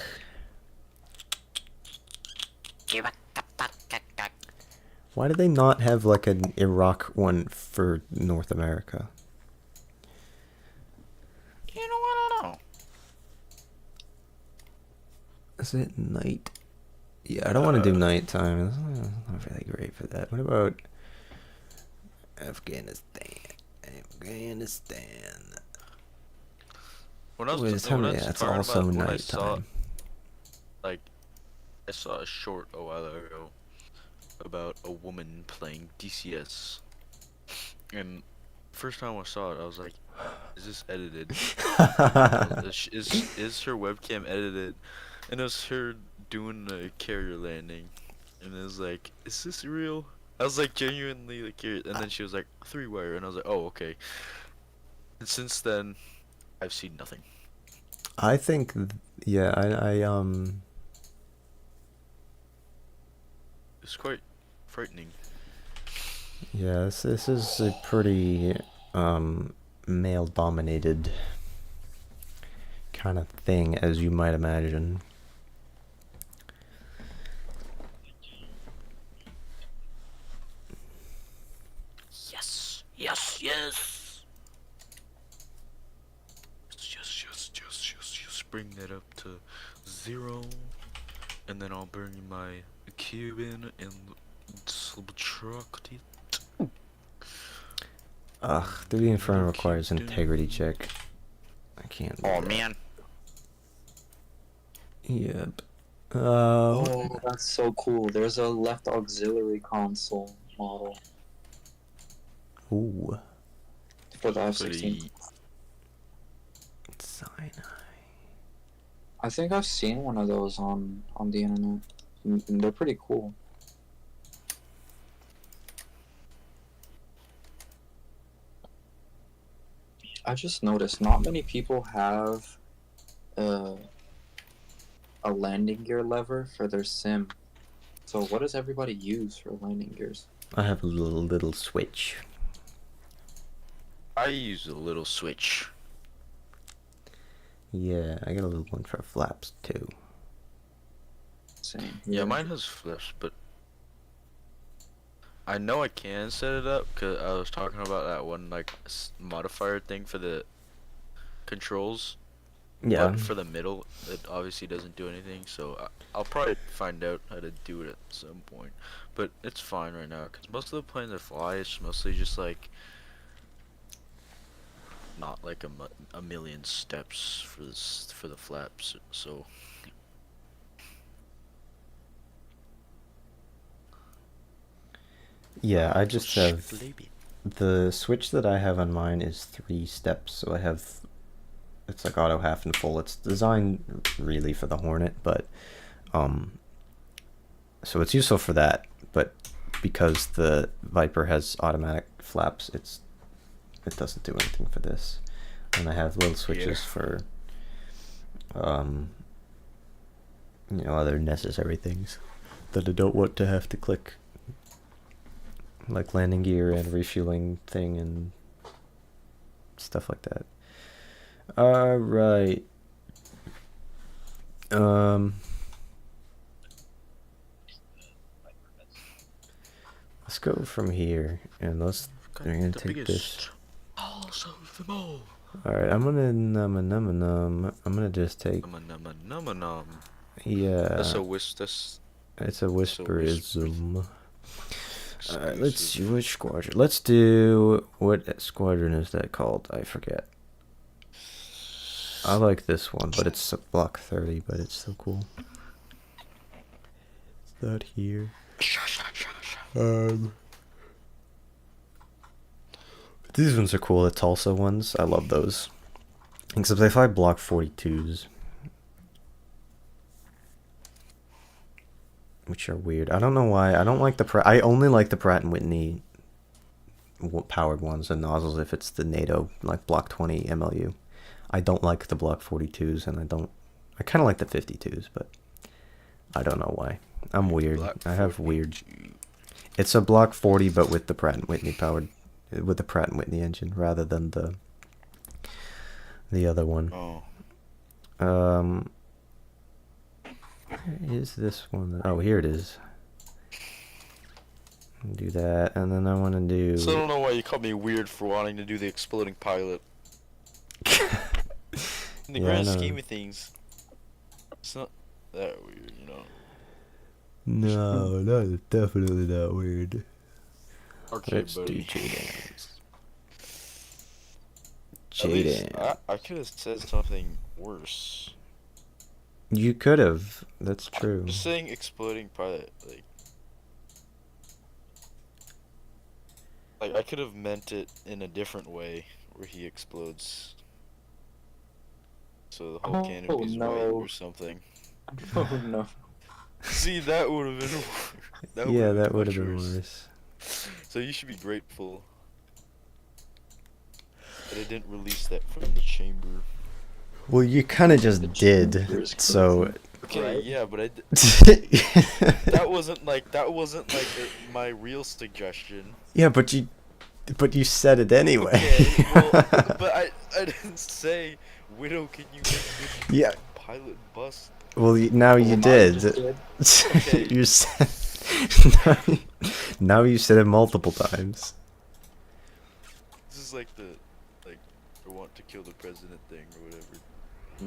Why do they not have like an Iraq one for North America?
You know, I don't know.
Is it night? Yeah, I don't want to do nighttime. It's not really great for that. What about Afghanistan? Afghanistan.
When I was,
Wait, tell
when I
me
was
that's
talking
also
about when I saw,
nighttime.
like, I saw a short a while ago about a woman playing DCS, and first time I saw it, I was like, "Is this edited? Is her webcam edited?" And it was her doing a carrier landing, and it was like, "Is this real?" I was like genuinely like curious, and then she was like 3-wire, and I was like, "Oh, okay." And since then, I've seen nothing.
I think, yeah,
It's quite frightening.
yeah, this is a pretty male-dominated kind of thing, as you might imagine.
Yes, yes, yes. Just bring that up to 0, and then I'll bring my cube in and truck, dude.
Ugh, 3D Inferno requires integrity check. I can't do
Oh
that.
man.
Yep.
Oh, that's so cool. There's a left auxiliary console model
Ooh.
for the F-16.
Sinai.
I think I've seen one of those on the internet. They're pretty cool. I just noticed not many people have a landing gear lever for their sim. So what does everybody use for landing gears?
I have a little switch.
I use a little switch.
Yeah, I got a little one for flaps too.
Same.
Yeah, mine has flips, but I know I can set it up because I was talking about that one like modifier thing for the controls.
Yeah.
But for the middle, it obviously doesn't do anything. So I'll probably find out how to do it at some point. But it's fine right now because most of the planes that fly, it's mostly just like not like a million steps for the flaps. So.
Yeah, I just have the switch that I have on mine is 3 steps, so I have it's like auto, half, and full. It's designed really for the Hornet, but so it's useful for that, but because the Viper has automatic flaps, it doesn't do anything for this. And I have little switches for you know, other necessary things that I don't want to have to click, like landing gear and refueling thing and stuff like that. Alright. Let's go from here and we're gonna take this. Alright, I'm gonna I'm gonna just take yeah.
That's a That's
it's a whisperism. Alright, let's see which squadron. Let's do what squadron is that called? I forget. I like this one, but it's a block 30, but it's so cool. It's not here. These ones are cool, the Tulsa ones. I love those. Except they fly block 42s. Which are weird. I don't know why. I don't like the I only like the Pratt & Whitney powered ones and nozzles if it's the NATO, like block 20 MLU. I don't like the block 42s, and I kind of like the 52s, but I don't know why. I'm weird. I have weird. It's a block 40, but with the Pratt & Whitney powered, with the Pratt & Whitney engine rather than the other one.
Oh.
Where is this one? Oh, here it is. Do that, and then I want to do.
So I don't know why you called me weird for wanting to do the exploding pilot. In the grand scheme of things, it's not that weird, you know.
No, not definitely not weird.
Okay,
Let's
buddy.
do J-Dance.
At least
J-Dance.
I could have said something worse.
You could have. That's true.
Just saying exploding pilot, like I could have meant it in a different way, where he explodes. So the whole canopy's white or something.
Oh no.
See, that would have been
That would have been worse.
So you should be grateful that I didn't release that from the chamber.
Well, you kind of just did. So.
Okay,
Right.
yeah, but that wasn't like my real suggestion.
Yeah, but you said it anyway.
Okay, well, but I didn't say, Widow, can you make this
Yeah.
pilot bus?
Well, now you did.
Okay.
You said. Now you said it multiple times.
This is like the I want to kill the president thing or whatever.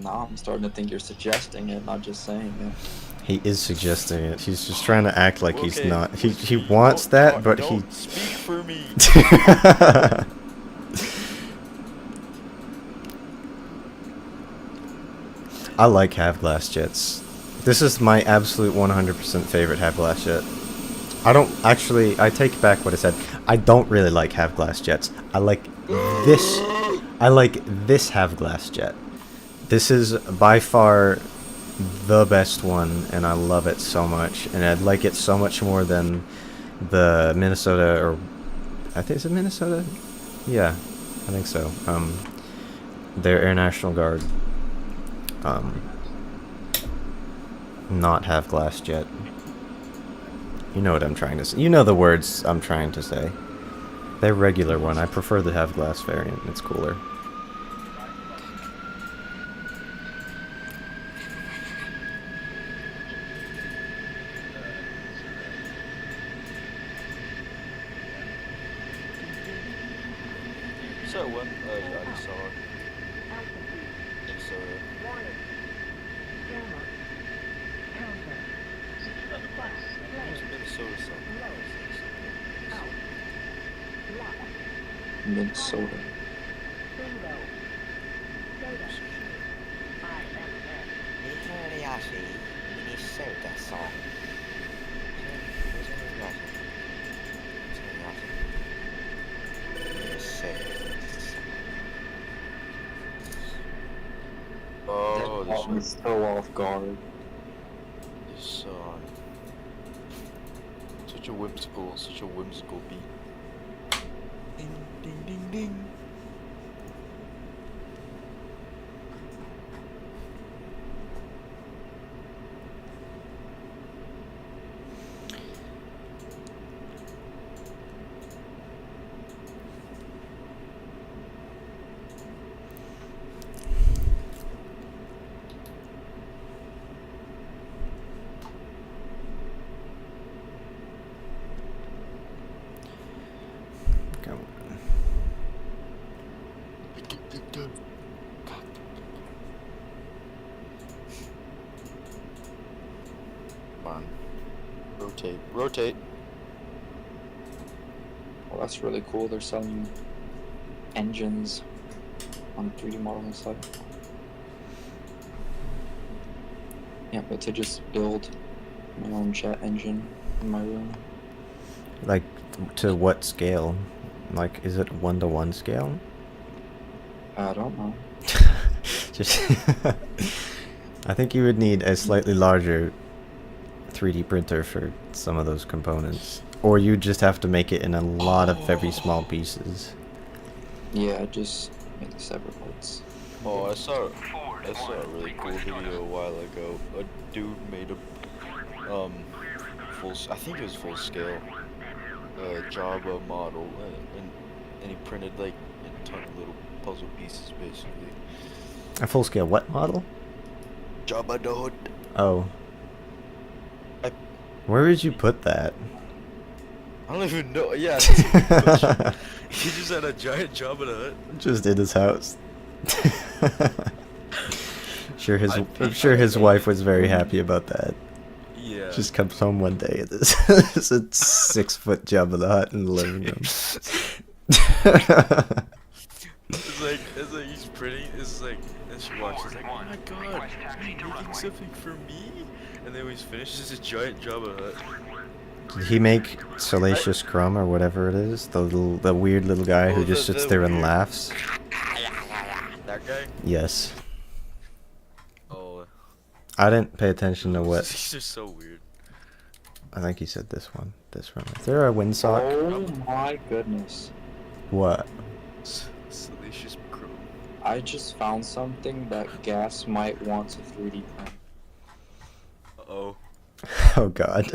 Nah, I'm starting to think you're suggesting it, not just saying it.
He is suggesting it. He's just trying to act like he's
Okay,
not. He
speak-
wants
don't
that,
talk-
but
don't speak for me.
I like half-glass jets. This is my absolute 100% favorite half-glass jet. I don't actually. I take back what I said. I don't really like half-glass jets. I like this. I like this half-glass jet. This is by far the best one, and I love it so much. And I'd like it so much more than the Minnesota, or I think it's Minnesota. Yeah, I think so. Their Air National Guard. Not half-glass jet. You know what I'm trying to say. You know the words I'm trying to say. Their regular one. I prefer the half-glass variant. It's cooler.
So when I just saw it. Minnesota. It was Minnesota something.
Minnesota.
Minnesota song.
Oh,
That
this
caught me
one.
so off guard.
This song. Such a whimsical beat. Ding, ding, ding, ding.
Come on.
Come on. Rotate.
Well, that's really cool. They're selling engines on 3D modeling site. Yeah, but to just build my own jet engine in my room.
Like, to what scale? Like, is it 1-to-1 scale?
I don't know.
Just I think you would need a slightly larger 3D printer for some of those components. Or you just have to make it in a lot of very small pieces.
Yeah, just make separate parts.
Oh, I saw a really cool video a while ago. A dude made a I think it was full scale Java model, and he printed like a ton of little puzzle pieces basically.
A full-scale what model?
Java dude.
Oh.
I
Where did you put that?
don't even know. Yeah, that's a good question. He just had a giant Java hut.
Just in his house.
I
I'm sure his wife was very happy about that.
Yeah.
Just comes home one day and there's a 6-foot Jabba the Hutt in the living room.
It's like he's pretty. It's like, and she watches like, oh my god, are you making something for me? And then when he's finished, it's a giant Java hut.
Did he make Salacious Crumb or whatever it is? The weird little guy who
Oh,
just
the
sits there and
weird-
laughs?
That guy?
Yes.
Oh.
I didn't pay attention to what.
He's just so weird.
I think he said this one. This one. Is there a windsock?
Oh my goodness.
What?
Salacious Crow.
I just found something that Gas might want to 3D print.
Uh-oh.
Oh god.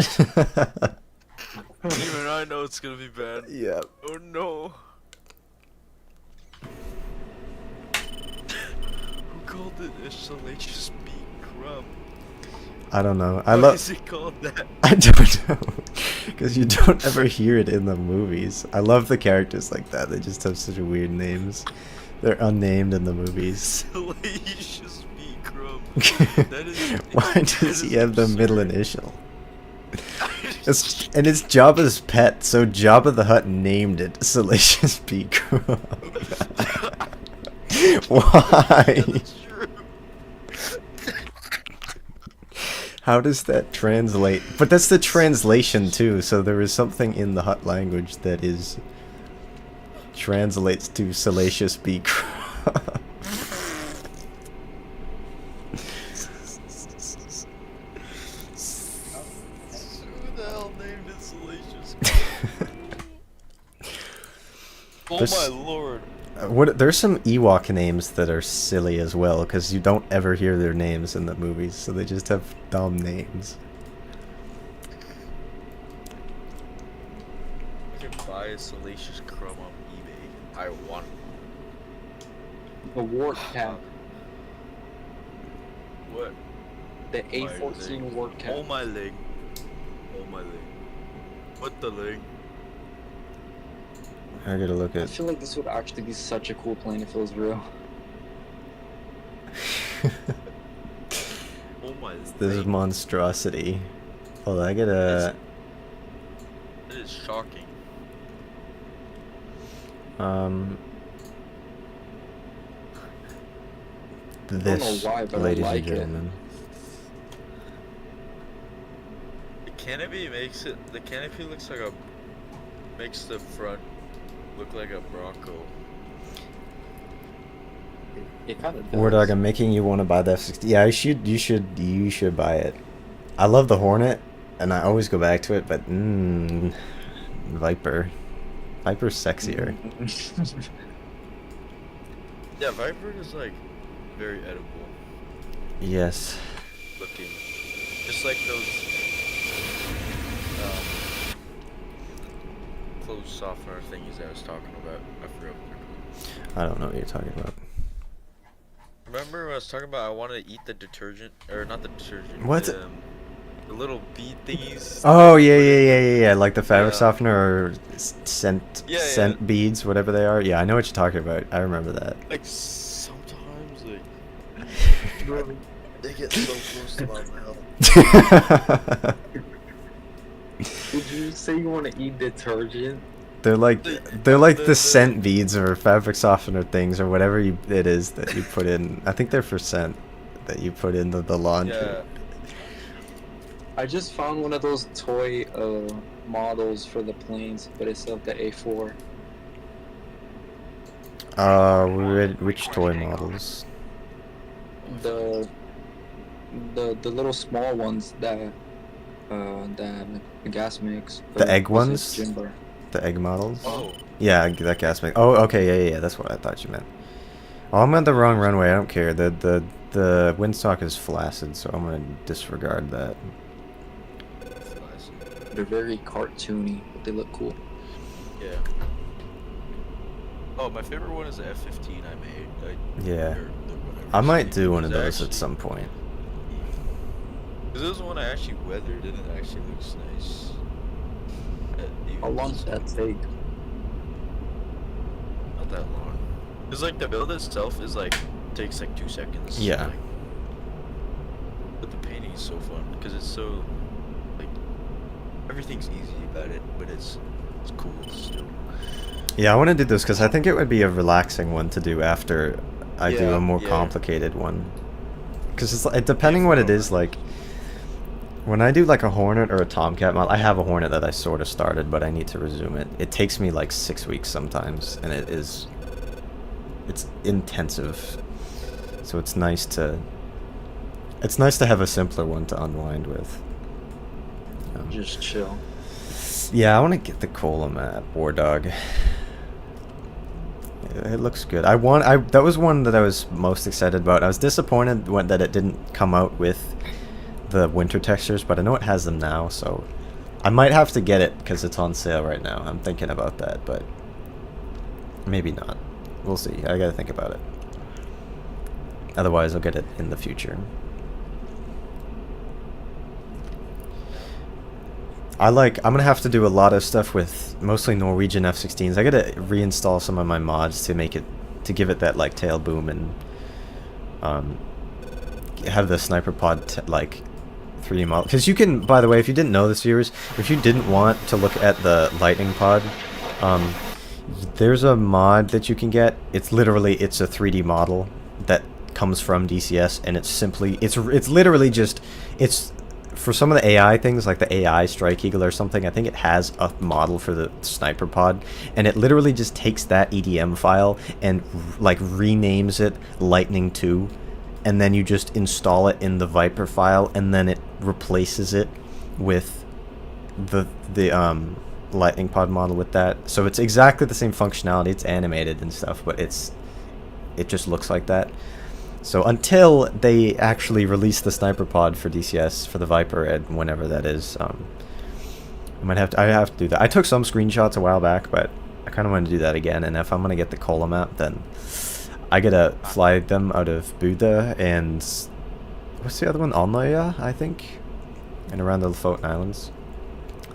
Even I know it's gonna be bad.
Yeah.
Oh no. Who called it a salacious beak crumb?
I don't know.
Why is it called that?
I don't know. Because you don't ever hear it in the movies. I love the characters like that. They just have such weird names. They're unnamed in the movies.
Salacious beak Crumb. That is.
Why
that
does he
is
have the middle
absurd.
initial? And it's Jabba's pet, so Jabba the Hutt named it Salacious P. Crumb. Why?
That's true.
How does that translate? But that's the translation too, so there is something in the Hutt language that is translates to Salacious B. Crumb.
Who the hell named it Salacious? Oh
There's-
my lord.
There's some Ewok names that are silly as well, because you don't ever hear their names in the movies, so they just have dumb names.
I can buy a Salacious Crumb on eBay. I want
The Wart Cap.
what?
The
My
A14
leg.
Wart Cap.
Oh my leg. Oh my leg. What the leg?
I gotta look
I
at.
feel like this would actually be such a cool plane if it was real.
Oh my
This
leg.
monstrosity. Hold on, I gotta.
It is shocking.
This,
why, but I
ladies
like
and
it.
gentlemen.
The canopy makes it. The canopy looks like a. Makes the front look like a Bronco.
It kind of
War Dog, I'm making you want to buy the F-16. Yeah, you should buy it. I love the Hornet, and I always go back to it, but Viper. Viper's sexier.
Yeah, Viper is like very edible
Yes.
looking. Just like those closed software thingies I was talking about. I forgot what they're called.
I don't know what you're talking about.
Remember when I was talking about I wanted to eat the detergent, or not the detergent.
What?
The little bead thingies.
Oh yeah, like the fabric
Yeah.
softener or scent
Yeah,
scent
yeah.
beads, whatever they are. Yeah, I know what you're talking about. I remember that.
Like sometimes like they get so close to my mouth.
Did you say you want to eat detergent?
They're like
The-
the
the-
scent beads or fabric softener things or whatever it is that you put in. I think they're for scent that you put in the laundry.
Yeah.
I just found one of those toy models for the planes, but it's of the A4.
Which toy models?
The little small ones that Gas makes.
The
or
egg
was it
ones?
Jimber?
The egg models?
Oh.
Yeah, that gas make. Oh, okay, yeah, that's what I thought you meant. Oh, I'm on the wrong runway. I don't care. The windsock is flaccid, so I'm gonna disregard that.
They're very cartoony, but they look cool.
Yeah. Oh, my favorite one is the F-15 I made.
Yeah.
or the whatever
I might
it's
do one of
named.
those
It's
at some point.
Because this one I actually weathered and it actually looks nice.
How long does that take?
Not that long. Because like the build itself is like takes like 2 seconds.
Yeah.
Like, but the painting is so fun because it's so like everything's easy about it, but it's cool still.
Yeah, I want to do this because I think it would be a relaxing one to do after I do
Yeah,
a more
yeah.
complicated one. Because it's like, depending what it is, like when I do like a Hornet or a Tomcat model, I have a Hornet that I sort of started, but I need to resume it. It takes me like 6 weeks sometimes, and it's intensive. So it's nice to have a simpler one to unwind with.
Just chill.
Yeah, I want to get the Cola map, War Dog. It looks good. That was one that I was most excited about. I was disappointed that it didn't come out with the winter textures, but I know it has them now, so I might have to get it because it's on sale right now. I'm thinking about that, but maybe not. We'll see. I gotta think about it. Otherwise, I'll get it in the future. I'm gonna have to do a lot of stuff with mostly Norwegian F-16s. I gotta reinstall some of my mods to give it that like tail boom and have the sniper pod like 3D model, because you can, by the way, if you didn't know this, viewers, if you didn't want to look at the lightning pod, there's a mod that you can get. It's literally, it's a 3D model that comes from DCS, and it's simply, it's literally just, it's for some of the AI things, like the AI Strike Eagle or something. I think it has a model for the sniper pod, and it literally just takes that EDM file and like renames it Lightning 2, and then you just install it in the Viper file, and then it replaces it with the Lightning pod model with that. So it's exactly the same functionality. It's animated and stuff, but it just looks like that. So until they actually release the sniper pod for DCS for the Viper, and whenever that is, I have to do that. I took some screenshots a while back, but I kind of want to do that again. And if I'm gonna get the Cola map, then I gotta fly them out of Buda and what's the other one? Alnaya, I think, and around the Lofoten Islands.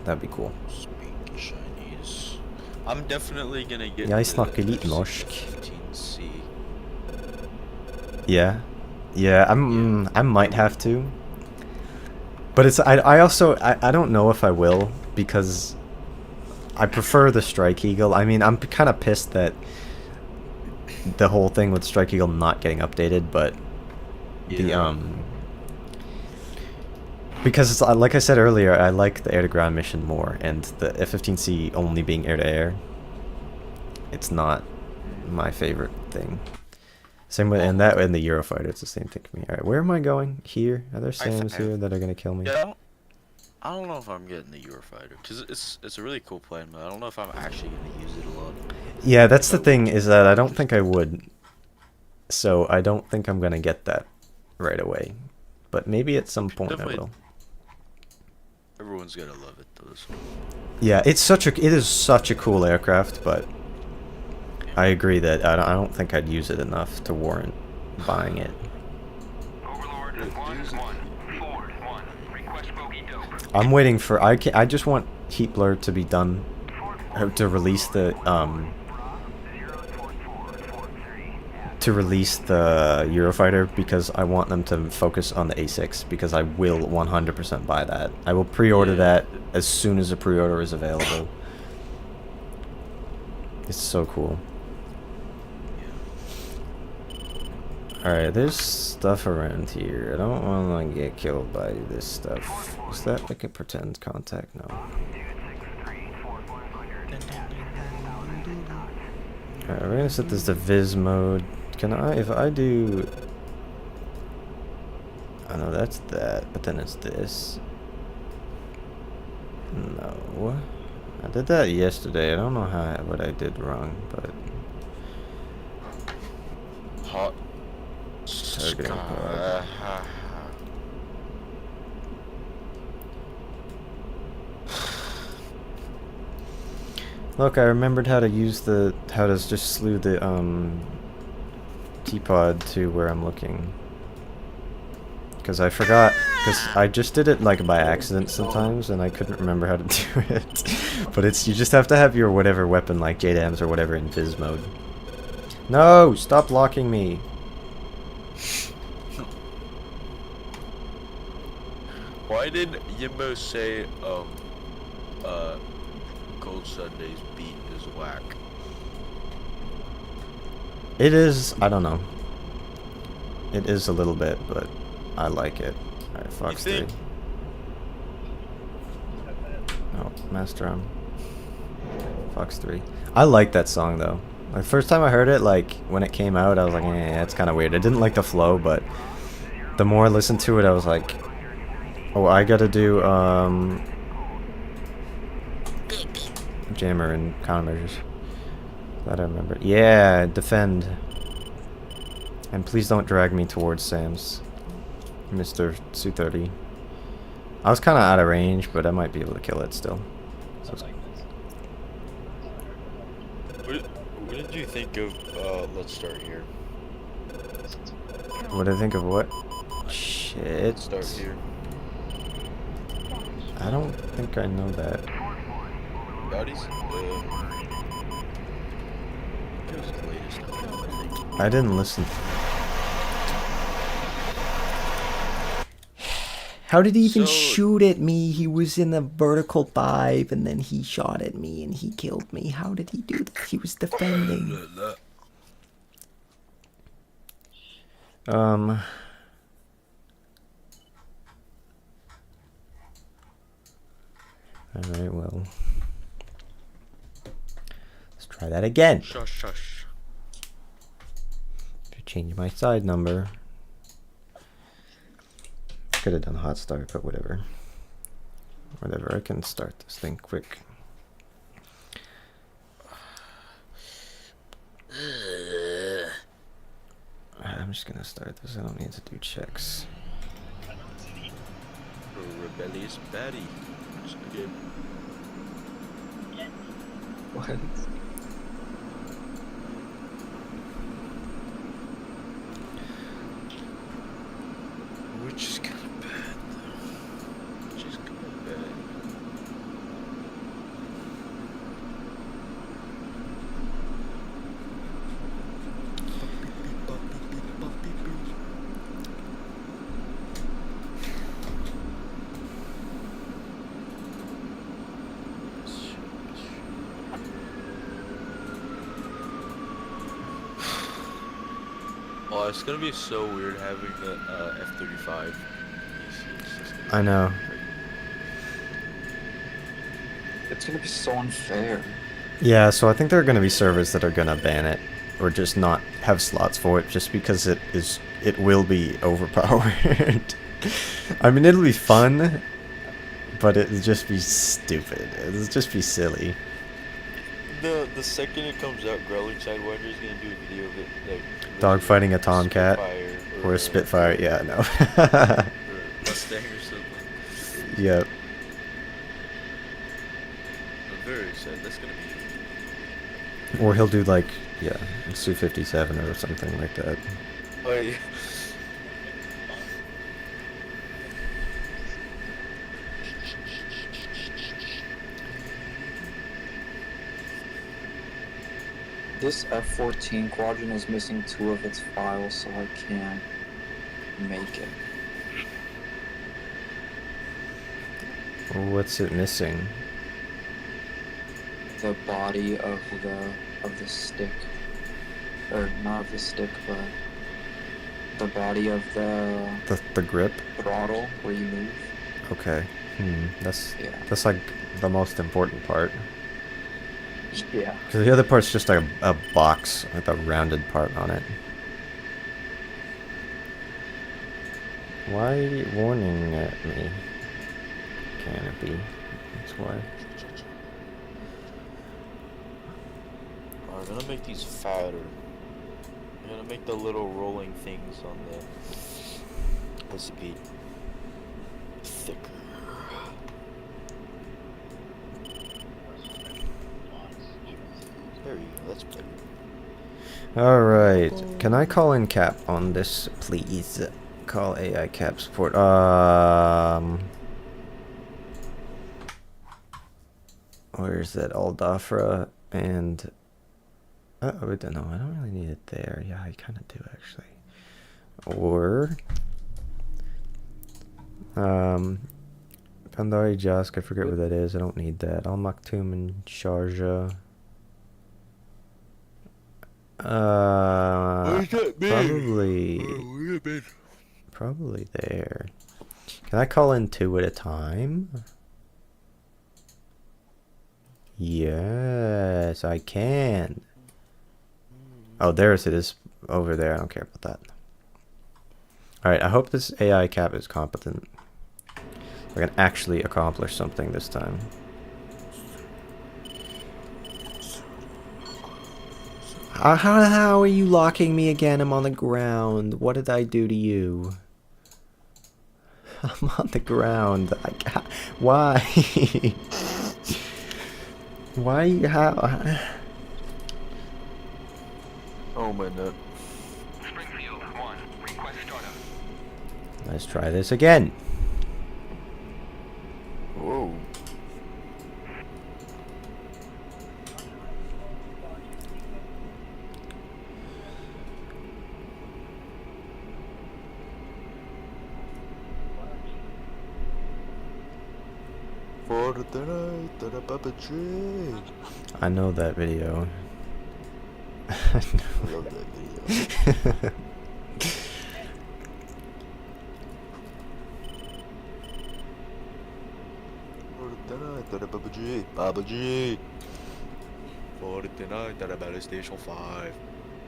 That'd be cool.
Speak Chinese. I'm definitely gonna get
Jeg snakker litt norsk.
F-16C.
Yeah, I might have to, but it's I also I don't know if I will, because I prefer the Strike Eagle. I mean, I'm kind of pissed that the whole thing with Strike Eagle not getting updated, but
Yeah.
because it's, like I said earlier, I like the air-to-ground mission more, and the F-15C only being air-to-air, it's not my favorite thing. Same with, and that and the Eurofighter, it's the same thing for me. Alright, where am I going? Here? Are there SAMs here that are gonna kill me?
Yeah, I don't know if I'm getting the Eurofighter, because it's a really cool plane, but I don't know if I'm actually gonna use it a lot.
Yeah, that's the thing, is that I don't think I would. So I don't think I'm gonna get that right away. But maybe at some point I will.
Everyone's gonna love it though. So.
Yeah, it is such a cool aircraft, but I agree that I don't think I'd use it enough to warrant buying it.
Overlord 1-1. Ford 1. Request bogey dope.
I'm waiting for I just want Heat Blur to be done, to release the Eurofighter, because I want them to focus on the A6, because I will 100% buy that. I will pre-order that as soon as the pre-order is available. It's so cool. Alright, there's stuff around here. I don't want to get killed by this stuff. Is that like a pretend contact? No. Alright, we're gonna set this to Viz mode. Can I, if I do... I know that's that, but then it's this. No. I did that yesterday. I don't know what I did wrong, but...
Hot.
Targeting pod. Look, I remembered how to use how to just slew the T-pod to where I'm looking. Because I forgot, because I just did it like by accident sometimes, and I couldn't remember how to do it. But you just have to have your whatever weapon, like JDAMs or whatever, in Viz mode. No! Stop blocking me!
Why did Yimbo say, Cold Sunday's beat is whack?
It is, I don't know. It is a little bit, but I like it. Alright, Fox 3. Oh, Master Arm. Fox 3. I like that song though. Like, first time I heard it, like, when it came out, I was like, it's kind of weird. I didn't like the flow, but the more I listened to it, I was like, oh, I gotta do, jammer and countermeasures. Glad I remember. Yeah, defend. And please don't drag me towards Sam's, Mr. Su-30. I was kind of out of range, but I might be able to kill it still. So
What did you think of, let's start here?
what do I think of what? Shit.
Start here.
I don't think I know that.
Bodies? It was the latest, I think.
I didn't listen. How did he even
So-
shoot at me? He was in a vertical dive and then he shot at me and he killed me. How did he do that? He was defending. Alright, well. Let's try that again.
Shush, shush.
Change my side number. Could have done hot start, but whatever. Whatever, I can start this thing quick. I'm just gonna start this. I don't need to do checks.
Rebellious baddie. Just again.
What?
Which is kind of bad, though. Which is kind of bad. Oh, it's gonna be so weird having the F-35.
I know.
It's gonna be so unfair.
Yeah, so I think there are gonna be servers that are gonna ban it, or just not have slots for it, just because it will be overpowered. I mean, it'll be fun, but it'll just be stupid. It'll just be silly.
The second it comes out, Growling Sidewinder is gonna do a video of it, like
Dogfighting a Tomcat
Spitfire
or a Spitfire. Yeah, no.
or Mustang or something.
Yep.
I'm very excited. That's gonna be.
Or he'll do like, yeah, Su-57 or something like that.
Oh yeah.
This F-14 quadrant is missing 2 of its files, so I can't make it.
What's it missing?
The body of the stick, or not of the stick, but the body of the
The grip?
throttle where you move.
Okay. That's
Yeah.
that's like the most important part.
Yeah.
Because the other part's just like a box with a rounded part on it. Why are you warning at me? Canopy. That's why.
I'm gonna make these fatter. I'm gonna make the little rolling things on the SCP thicker. There you go, that's better.
Alright. Can I call in Cap on this, please? Call AI Cap support. Where's that Aldafra and... I don't know. I don't really need it there. Yeah, I kind of do, actually. Or... Pandari Jask, I forget what that is. I don't need that. Al Maktoum and Sharjah. Probably there. Can I call in 2 at a time? Yes, I can. Oh, there's it is over there. I don't care about that. Alright, I hope this AI cap is competent. We can actually accomplish something this time. How are you locking me again? I'm on the ground. What did I do to you? I'm on the ground. Why? Why? How?
Oh my nut.
Springfield 1, request startup.
Let's try this again.
Whoa. For the night, the Papa Tree.
I know that video.
I love that video. For the night, the Papa G. Papa G. For the night, the Ballet Station 5.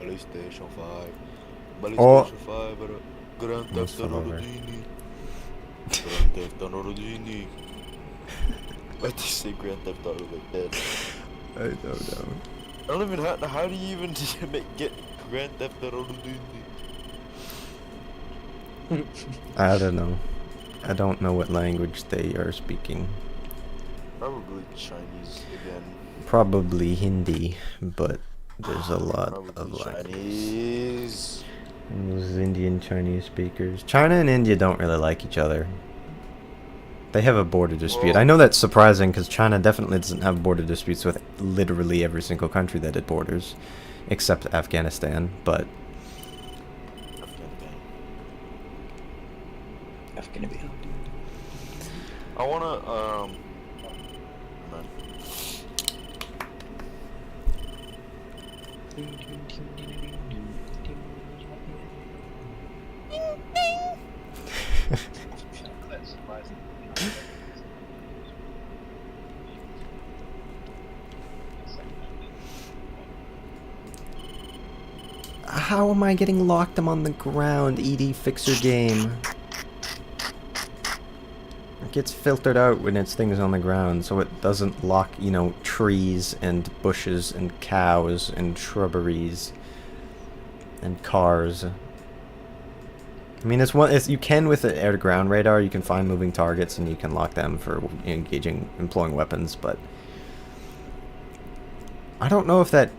Ballet Station 5. Ballet
Oh.
Station 5. Grand Theft
Most
Auto
over.
Dini. Grand Theft Auto Dini. Why'd they say Grand Theft Auto like that?
I don't know.
I don't even how do you even get Grand Theft Auto Dini?
I don't know. I don't know what language they are speaking.
Probably Chinese again.
Probably Hindi, but there's a lot of
Probably
languages.
Chinese.
And those Indian Chinese speakers. China and India don't really like each other. They have a border dispute.
Well-
I know that's surprising because China definitely doesn't have border disputes with literally every single country that it borders, except Afghanistan. But
Afghanistan.
I wanna man.
how am I getting locked? I'm on the ground. ED, fix your game. It gets filtered out when its things on the ground, so it doesn't lock, you know, trees and bushes and cows and shrubberies and cars. I mean, you can with the air-to-ground radar. You can find moving targets and you can lock them for employing weapons, but I don't know if that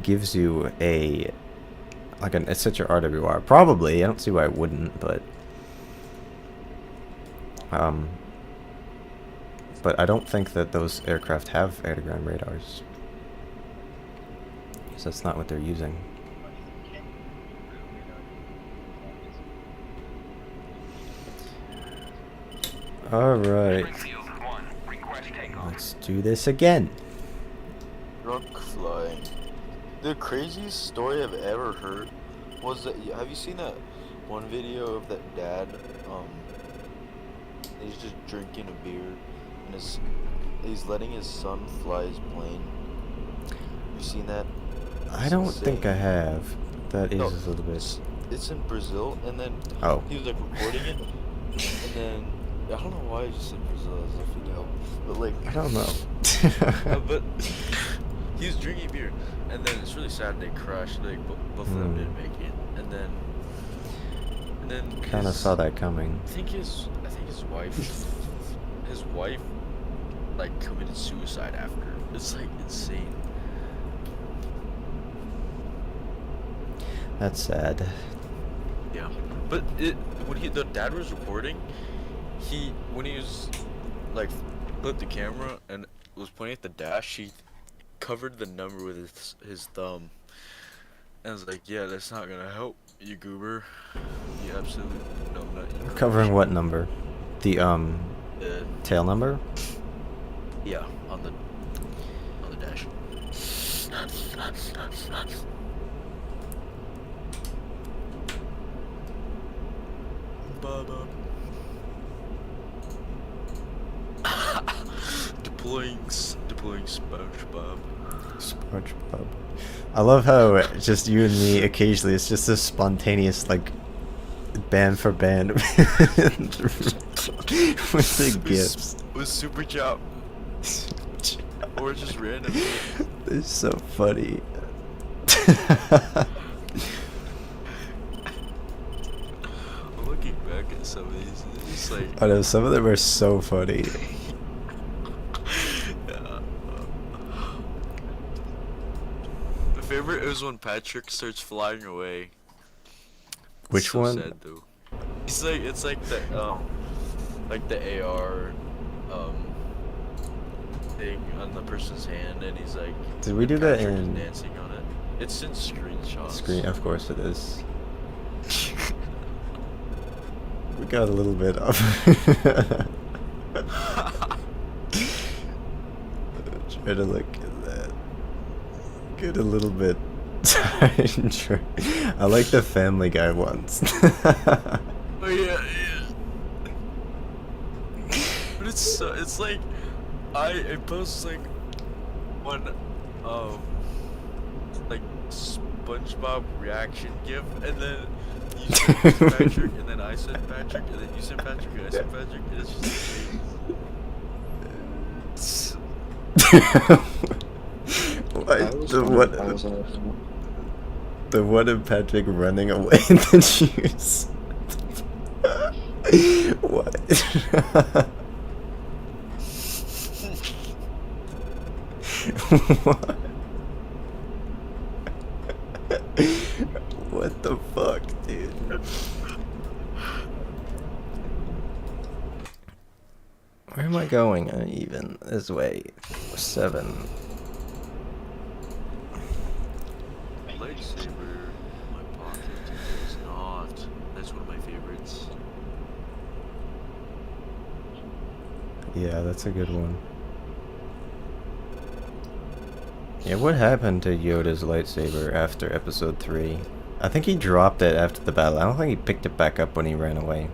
gives you it's such your RWR. Probably. I don't see why it wouldn't, but I don't think that those aircraft have air-to-ground radars, because that's not what they're using. Alright,
Springfield 1, request takeoff.
let's do this again.
Drunk flying. The craziest story I've ever heard was that. Have you seen that one video of that dad? He's just drinking a beer, and he's letting his son fly his plane. You seen that?
I
It's
don't
insane.
think I have. That is
No,
a little bit.
It's in Brazil, and then
Oh.
he was like recording it, and then I don't know why I just said Brazil as if it helped, but like
I don't know.
but he was drinking beer, and then it's really sad they crashed. Like both of them didn't make it, and then
Kind of saw that coming.
I think his wife like committed suicide after. It's like insane.
That's sad.
Yeah, but when the dad was recording, when he was like put the camera and was pointing at the dash, he covered the number with his thumb, and was like, "Yeah, that's not gonna help you, goober. You absolutely no, not you."
Covering what number? The tail number?
Yeah, on the dash. Baba. deploying SpongeBob.
SpongeBob. I love how just you and me occasionally, it's just this spontaneous, like, band for band with the gifts.
With Super Chop. Or just random.
They're so funny.
Looking back at some of these, it's like.
I know, some of them are so funny.
Yeah. My favorite is when Patrick starts flying away. It's
Which
so
one?
Sad, though. It's like the AR thing on the person's hand, and he's like.
Did we do that
Patrick is
in
dancing on it. It's in screenshots.
screen? Of course it is. We got a little bit of. Try to look at that. Get a little bit tired. I like the Family Guy ones.
Oh yeah. But it's like I post like one like SpongeBob reaction gif, and then you send Patrick, and then I send Patrick, and then you send Patrick, and I send Patrick, and it's just
the one of Patrick running away in the shoes. What? What? What the fuck, dude? Where am I going? Even this way. 7.
lightsaber in my pocket is not. That's one of my favorites.
Yeah, that's a good one. Yeah, what happened to Yoda's lightsaber after episode 3? I think he dropped it after the battle. I don't think he picked it back up when he ran away.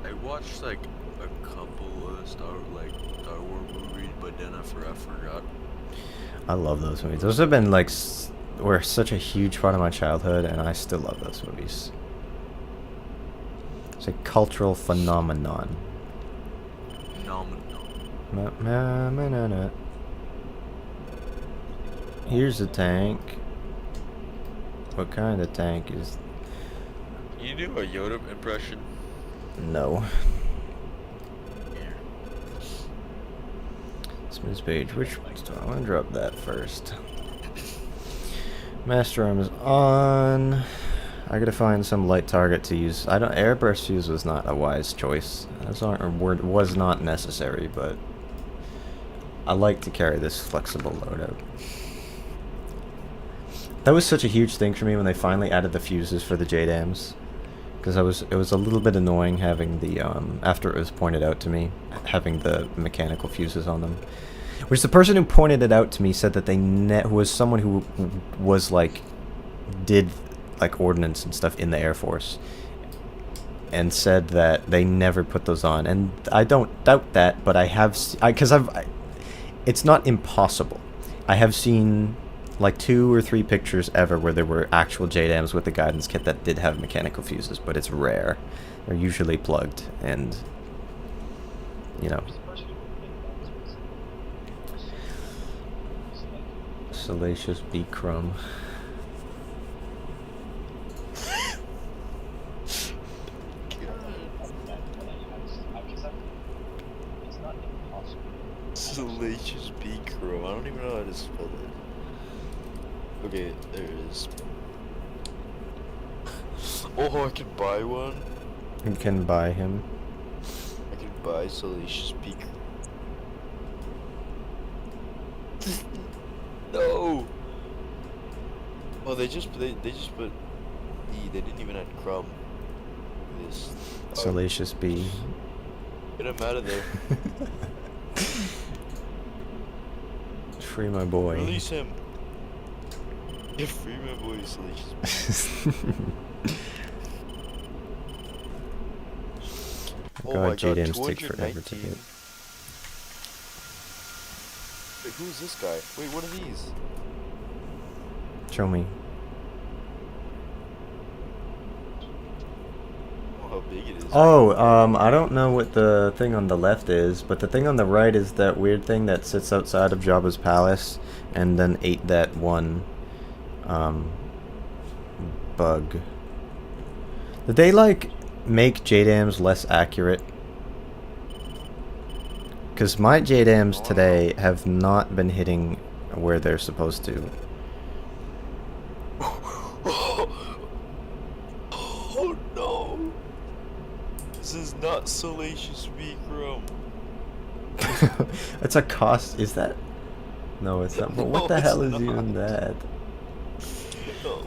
I watched like a couple of Star Wars movies, but then I forgot.
I love those movies. Those have been like were such a huge part of my childhood, and I still love those movies. It's a cultural phenomenon. Here's a tank. What kind of tank is?
You do a Yoda impression?
No. Smooth page. Which ones do I want to drop that first? Master arms on. I gotta find some light target to use. I don't. Airburst fuse was not a wise choice. That's not a word. Was not necessary, but I like to carry this flexible loadout. That was such a huge thing for me when they finally added the fuses for the JDAMs, because it was a little bit annoying having the after it was pointed out to me, having the mechanical fuses on them. Which the person who pointed it out to me said that they was someone who was like did like ordnance and stuff in the Air Force, and said that they never put those on, and I don't doubt that, but I have it's not impossible. I have seen like 2 or 3 pictures ever where there were actual JDAMs with the guidance kit that did have mechanical fuses, but it's rare. They're usually plugged, and you know. Salacious B. Crumb.
Salacious B. Crow. I don't even know how to spell it. Okay, there it is. Oh, I can buy one?
You can buy him.
I can buy Salacious B. No! Oh, they just put E. They didn't even add crumb. This.
Salacious B.
Get him out of there.
Free my boy.
Release him. Yeah, free my boy, Salacious B. Oh
God,
my god,
JDMs take forever to
219.
get.
Wait, who's this guy? Wait, what are these?
Show me.
Oh, how big it is.
Oh, I don't know what the thing on the left is, but the thing on the right is that weird thing that sits outside of Jabba's palace and then ate that one, bug. Did they, like, make JDAMs less accurate? Because my JDAMs today have not been hitting where they're supposed to.
Oh no! This is not Salacious B. Crumb.
It's a cost. Is that? No, it's not. But what
No,
the hell
it's
is even
not.
that?
Oh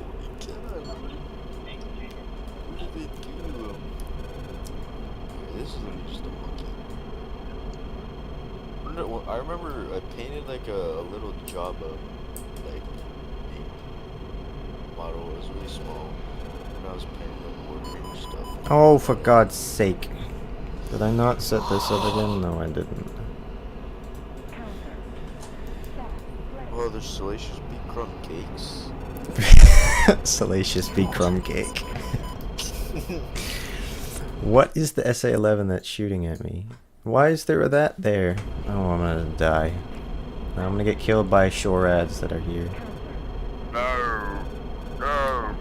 my god. What did they do? This is just a I remember I painted like a little Java, like model. It was really small when I was painting like bordering and stuff.
Oh, for God's sake. Did I not set this up again? No, I didn't.
Oh, there's Salacious Bee Crumb Cakes.
Salacious Bee Crumb Cake. What is the SA-11 that's shooting at me? Why is there that there? Oh, I'm gonna die. I'm gonna get killed by SHORADs that are here.
No, no.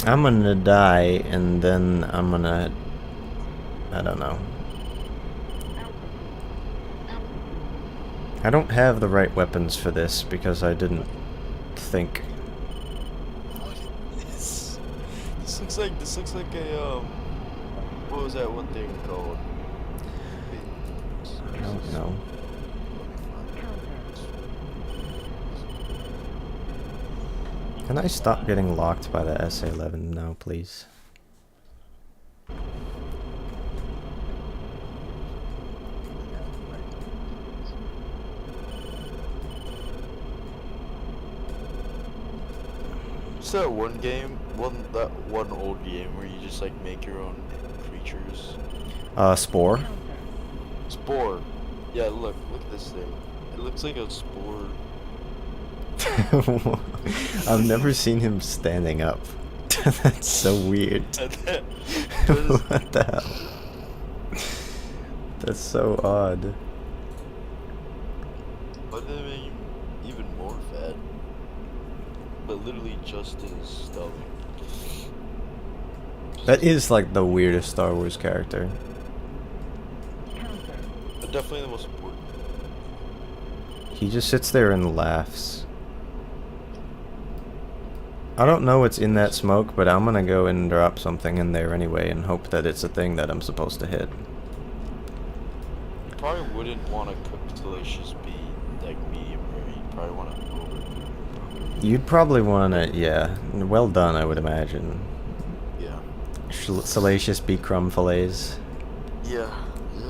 I'm gonna die, and then I'm gonna... I don't know. I don't have the right weapons for this because I didn't think.
This looks like a what was that one thing called?
I don't know. Can I stop getting locked by the SA-11 now, please?
What's that one game? That one old game where you just like make your own creatures.
Spore?
Spore. Yeah, look at this thing. It looks like a spore.
I've never seen him standing up. That's so weird. What the hell? That's so odd.
Why did they make him even more fat? But literally just his stomach.
That is like the weirdest Star Wars character.
But definitely the most important.
He just sits there and laughs. I don't know what's in that smoke, but I'm gonna go and drop something in there anyway and hope that it's a thing that I'm supposed to hit.
You probably wouldn't want to cook Salacious Bee like medium rare. You'd probably want to overcook.
You'd probably want to, yeah. Well done, I would imagine.
Yeah.
Salacious Bee crumb fillets.
Yeah.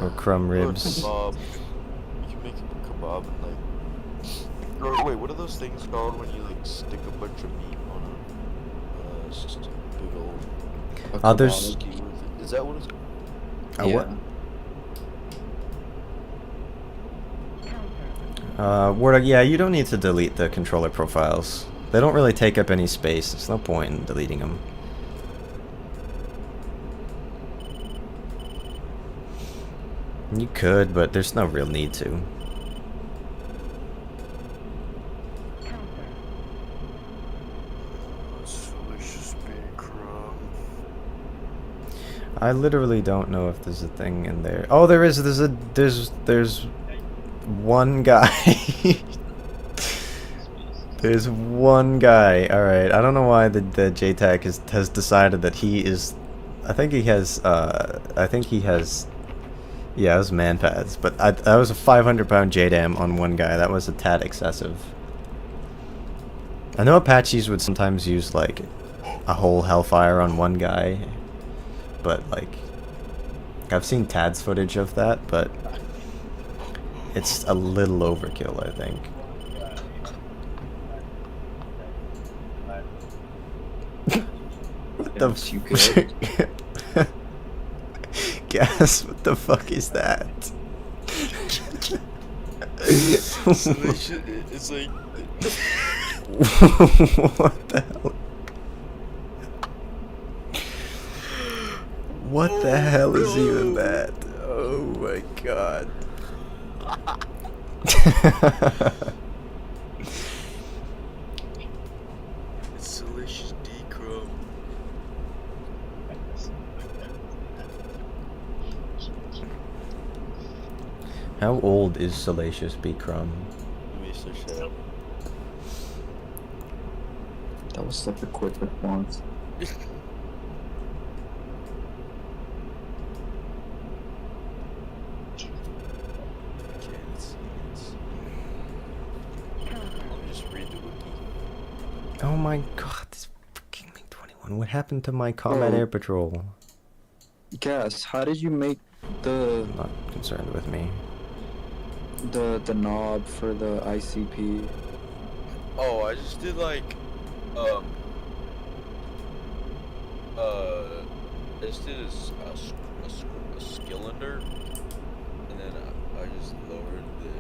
Or crumb
Or
ribs.
kebab. You can make a kebab and like. Or wait, what are those things called when you like stick a bunch of meat on a big old?
There's...
Is that what it's called?
what? Yeah, you don't need to delete the controller profiles. They don't really take up any space. There's no point in deleting them. You could, but there's no real need to. I literally don't know if there's a thing in there. Oh, there is. There's one guy. There's one guy. All right. I don't know why the JTAC has decided that he is. I think he has. Yeah, it was man pads, but that was a 500-pound JDAM on one guy. That was a tad excessive. I know Apaches would sometimes use like a whole Hellfire on one guy. But like, I've seen Tad's footage of that, but it's a little overkill, I think. What the
You good?
Gas, what the fuck is that?
It's like.
What the hell? What the hell is even that? Oh my god.
It's Salacious D Crumb.
How old is Salacious Bee Crumb?
Let me search that up.
That was such a quick response.
Oh my god, this fucking MiG-21. What happened to my Combat Air Patrol?
Gas, how did you make the
Not concerned with me.
knob for the ICP?
Oh, I just did like, I just did a cylinder, and then I just lowered the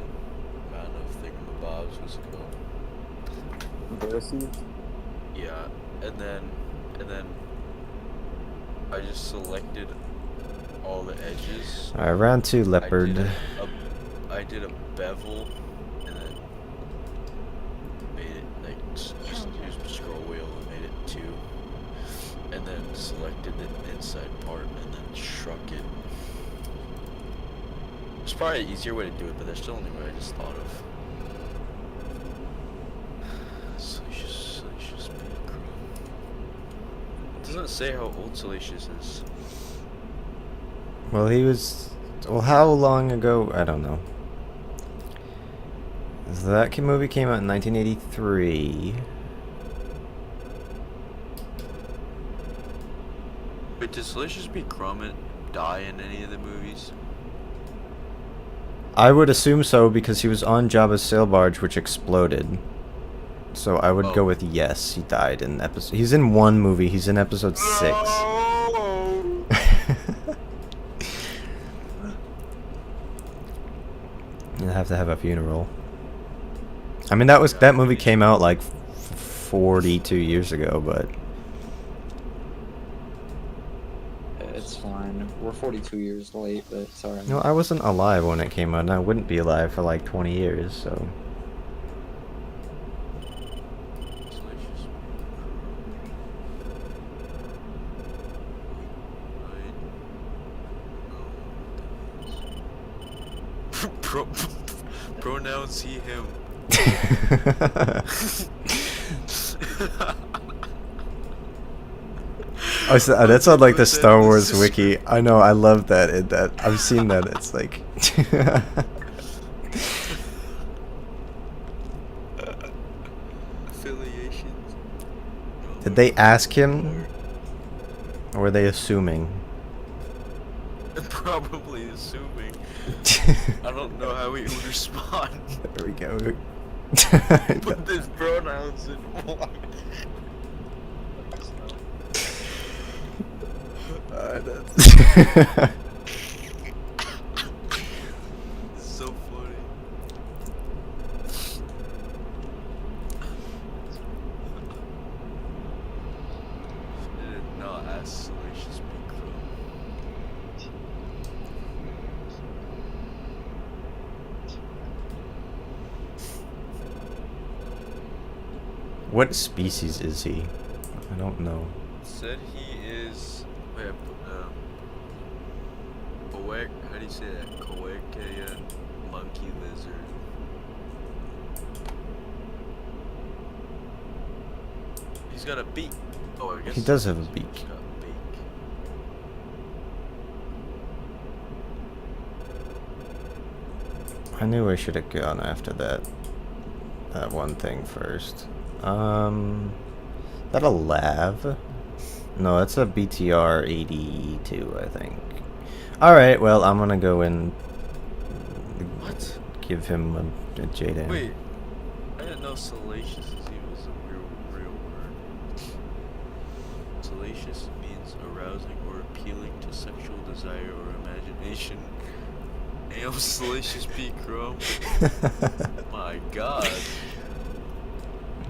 amount of thingamabobs, what's it called?
Versus?
Yeah, and then I just selected all the edges.
Alright, round 2, leopard.
I did a bevel, and then made it like just used the scroll wheel and made it 2, and then selected the inside part and then shrunk it. It's probably an easier way to do it, but that's the only way I just thought of. Salacious Bankroll. It doesn't say how old Salacious is.
Well, he was... Well, how long ago? I don't know. So that movie came out in 1983.
Wait, did Salacious B. Crumb die in any of the movies?
I would assume so because he was on Jabba's sail barge, which exploded. So I would go with yes, he died in episode... He's in one movie. He's in episode 6. You have to have a funeral. I mean, that movie came out like 42 years ago, but
It's fine. We're 42 years late, but it's alright.
no, I wasn't alive when it came out, and I wouldn't be alive for like 20 years. So
Pronouns he, him.
oh, so, that's on like the Star Wars wiki. I know, I love that. I've seen that. It's like.
Affiliations.
Did they ask him, or were they assuming?
Probably assuming. I don't know how he would respond.
There we go.
Put his pronouns in one.
That's
So funny. Did not ask Salacious B. Crumb.
What species is he? I don't know.
Said he is. Wait, Coec. How do you say that? Coecia monkey lizard. He's got a beak. Oh, I guess
He does have a beak.
He's got a beak.
I knew I should have gone after that one thing first. That a lav? No, that's a BTR 82, I think. Alright, well, I'm gonna go and
What?
give him a Jaden.
Wait, I didn't know salacious is even a real word. Salacious means arousing or appealing to sexual desire or imagination. Damn, Salacious B. Crumb. My God.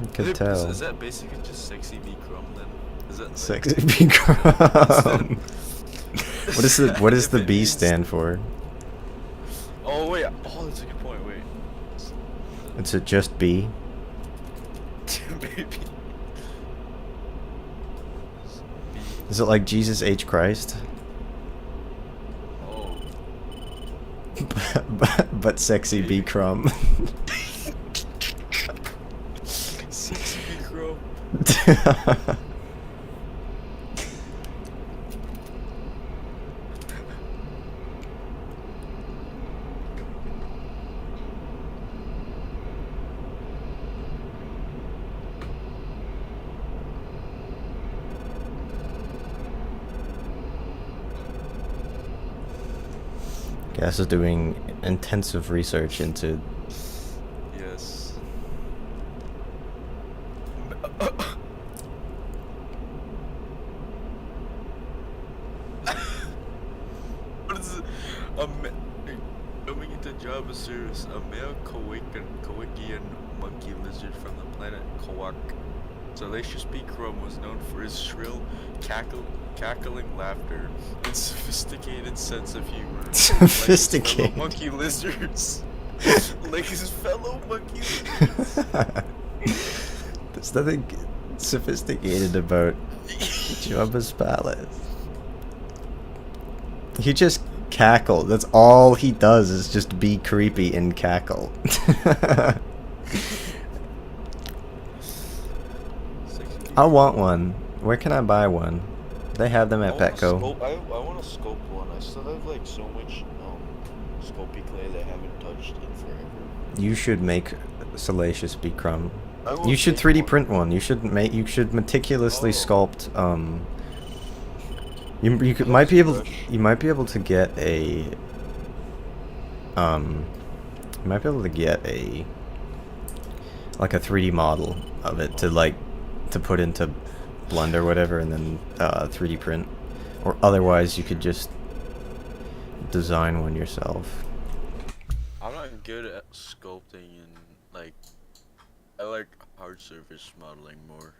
You could tell.
Is that basically just sexy B. Crumb then? Is that like,
Sexy B. Crumb. What does the B stand for?
Oh wait, oh that's a good point. Wait,
It's a just B.
maybe.
Is it like Jesus H. Christ?
Oh,
but sexy B. Crumb.
sexy B. Crumb.
Gas is doing intensive research into.
Yes. What is it? Coming into Java service, a male Kowikian monkey lizard from the planet Kowak. Salacious Beakrum was known for his shrill, cackling laughter and sophisticated sense of humor.
Sophisticated.
Like his fellow monkey lizards. Like his fellow monkey lizards.
There's nothing sophisticated about Jabba's palace. He just cackle. That's all he does is just be creepy and cackle. I want one. Where can I buy one? They have them at Petco.
I want to scope one. I still have like so much scopy clay that I haven't touched in forever.
You should make Salacious Beakrum.
I will
You should
make
3D
one.
print one. You should meticulously sculpt. You might be able to get a. You might be able to get a. Like a 3D model of it to put into Blender or whatever, and then 3D print, or otherwise you could just design one yourself.
I'm not good at sculpting and I like hard surface modeling more.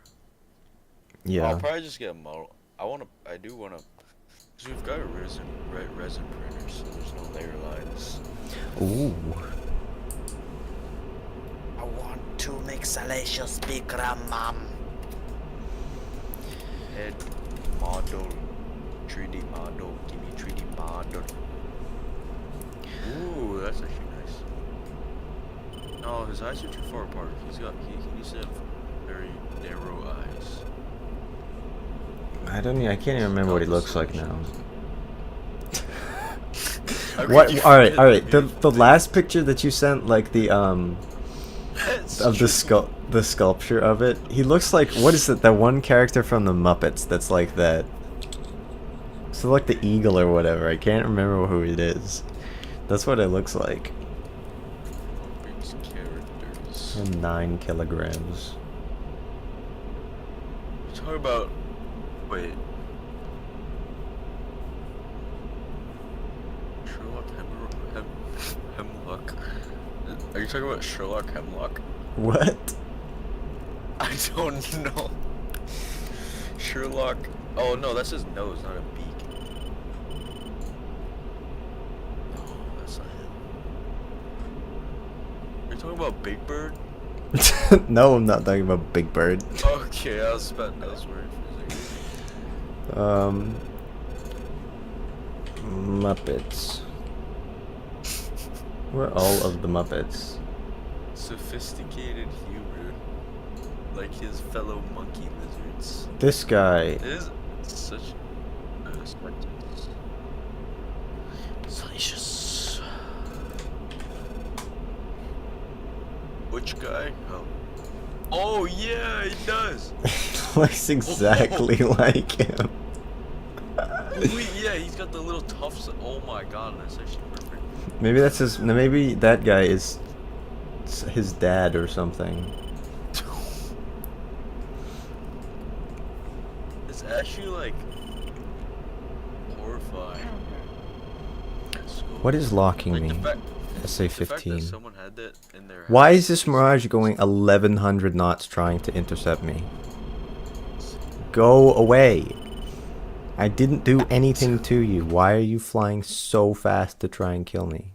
Yeah.
I'll probably just get a model. I do wanna, cause we've got a resin printer, so there's no layer lines.
Ooh.
I want to make Salacious Beakrum, Mom.
Head model, 3D model, give me 3D model. Ooh, that's actually nice. No, his eyes are too far apart. He needs to have very narrow eyes.
I can't even remember what he looks like now.
What?
All right. The last picture that you sent, like the the sculpture of it, he looks like, what is it? That one character from the Muppets that's like that. So like the eagle or whatever. I can't remember who it is. That's what it looks like.
These characters.
9 kilograms.
Talk about. Wait. Sherlock Hemlock. Are you talking about Sherlock Hemlock?
What?
I don't know. Sherlock. Oh no, that's his nose, not a beak. No, that's not him. Are you talking about Big Bird?
No, I'm not talking about Big Bird.
Okay, I was worried for a second.
Muppets. Where are all of the Muppets?
Sophisticated humor, like his fellow monkey lizards.
This guy.
It is such spectacles. Salacious. Which guy? Oh yeah, he does.
Looks exactly like him.
Wait, yeah, he's got the little tufts. Oh my god, that's actually perfect.
Maybe that's his. Maybe that guy is his dad or something.
It's actually like horrifying.
What is locking
Like
me?
the fact that
SA-15.
someone had that in their
Why
house
is this Mirage going 1100 knots trying to intercept me? Go away. I didn't do anything to you. Why are you flying so fast to try and kill me?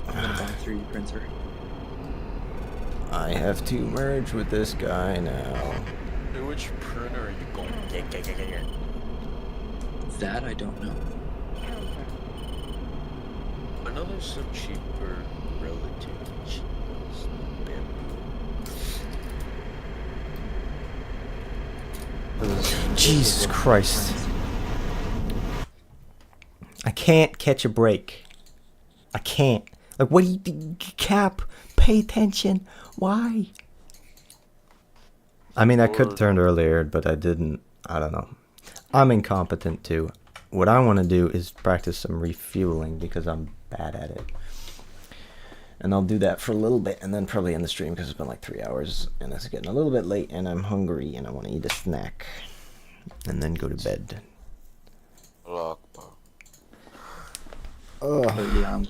I'm gonna buy a 3D printer.
I have to merge with this guy now.
Hey, which printer are you going?
That I don't know.
Another so cheaper, relatively cheap was bamboo.
Jesus Christ. I can't catch a break. I can't. Like, what do you... Cap, pay attention. Why? I mean, I could
Or-
have turned earlier, but I didn't. I don't know. I'm incompetent too. What I want to do is practice some refueling because I'm bad at it. And I'll do that for a little bit and then probably end the stream because it's been like 3 hours and it's getting a little bit late and I'm hungry and I want to eat a snack and then go to bed.
Allahu Akbar.
Oh,
But yeah,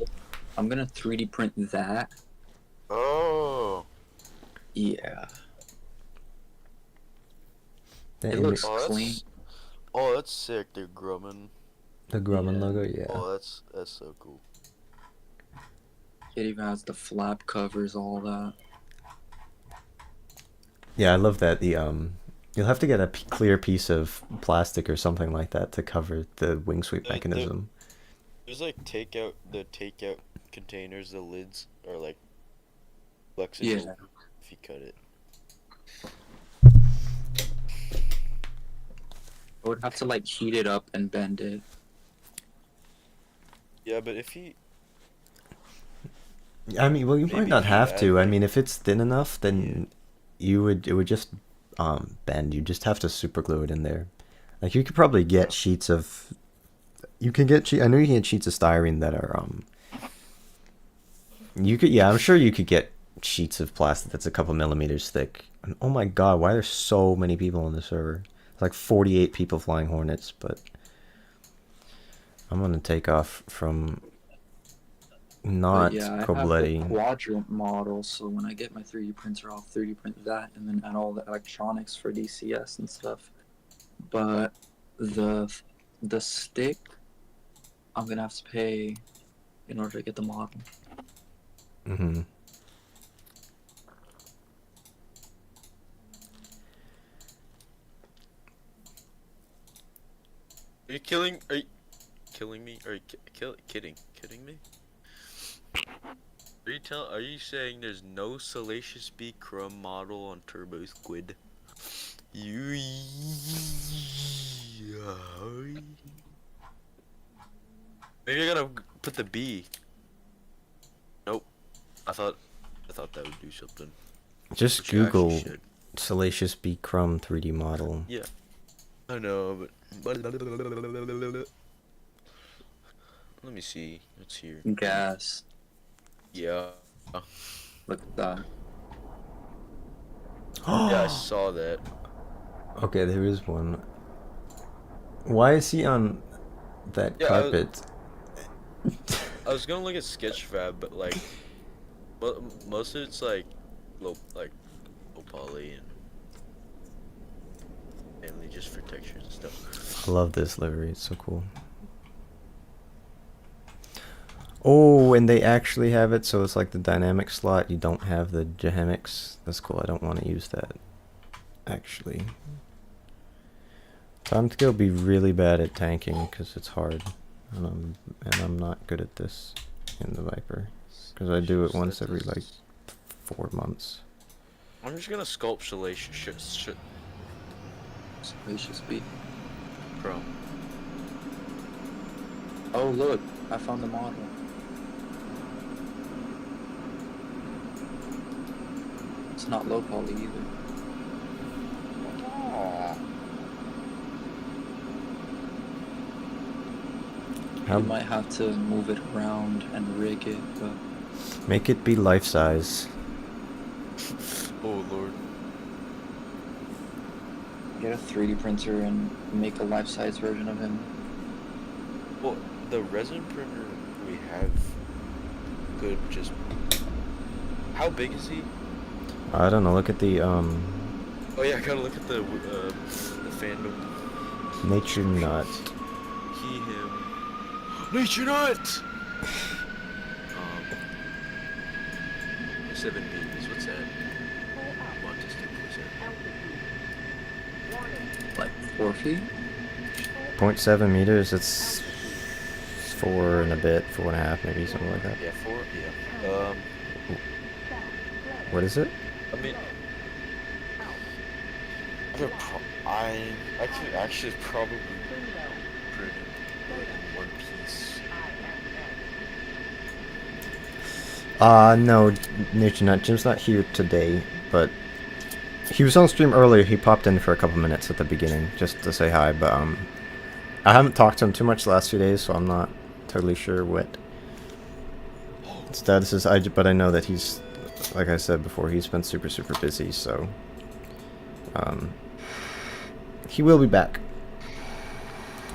I'm gonna 3D print that.
Oh.
Yeah.
that
It looks
Oh,
clean.
that's, oh, that's sick, the Grumman.
the Grumman
Yeah.
logo, yeah.
Oh, that's so cool.
It even has the flap covers, all that.
Yeah, I love that. You'll have to get a clear piece of plastic or something like that to cover the wing sweep
The-
mechanism.
There's like the takeout containers, the lids are like flexible
Yeah.
if you cut it.
I would have to like heat it up and bend it.
Yeah, but if you
I mean, well, you might
Maybe
not
if you
have
add,
to. I
like-
mean, if it's thin enough, then it would just bend. You just have to super glue it in there. Like you could probably get sheets of. You can get. I know you can get sheets of styrene that are You could, yeah, I'm sure you could get sheets of plastic that's a couple millimeters thick. And oh my god, why are there so many people on the server? It's like 48 people flying Hornets, but I'm gonna take off from not
But yeah, I have
Kobletti.
the quadrant model, so when I get my 3D printer, I'll 3D print that and then add all the electronics for DCS and stuff. But the stick, I'm gonna have to pay in order to get the model.
Mm-hmm.
Are you killing me? Are you kidding me? Are you saying there's no Salacious B Crumb model on Turbo Squid? You maybe I gotta put the B. Nope. I thought that would do something.
Just
Which you actually
Google
should.
Salacious B Crumb 3D model.
Yeah. I know, but let me see. What's here?
Gas.
Yeah.
Look at that.
Yeah, I saw that.
Okay, there is one. Why is he on that
Yeah,
carpet?
I was gonna look at Sketchfab, but like, most of it's like low poly and mainly just for textures and stuff.
I love this livery, it's so cool. Oh, and they actually have it, so it's like the dynamic slot. You don't have the Jahemics. That's cool. I don't want to use that, actually. Time to go be really bad at tanking, because it's hard. And I'm not good at this in the Viper. Because I do it once every, like, 4 months.
I'm just gonna sculpt Salacious
Salacious B.
Chrome.
Oh look, I found the model. It's not low poly either.
How,
You might have to move it around and rig it, but
make it be life size.
Oh lord.
get a 3D printer and make a life-size version of him.
Well, the resin printer we have could just. How big is he?
I don't know. Look at the
Oh yeah, I gotta look at the fandom.
Nature Nut.
He, him. Nature Nut! 7 beans, what's that? Autistic, what's that?
Like 4 feet?
0.7 meters. It's 4 and a bit, 4.5 maybe, something like that.
Yeah, 4, yeah.
What is it?
I mean, I could actually probably print it in one piece.
No, Nature Nut. Jim's not here today, but He was on stream earlier. He popped in for a couple minutes at the beginning just to say hi, but I haven't talked to him too much the last few days, so I'm not totally sure what status is. But I know that he's, like I said before, he's been super busy, so he will be back.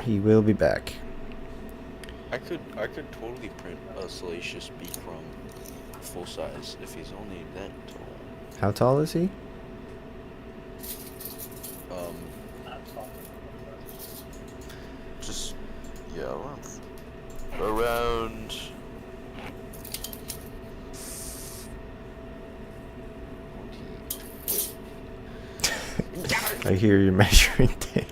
He will be back.
I could totally print a Salacious Beacrum full size if he's only that tall.
How tall is he?
Just yeah, around
I hear you measuring tape.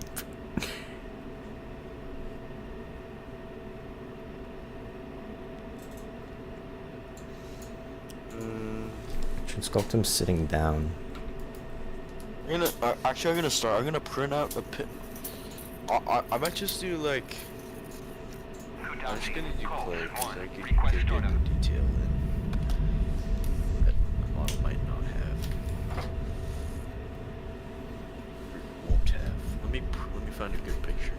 Should sculpt him sitting down.
I'm gonna print out a pin. I might just do like. I'm just gonna do play because I could get the detail in that a model might not have. Or won't have. Let me find a good picture.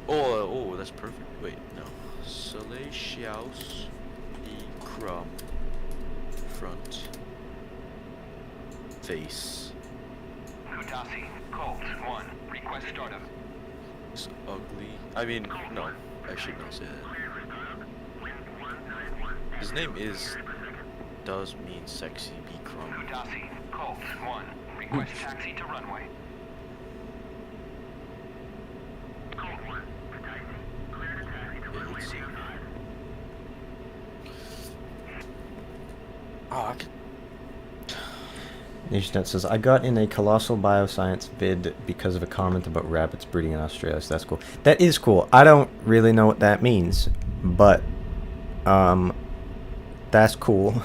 Oh, that's perfect. Wait, no. Salacious Beacrum front face.
Kutasi, Colt, 1. Request startup.
It's ugly. I mean, no. I should not say that. His name does mean sexy Beacrum.
Kutasi, Colt, 1. Request taxi to runway.
Yeah, let's see. Oh, I could.
NationNet says, I got in a colossal bioscience vid because of a comment about rabbits breeding in Australia, so that's cool. That is cool. I don't really know what that means, but, that's cool.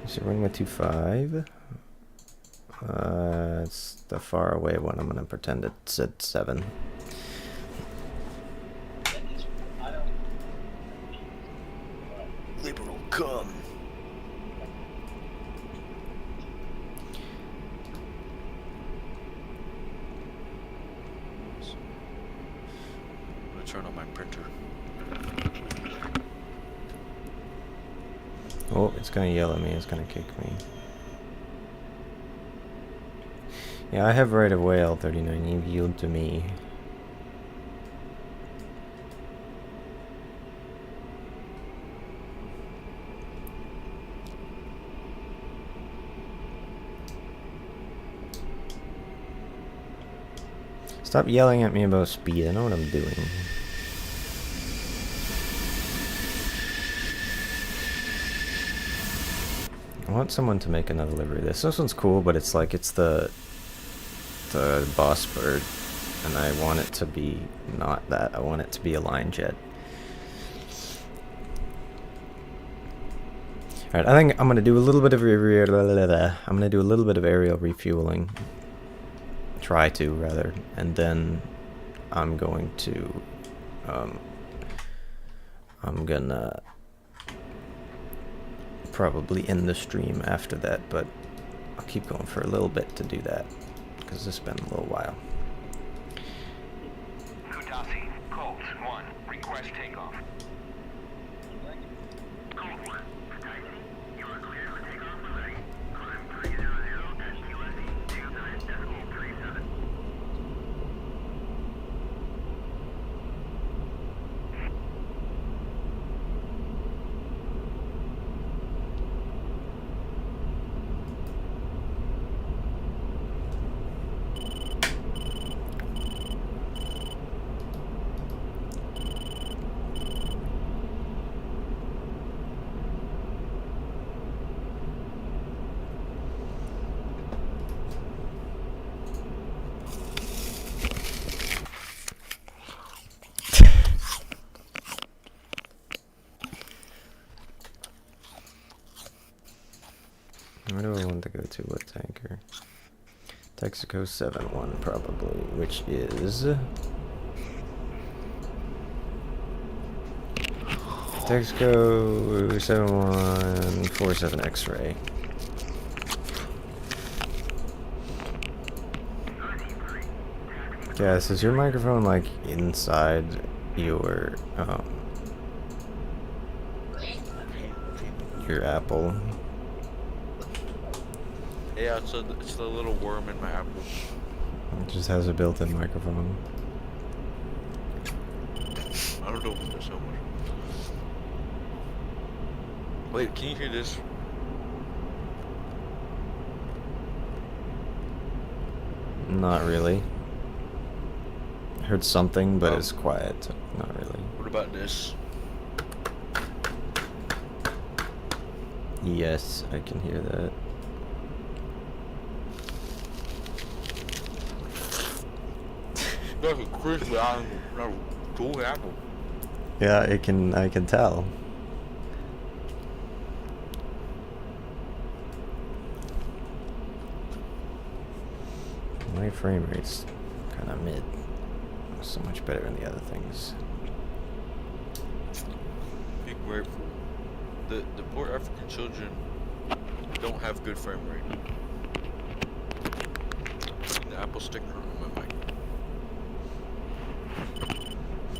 So runway 25. It's the far away one. I'm gonna pretend it said 7.
Liberal come. I'm gonna turn on my printer.
Oh, it's gonna yell at me. It's gonna kick me. Yeah, I have right of way L39. You yield to me. Stop yelling at me about speed. I know what I'm doing. I want someone to make another livery of this. This one's cool, but it's like it's the boss bird, and I want it to be not that. I want it to be a line jet. All right, I think I'm gonna do a little bit of aerial refueling. Try to rather, and then I'm going to I'm gonna probably end the stream after that, but I'll keep going for a little bit to do that because it's been a little while.
Kutasi, Colt, 1. Request takeoff.
Where do I want to go to? What tanker? Texaco 7-1 probably, which is Texaco 7147 X-ray. Yes, is your microphone like inside your Apple?
Yeah, it's the little worm in my apple.
It just has a built-in microphone.
I don't know if there's so much. Wait, can you hear this?
Not really. Heard something, but it's quiet. So not really.
What about this?
Yes, I can hear that.
That's a crispy apple.
Yeah, I can tell. My frame rate's kind of mid. So much better than the other things.
Big grateful. The poor African children don't have good frame rate. Putting the apple sticker on my mic.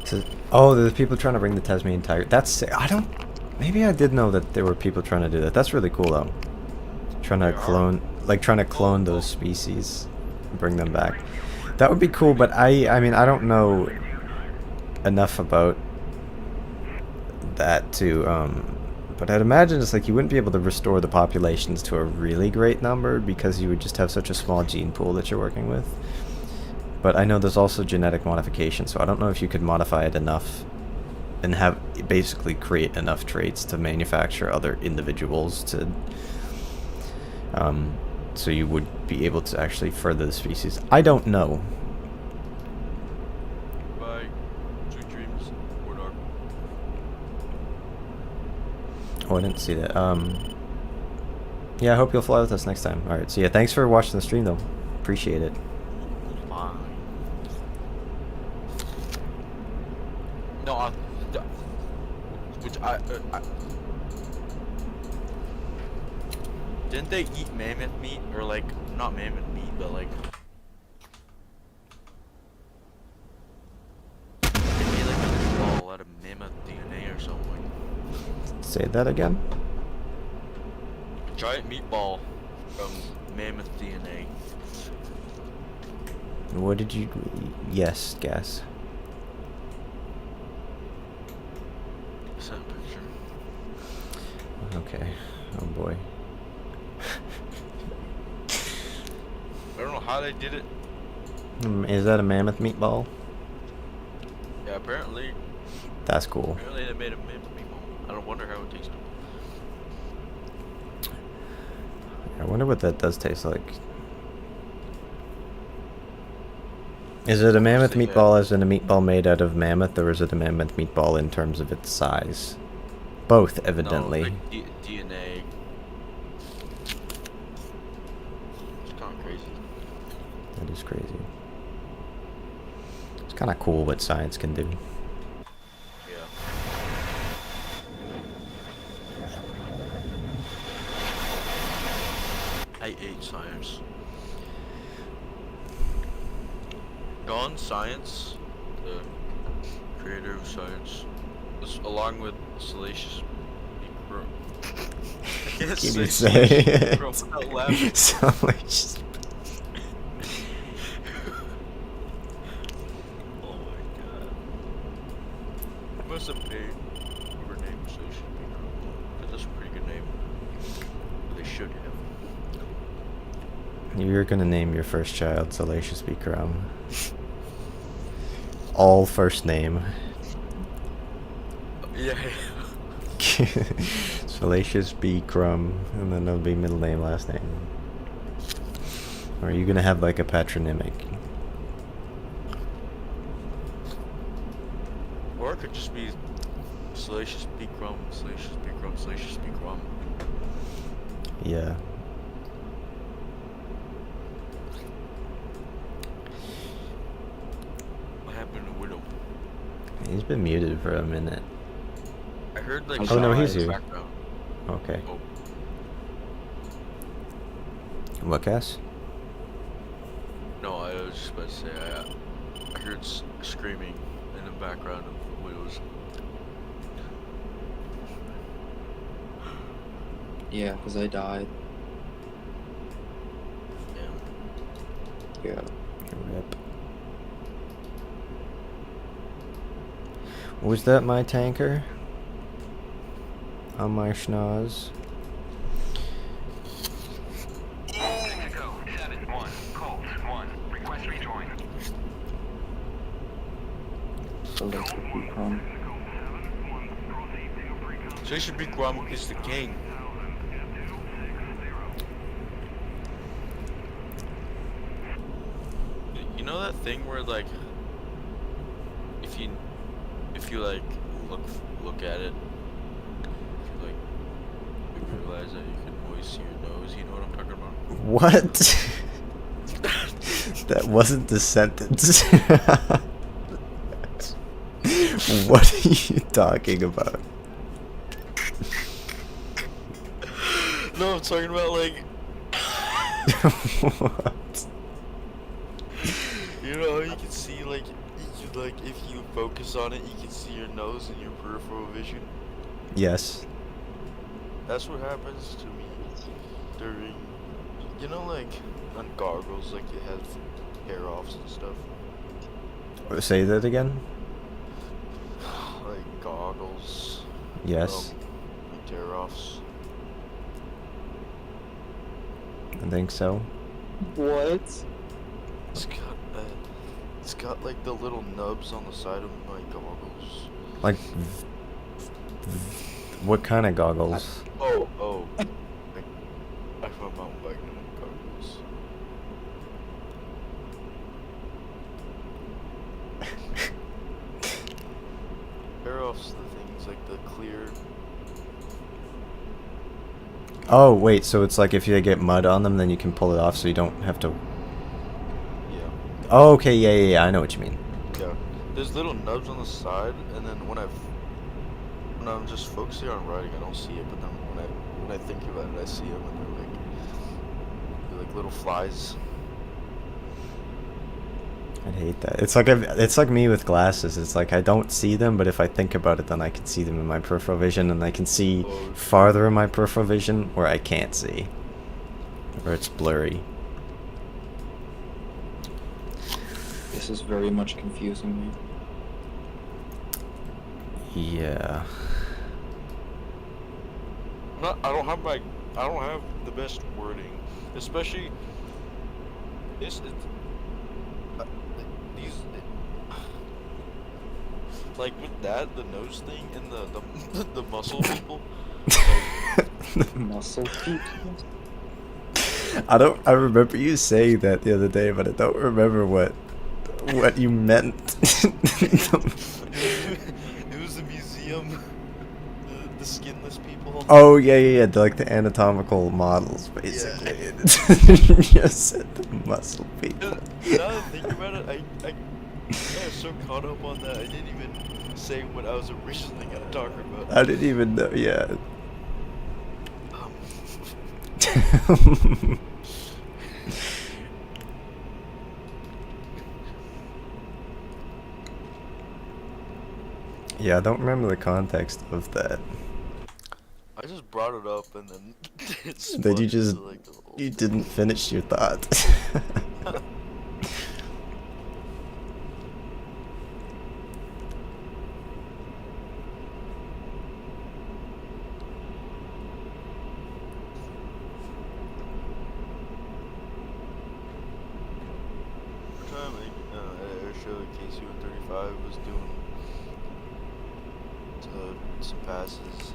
So, oh, there's people trying to bring the Tasmanian tiger. That's maybe I did know that there were people trying to do that. That's really cool though. Trying to clone those species and bring them back. That would be cool, but I mean I don't know enough about that to but I'd imagine it's like you wouldn't be able to restore the populations to a really great number because you would just have such a small gene pool that you're working with. But I know there's also genetic modification, so I don't know if you could modify it enough and have basically create enough traits to manufacture other individuals to so you would be able to actually further the species. I don't know.
Bye. Sweet dreams. War dog.
Oh, I didn't see that. Yeah, I hope you'll fly with us next time. Alright, so yeah, thanks for watching the stream though. Appreciate it.
Bye. No, which I didn't they eat mammoth meat or like not mammoth meat, but like they made like a ball out of mammoth DNA or something.
Say that again.
A giant meatball from mammoth DNA.
What did you... Yes, Gas.
Send a picture.
Okay. Oh boy.
I don't know how they did it.
Is that a mammoth meatball?
Yeah, apparently.
That's cool.
Apparently they made a mammoth meatball. I don't wonder how it tasted.
I wonder what that does taste like. Is it a mammoth meatball as in a meatball made out of mammoth, or is it a mammoth meatball in terms of its size? Both, evidently.
No, like DNA. It's kind of crazy.
That is crazy. It's kind of cool what science can do.
Yeah. I ate science. Gone Science, the creator of science, along with Salacious Bro. I can't
Can you
say
say
Bro without laughing.
Salacious.
Oh my god. I must have paid whoever named Salacious Bro. That's a pretty good name. They should have.
You're gonna name your first child Salacious B. Crumb. All first name.
Yeah.
Salacious B. Crumb, and then it'll be middle name, last name. Or are you gonna have like a patronymic?
Or it could just be Salacious B. Crumb, Salacious B. Crumb, Salacious B. Crumb.
Yeah. He's been muted for a minute.
I heard like.
Oh, no,
shots
he's
in the
here.
background.
Okay.
Oh,
What, Cass?
no, I was just about to say I heard screaming in the background of wheels.
Yeah, because I died.
Yeah.
Yeah.
Rip. Was that my tanker? On my schnoz?
Mexico 7-1, Colt 1, request rejoin.
So let's keep on.
So you should be Guam is the king. You know that thing where like if you like look at it, like you realize that you can moisten your nose. You know what I'm talking about?
What? That wasn't the sentence. What are you talking about?
No, I'm talking about like
What?
you know you can see like if you focus on it, you can see your nose in your peripheral vision.
Yes.
That's what happens to me during, you know, like on goggles, like it has hair offs and stuff.
Say that again?
Like goggles.
Yes.
Like tear offs.
I think so.
What?
It's got like the little nubs on the side of my goggles.
Like, what kind of goggles?
Oh. I found mountain biking goggles. Tear offs the things like the clear.
Oh, wait, so it's like if you get mud on them, then you can pull it off so you don't have to...
Yeah.
Oh, okay, yeah, I know what you mean.
Yeah, there's little nubs on the side, and then when I'm just focusing on riding, I don't see it. But then when I think about it, I see them, and they're like little flies.
I'd hate that. It's like me with glasses. It's like I don't see them, but if I think about it, then I can see them in my peripheral vision, and I can see
Oh.
farther in my peripheral vision where I can't see, or it's blurry.
This is very much confusing me.
Yeah.
I don't have the best wording, especially these like with that the nose thing and the muscle people.
Muscle people?
I remember you saying that the other day, but I don't remember what you meant.
It was the museum, the skinless people.
Oh yeah, like the anatomical models, basically.
Yeah.
You just said the muscle people.
Now that I think about it, I was so caught up on that I didn't even say what I was originally gonna talk about.
I didn't even know. Yeah. Yeah, I don't remember the context of that.
I just brought it up and then it
Then you
spun
just
into, like, the whole
you
thing.
didn't finish your thought.
Time at air show KC-135 was doing some passes.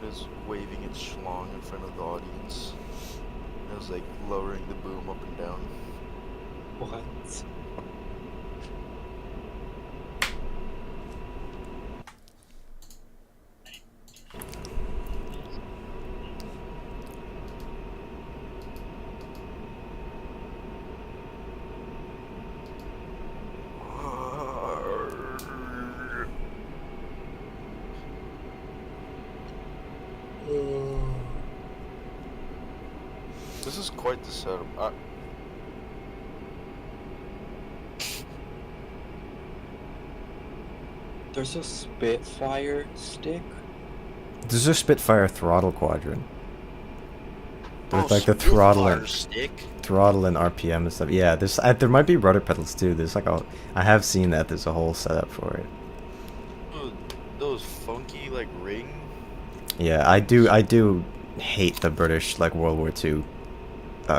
It was waving its schlong in front of the audience. It was like lowering the boom up and down.
What?
This is quite the setup.
There's a Spitfire stick.
There's a Spitfire throttle quadrant.
Oh,
With like the throttle
Spitfire
and
stick.
throttle and RPM and stuff. Yeah, there might be rudder pedals too. There's like I have seen that. There's a whole setup for it.
Those funky like ring.
Yeah, I do hate the British like World War II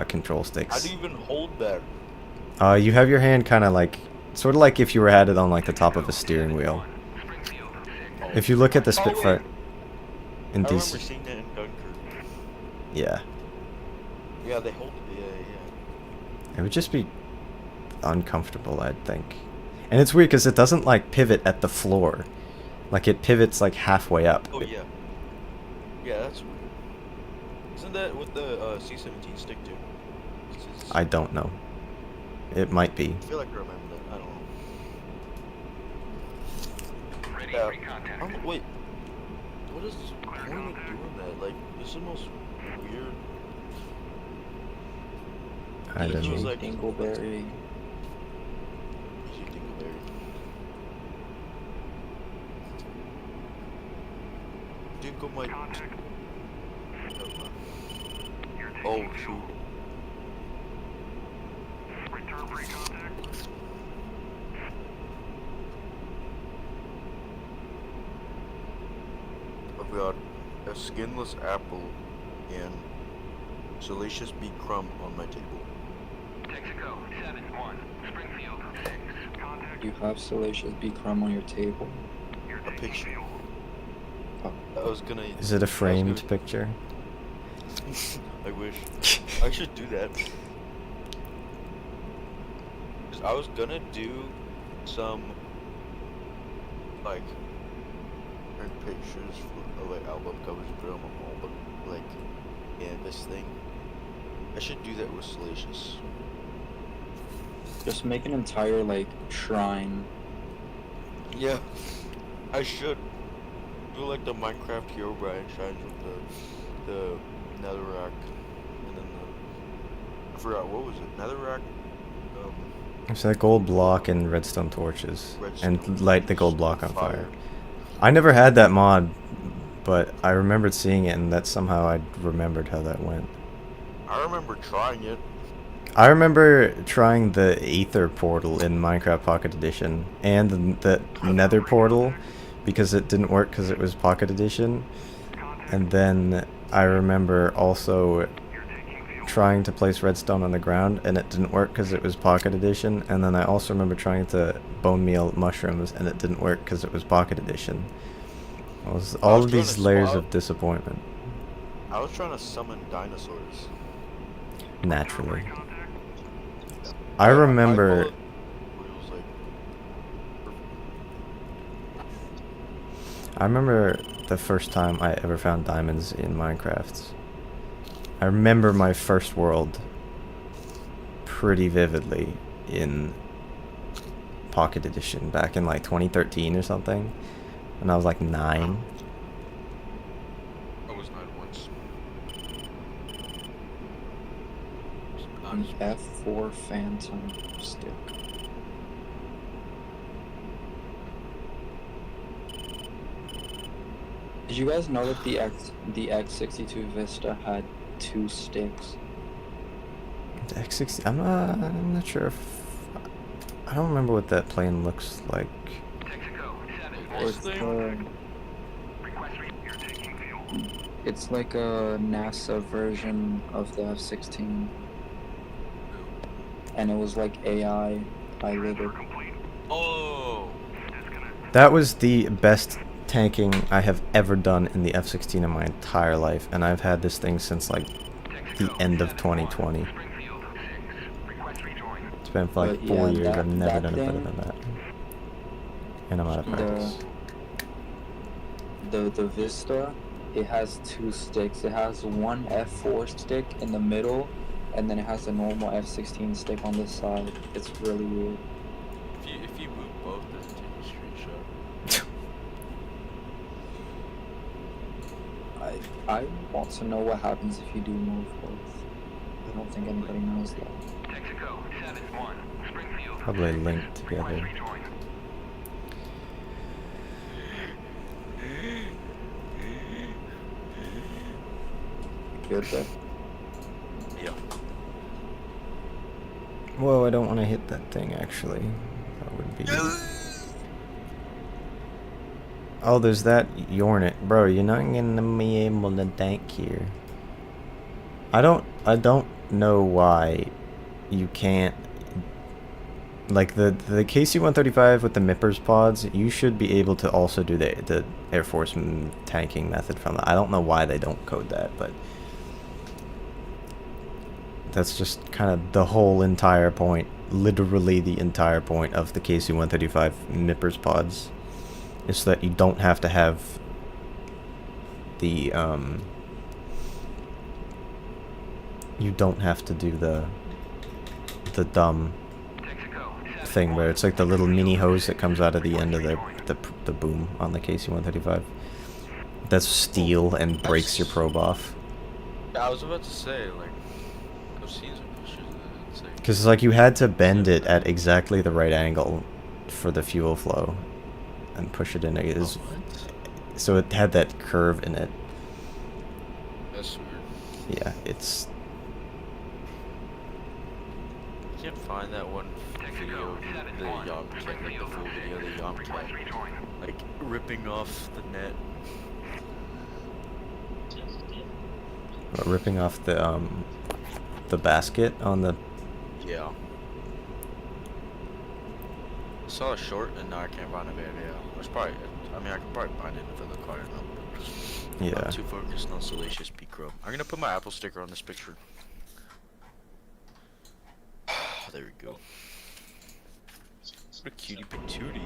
control
How
sticks.
do you even hold that?
You have your hand kind of like, sort of like if you had it on like the top of a steering wheel. If you look at the Spitfire in
I remember
DC,
seeing that in Dunkirk.
yeah,
Yeah, they hold it. Yeah.
it would just be uncomfortable, I think. And it's weird because it doesn't like pivot at the floor, like it pivots like halfway up.
Oh yeah. Yeah, that's weird. Isn't that with the C-17 stick too?
I don't know. It might be.
I feel like I remember that. I don't know.
Ready
Yeah.
for contact.
Wait. What is the point of doing that? Like, this is the most weird.
I
It
don't
feels
know.
like-
Dingleberry.
Dingleberry. Dingle might.
Contact. You're taking
Oh
fuel.
shoot.
Return pre-contact.
I've got a skinless apple and salacious beet crumb on my table.
Texaco 7-1. Springfield 6. Contact.
You have Salacious B crumb on your table.
You're
A
taking
picture.
fuel.
Oh,
I was gonna.
Is it a framed picture?
I wish. I should do that. 'Cause I was gonna do some like print pictures for like album covers and put them on my wall, but like canvas thing. I should do that with Salacious.
just make an entire like shrine.
Yeah, I should do like the Minecraft Hero Brian shines with the netherrack and then I forgot what was it, netherrack.
It's that gold block and redstone torches, and
Redstone
light the
torches
gold block on
and
fire.
fire.
I never had that mod, but I remembered seeing it, and that somehow I remembered how that went.
I remember trying it.
I remember trying the Aether portal in Minecraft Pocket Edition and the Nether portal because it didn't work because it was Pocket Edition. And then I remember also trying to place redstone on the ground and it didn't work because it was Pocket Edition. And then I also remember trying to bone meal mushrooms and it didn't work because it was Pocket Edition. It was all
was
of
trying
these
to
layers
swap-
of disappointment.
I was trying to summon dinosaurs.
Naturally. I remember...
followed- it was like
I remember the first time I ever found diamonds in Minecraft. I remember my first world pretty vividly in Pocket Edition back in like 2013 or something. And I was like 9.
I was 9 once.
An F4 Phantom stick. Did you guys know that the X62 Vista had 2 sticks?
The X-16... I'm not sure if... I don't remember what that plane looks like.
Texaco 7.
It's
You're taking fuel.
it's like a NASA version of the F-16, and it was like AI piloted.
Complete.
Oh,
Disconnect.
That was the best tanking I have ever done in the F-16 in my entire life. And I've had this thing since like the end of 2020.
Springfield 6. Request rejoin.
It's been for like
But
4
yeah,
years.
that-
I've never
that
done it better
thing-
than that. And I'm out of practice.
The Vista, it has 2 sticks. It has one F4 stick in the middle, and then it has a normal F-16 stick on the side. It's really weird.
if you move both, then take a screenshot.
I want to know what happens if you do move both. I don't think anybody knows that.
Texaco 7-1, Springfield.
Probably linked together.
Rejoin.
Good there.
Yeah.
Whoa, I don't want to hit that thing, actually. That would be... Oh, there's that Yornet. Bro, you're not gonna be able to tank here. I don't know why you can't... Like, the KC-135 with the MIPPers pods, you should be able to also do the Air Force tanking method from that. I don't know why they don't code that, but... That's just kind of the whole entire point. Literally the entire point of the KC-135 MIPPers pods. Is so that you don't have to have the, you don't have to do the dumb thing where it's like the little mini hose that comes out of the end of the boom on the KC-135. That's steel and breaks your probe off.
I was about to say, like, I've seen some pictures of it. It's like,
Because it's like you had to bend it at exactly the right angle for the fuel flow and push it in. So it had that curve in it.
that's weird.
Yeah, it's...
I can't find that one video of the Yomcat, like the full video of the Yomcat, like ripping off the net.
ripping off the basket on the...
Yeah. I saw a short and now I can't find a video. It's probably, I mean, I could probably find it if I look hard enough.
Yeah.
I'm too focused on Salacious Picro. I'm gonna put my Apple sticker on this picture. There we go. What a cutie patootie.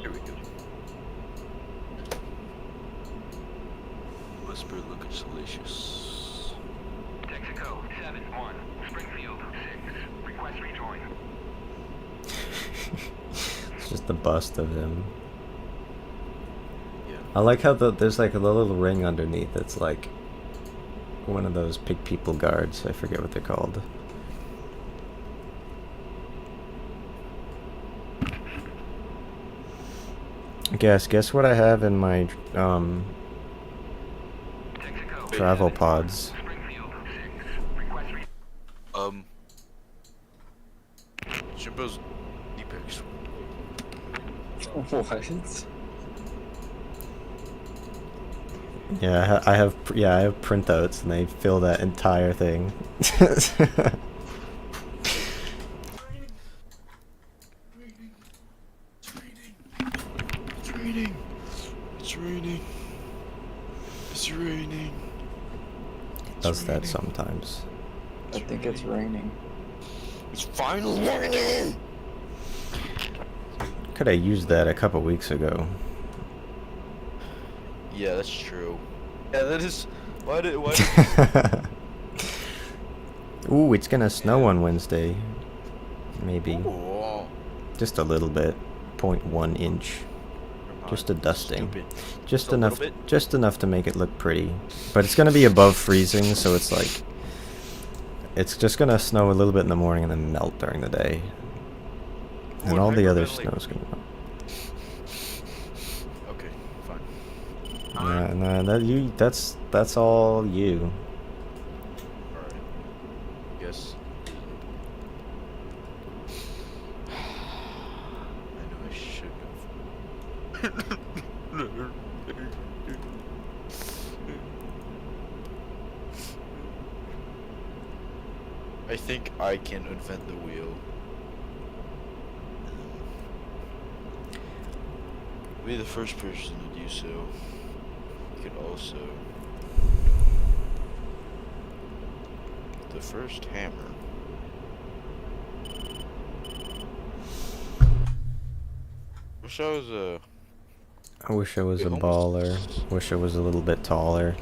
There we go. Whisper looking salacious.
Texaco 7-1, Springfield 6, request rejoin.
It's just the bust of him.
Yeah.
I like how there's like a little ring underneath. It's like one of those pig people guards. I forget what they're called. Guess what I have in my
Texaco
travel pods.
Springfield 6, request
Jimbo's D-pics.
What?
Yeah, I have printouts and they fill that entire thing.
It's raining. It's raining.
Does that sometimes.
I think it's raining.
It's finally raining.
Could have used that a couple weeks ago.
Yeah, that's true. Yeah, that is. Why did?
Ooh, it's gonna snow on Wednesday. Maybe.
Ooh.
Just a little bit. 0.1 inch. Just a dusting.
Stupid.
Just
a
enough.
little bit?
Just enough to make it look pretty. But it's gonna be above freezing, so it's like. It's just gonna snow a little bit in the morning and then melt during the day. And
What,
all the other
hyperventilate?
snow's gonna melt.
Okay, fine.
Nah, that's all you.
Alright. Yes. I know I should have. I think I can invent the wheel. Be the first person to do so. You could also the first hammer. Wish I was a.
I wish I was a
It
baller.
almost-
Wish I was a little bit taller.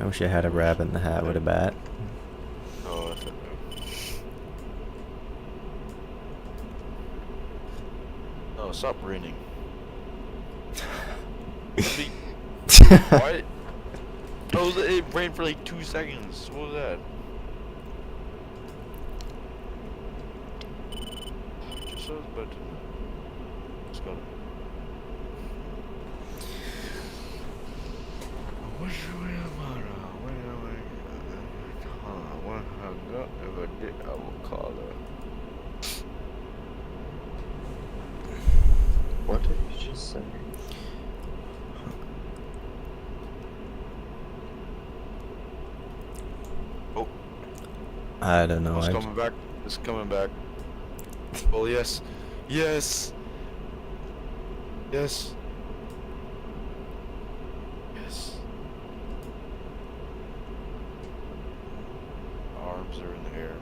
I wish I had a rabbit in the hat with a bat.
Oh, I thought No, stop raining. Why? Oh, it rained for like 2 seconds. What was that? Just so it's about to. Let's go. What should we have on? What hung up? If I did, I will call her.
What did you just say?
Oh,
I don't know.
it's coming back. It's coming back. Oh yes, yes, yes, yes. Arms are in the air.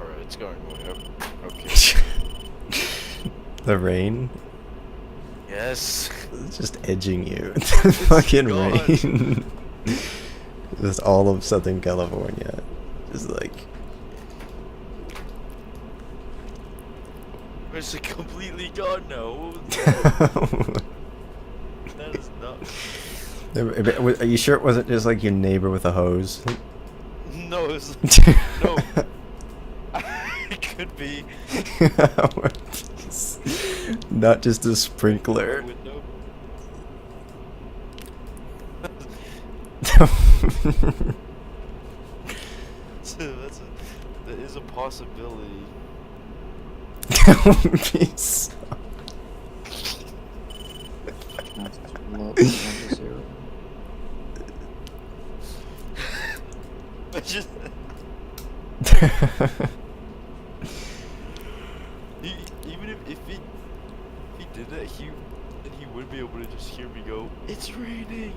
All right, it's going way up. Okay.
The rain?
Yes.
It's just edging you. The fucking
gone.
rain. Just all of Southern California. Just like.
It's completely gone now. That is not.
Are you sure it wasn't just like your neighbor with a hose?
No, it's no. It could be.
Not just a sprinkler.
Window. That is a possibility.
That would be so.
That's low, number 0.
I just. Even if he did that, he would be able to just hear me go, "It's raining."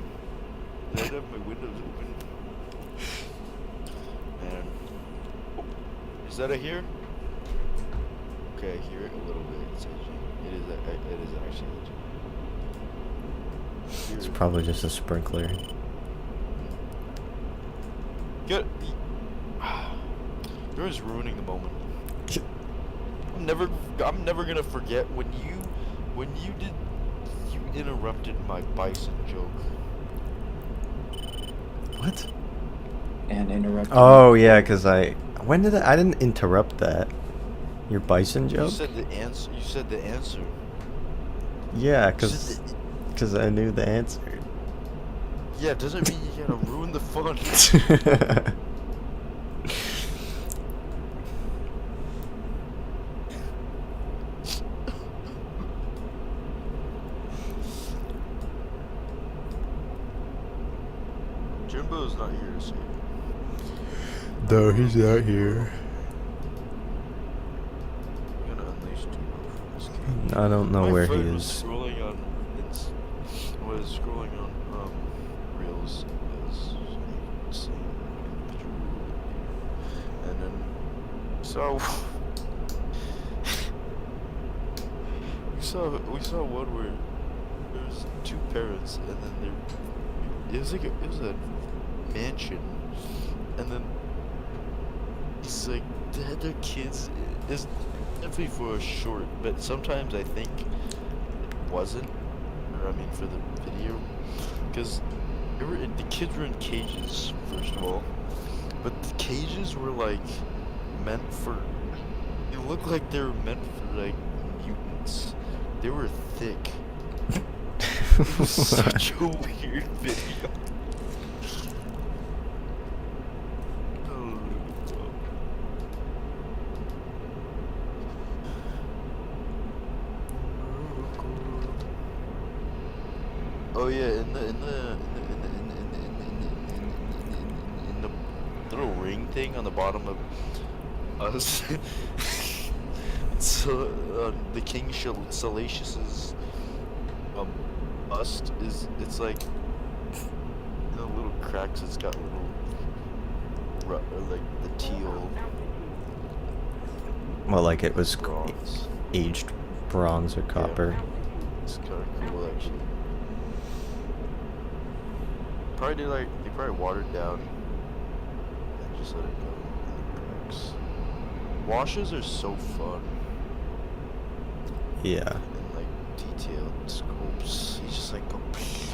And I'd have my windows open. Man, oh, is that a here? Okay, I hear it a little bit. It's edgy. It is actually edgy.
It's probably just a sprinkler.
Good. You're just ruining the moment. I'm never gonna forget when you interrupted my bison joke.
What?
And interrupted.
Oh yeah, cause I didn't interrupt that. Your bison joke?
You said the answer. You said the answer.
Yeah,
You said
cause I knew the answer.
yeah, doesn't mean you gotta ruin the fun. Jimbo's not here to save you.
No, he's not here.
I'm gonna unleash Jimbo from this game.
I don't know
My
where he
friend was
is.
scrolling on Reels as seeing and then we saw one where there was 2 parents and then it was a mansion and then it's like they had their kids. It's definitely for a short, but sometimes I think it wasn't, or I mean for the video, because the kids were in cages first of all, but the cages were like meant for. It looked like they were meant for like mutants. They were thick. It was such a weird video. Oh yeah, in the little ring thing on the bottom of us. So the King Salacious's bust it's like in the little cracks. It's got little like the teal.
Well, like it was
bronze.
aged bronze or copper.
Yeah. It's kind of cool actually. They probably watered down and just let it go in the cracks.
Washes are so fun.
Yeah.
And like detailed scopes. You just like go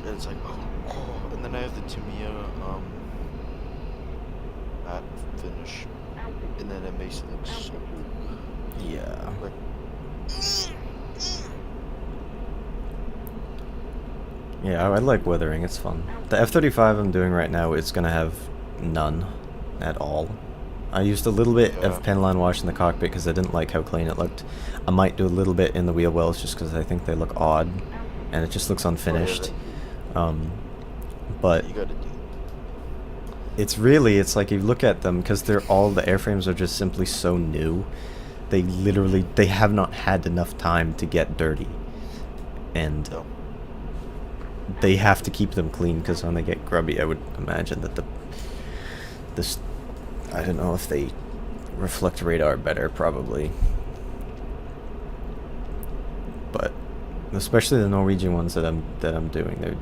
and it's like oh. And then I have the Tamiya matte finish. And then it makes it look so good.
Yeah.
Like
Yeah, I like weathering, it's fun. The F-35 I'm doing right now, it's gonna have none at all. I used a little bit of penline wash in the cockpit because I didn't like how clean it looked. I might do a little bit in the wheel wells just because I think they look odd, and it just looks unfinished. But
you gotta do
it's like you look at them, because the airframes are just simply so new, they have not had enough time to get dirty. And they have to keep them clean, because when they get grubby, I would imagine that I don't know if they reflect radar better, probably. But especially the Norwegian ones that I'm doing, they're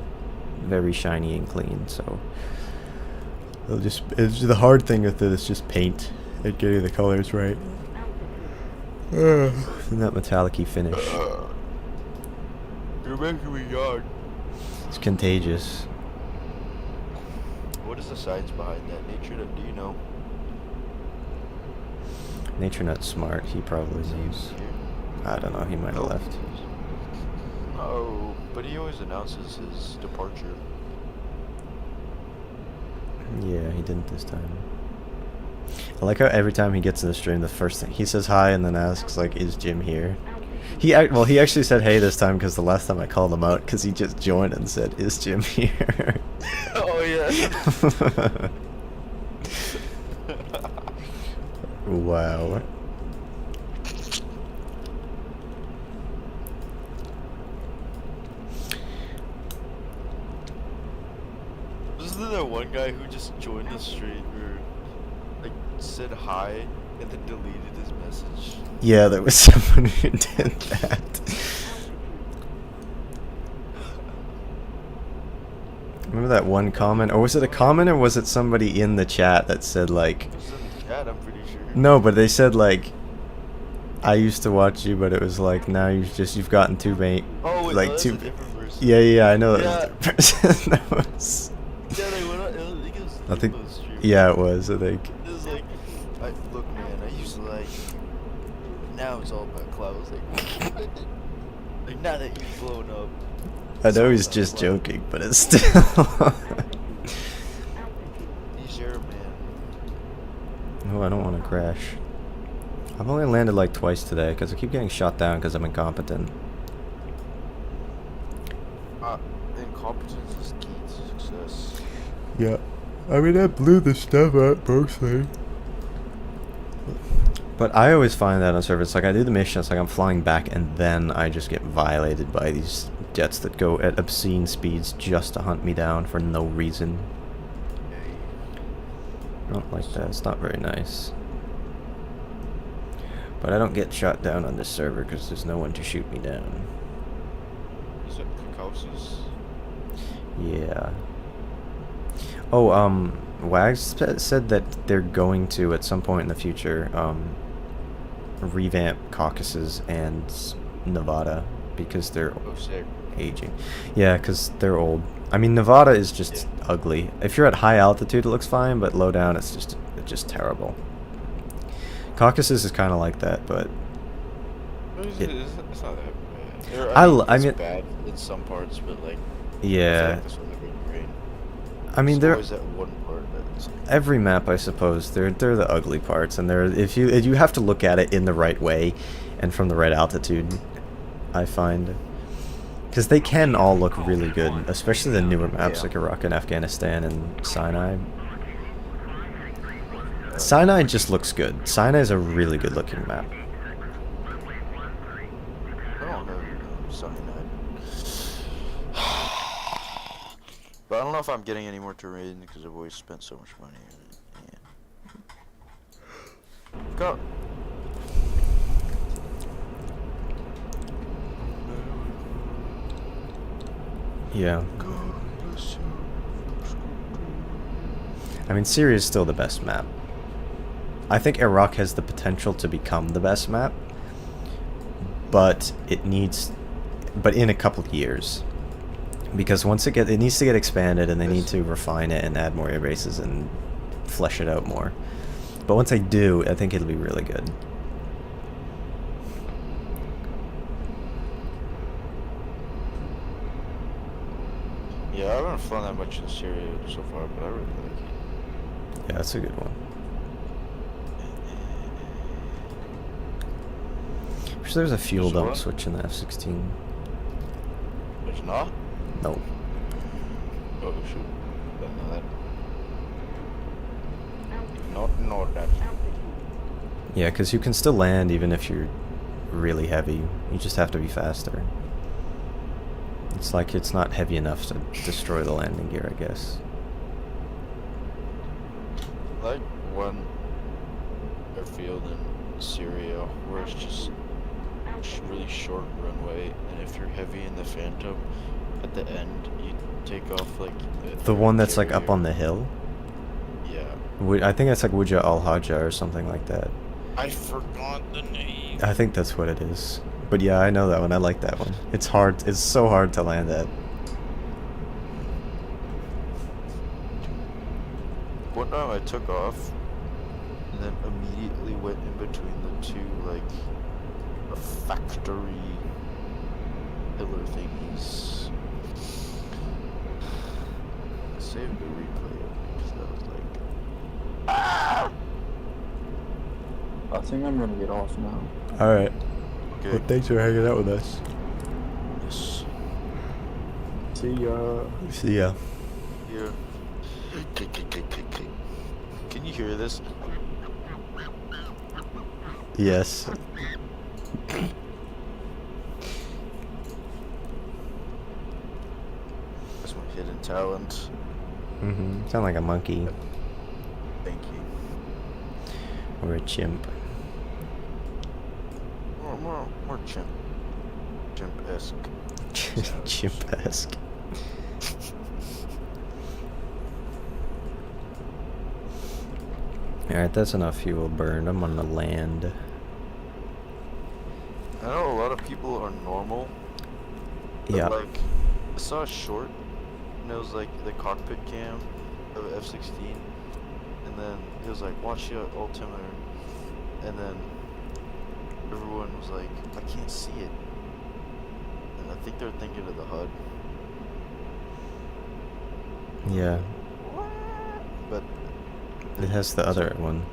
very shiny and clean, so it's the hard thing with it is just paint and getting the colors right. And that metallic-y finish.
You're making me yawn.
It's contagious.
What is the science behind that? Nature, do you know?
Nature Nut's smart, he probably knows. I don't know, he might have left.
Oh, but he always announces his departure.
Yeah, he didn't this time. I like how every time he gets in the stream, the first thing he says hi and then asks like, "Is Jim here?" He actually said hey this time because the last time I called him out because he just joined and said, "Is Jim here?"
Oh yeah.
Wow.
Wasn't there that one guy who just joined the stream or like said hi and then deleted his message?
Yeah, there was someone who did that. Remember that one comment? Or was it a comment or was it somebody in the chat that said like...
It was in the chat, I'm pretty sure.
No, but they said like... I used to watch you, but it was like, now you've gotten too many...
Oh, wait,
like
no, that's
too...
a different person.
Yeah, I know
Yeah.
that was a different person. That was...
Yeah, they went on,
I think...
stream.
Yeah, it was, I think.
It was like, look man, I used to like you. Now it's all about clouds. Like now that you've blown up.
I know he's just joking, but it's still...
He's your man.
Oh, I don't want to crash. I've only landed like twice today because I keep getting shot down because I'm incompetent.
Incompetence is key to success.
Yeah. I mean, I blew the stuff up mostly. But I always find that on servers, like I do the mission, it's like I'm flying back and then I just get violated by these jets that go at obscene speeds just to hunt me down for no reason. I don't like that, it's not very nice. But I don't get shot down on this server because there's no one to shoot me down.
Is it Picosis?
Yeah. Oh, Wags said that they're going to, at some point in the future, revamp Caucasus and Nevada because they're aging. Yeah, because they're old. I mean, Nevada is just ugly. If you're at high altitude, it looks fine, but low down, it's just terrible. Caucasus is kind of like that, but
It's not that bad.
I
it's
mean,
bad in some parts, but like
yeah.
I feel like this one's really great.
I mean,
there's always that one part that's
every map, I suppose, they're the ugly parts, and if you have to look at it in the right way and from the right altitude, I find, because they can all look really good, especially the newer maps like Iraq and Afghanistan and Sinai. Sinai just looks good. Sinai is a really good looking map.
I don't know Cyanide. But I don't know if I'm getting any more terrain because I've always spent so much money on it. Yeah. Go.
Yeah. I mean, Syria is still the best map. I think Iraq has the potential to become the best map, but but in a couple of years, because once it needs to get expanded, and they need to refine it and add more air bases and flesh it out more. But once they do, I think it'll be really good.
Yeah, I haven't flown that much in Syria so far, but I really like it.
Yeah, that's a good one. Wish there was a fuel
There's
dump
what?
switch in the F-16.
There's not?
No.
Oh, shoot. Didn't know that. Not know that.
Yeah, because you can still land even if you're really heavy. You just have to be faster. It's like it's not heavy enough to destroy the landing gear, I guess.
Like one airfield in Syria where it's just really short runway, and if you're heavy in the Phantom, at the end you take off like
The one that's like up
carrier.
on the hill?
Yeah.
I think that's like Wuja Al Haja or something like that.
I forgot the name.
I think that's what it is. But yeah, I know that one. I like that one. It's hard. It's so hard to land at.
One time I took off and then immediately went in between the two, like, factory pillar thingies. I saved the replay because I was like, ah!
I think I'm gonna get off now.
Alright.
Okay.
Well, thanks for hanging out with us.
Yes.
See ya.
See ya.
Here. Can you hear this?
Yes.
That's my hidden talent.
Mm-hmm. Sound like a monkey.
Thank you.
Or a chimp.
More chimp-esque.
Chimp-esque. Alright, that's enough fuel burned. I'm on the land.
I know a lot of people are normal. But
Yeah.
like, I saw a short, and it was like the cockpit cam of F-16, and then it was like, watch the altimeter, and then everyone was like, I can't see it. And I think they're thinking of the HUD.
Yeah.
But
It has the other one.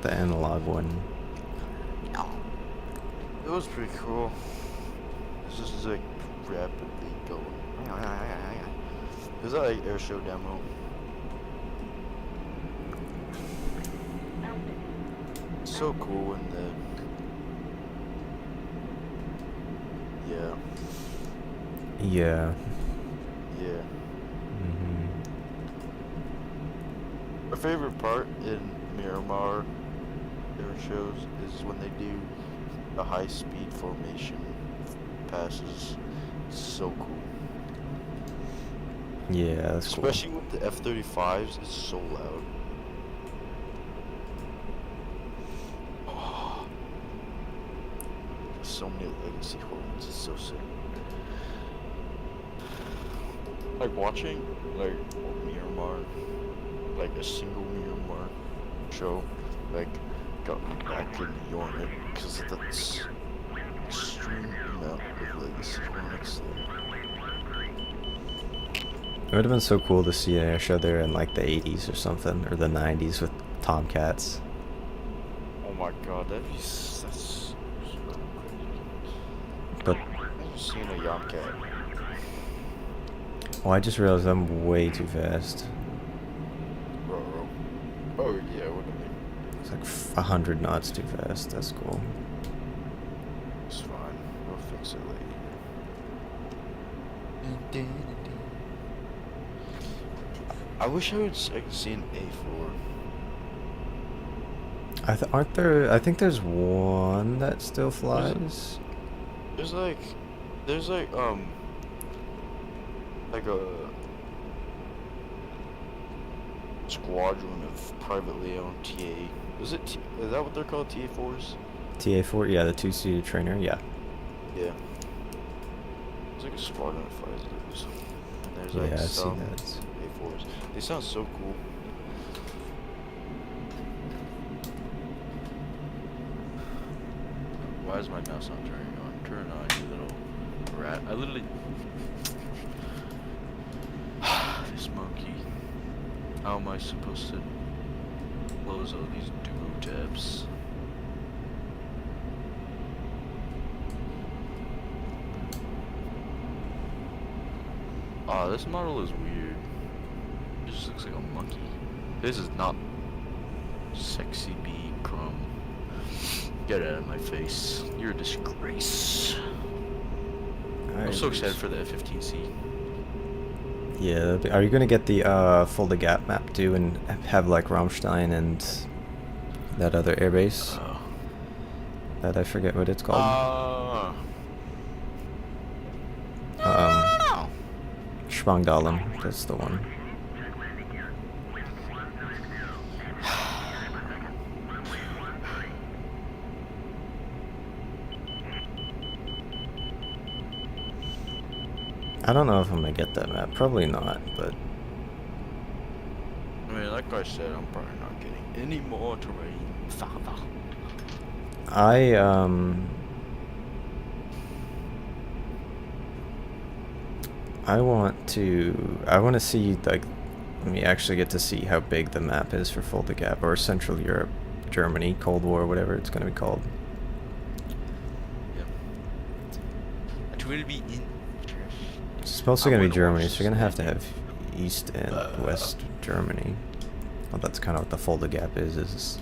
The analog one.
it was pretty cool. It's just like rapidly going. It was like air show demo. It's so cool when yeah.
Yeah.
Yeah.
Mm-hmm.
My favorite part in Miramar air shows is when they do the high speed formation passes. It's so cool.
Yeah, that's cool.
Especially with the F-35s, it's so loud. Oh. So many legacy holds, it's so sick. Like watching like Miramar, like a single Miramar show, like got me back in the unit because of the extreme amount of legacy Hornets there.
It would have been so cool to see an air show there in like the 80s or something, or the 90s with Tomcats.
Oh my god, that's so crazy.
But,
I've never seen a Yomcat.
oh, I just realized I'm way too fast.
Bro. Oh yeah, what do you mean?
It's like 100 knots too fast. That's cool.
It's fine. We'll fix it later. I wish I would see an A4.
Aren't there? I think there's one that still flies.
There's like a, I squadron of privately owned TA. Is that what they're called? TA4s?
TA4, yeah, the two-seater trainer, yeah.
Yeah. It's like a squadron of 5 dudes. And there's
Yeah,
like
I've seen
some
that.
TA4s. They sound so cool. Why is my mouse not turning on? Turn on, you little rat. I literally... This monkey. How am I supposed to close all these duo tabs? This model is weird. It just looks like a monkey. This is not sexy bee crumb. Get out of my face. You're a disgrace. I'm so excited for the F-15C.
Yeah, are you gonna get the Fulda Gap map too, and have like Rammstein and that other airbase? That I forget what it's called. Spangdahlem, that's the one. I don't know if I'm gonna get that map. Probably not, but
I mean, like I said, I'm probably not getting any more terrain.
I want to see, like, let me actually get to see how big the map is for Fulda Gap, or Central Europe, Germany, Cold War, whatever it's gonna be called.
Yeah. It's going to be in.
It's supposed to be Germany, so you're gonna have to have East and West Germany. Well, that's kind of what the Fulda Gap is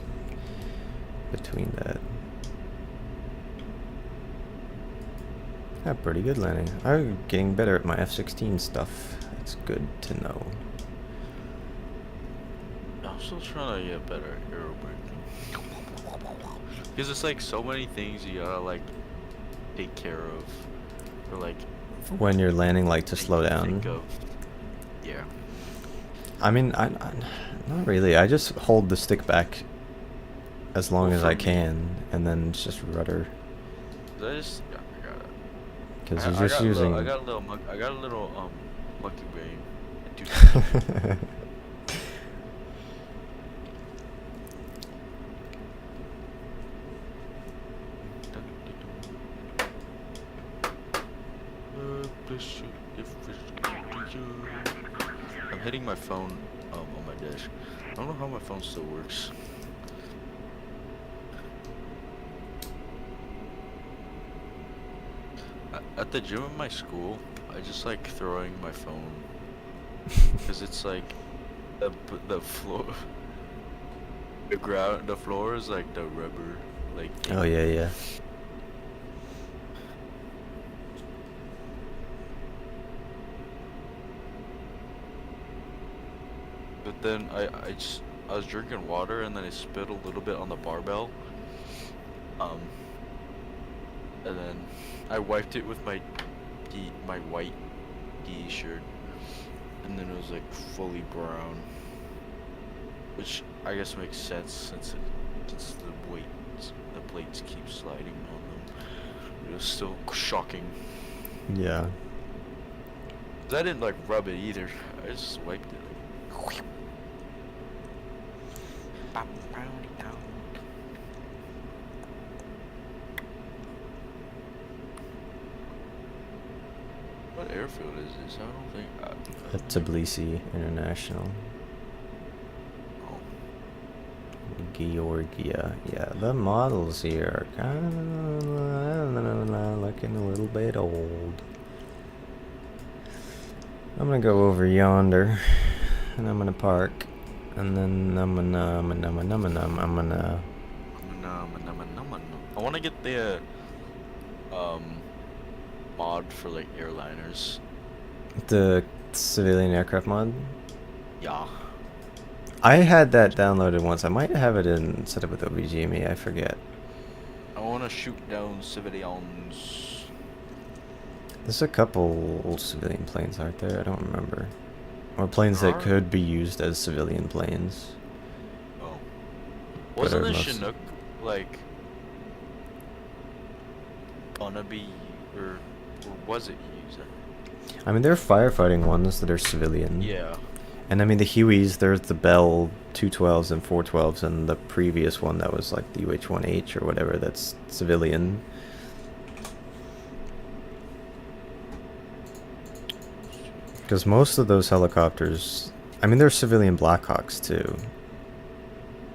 between that. Yeah, pretty good landing. I'm getting better at my F-16 stuff. That's good to know.
I'm still trying to get better at aerobraking. Because it's like so many things you gotta like take care of. Or like
When you're landing, like, to slow down.
Yeah.
I mean, I not really. I just hold the stick back as long as I can, and then it's just rudder. Because you're just using.
I got a little monkey brain. I'm hitting my phone on my dash. I don't know how my phone still works. At the gym at my school, I just like throwing my phone because it's like the floor, the floor is like the rubber, like.
Oh yeah, yeah.
But then I was drinking water and then I spit a little bit on the barbell. And then I wiped it with my white DE shirt, and then it was like fully brown, which I guess makes sense since the plates keep sliding on them. It was still shocking.
Yeah.
I didn't like rub it either. I just wiped it. What airfield is this? I don't think.
Tbilisi International.
Oh.
Georgia. Yeah, the models here are kind of looking a little bit old. I'm gonna go over yonder, and I'm gonna park, and then I'm gonna.
I want to get the mod for like airliners.
The civilian aircraft mod?
Yeah.
I had that downloaded once. I might have it set up with OBGME, I forget.
I want to shoot down civilians.
There's a couple old civilian planes, aren't there? I don't remember. Or planes
There
that
are?
could be used as civilian planes.
Oh.
But
Wasn't
are
the
most-
Chinook like gonna be or was it used?
I mean, there are firefighting ones that are civilian.
Yeah.
And I mean, the Hueys, there's the Bell 212s and 412s, and the previous one that was like the UH-1H or whatever, that's civilian. Because most of those helicopters, I mean, there's civilian Blackhawks too.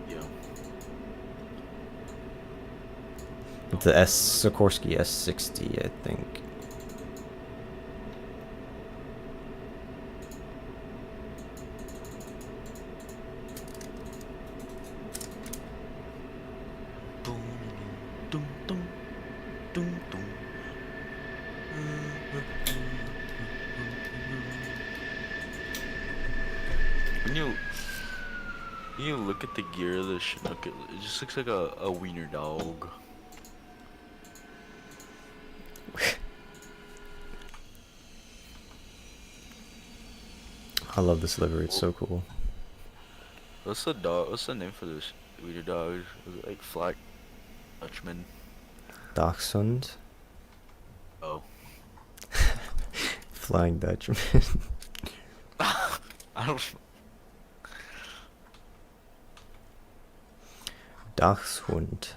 Yeah.
It's the Sikorsky S-60, I think.
When you look at the gear of the Chinook, it just looks like a wiener dog.
I love this livery, it's so cool.
What's the dog? What's the name for this wiener dog? Was it like Flag Dutchman?
Dachshund?
Oh.
Flying Dutchman.
I don't.
Dachshund.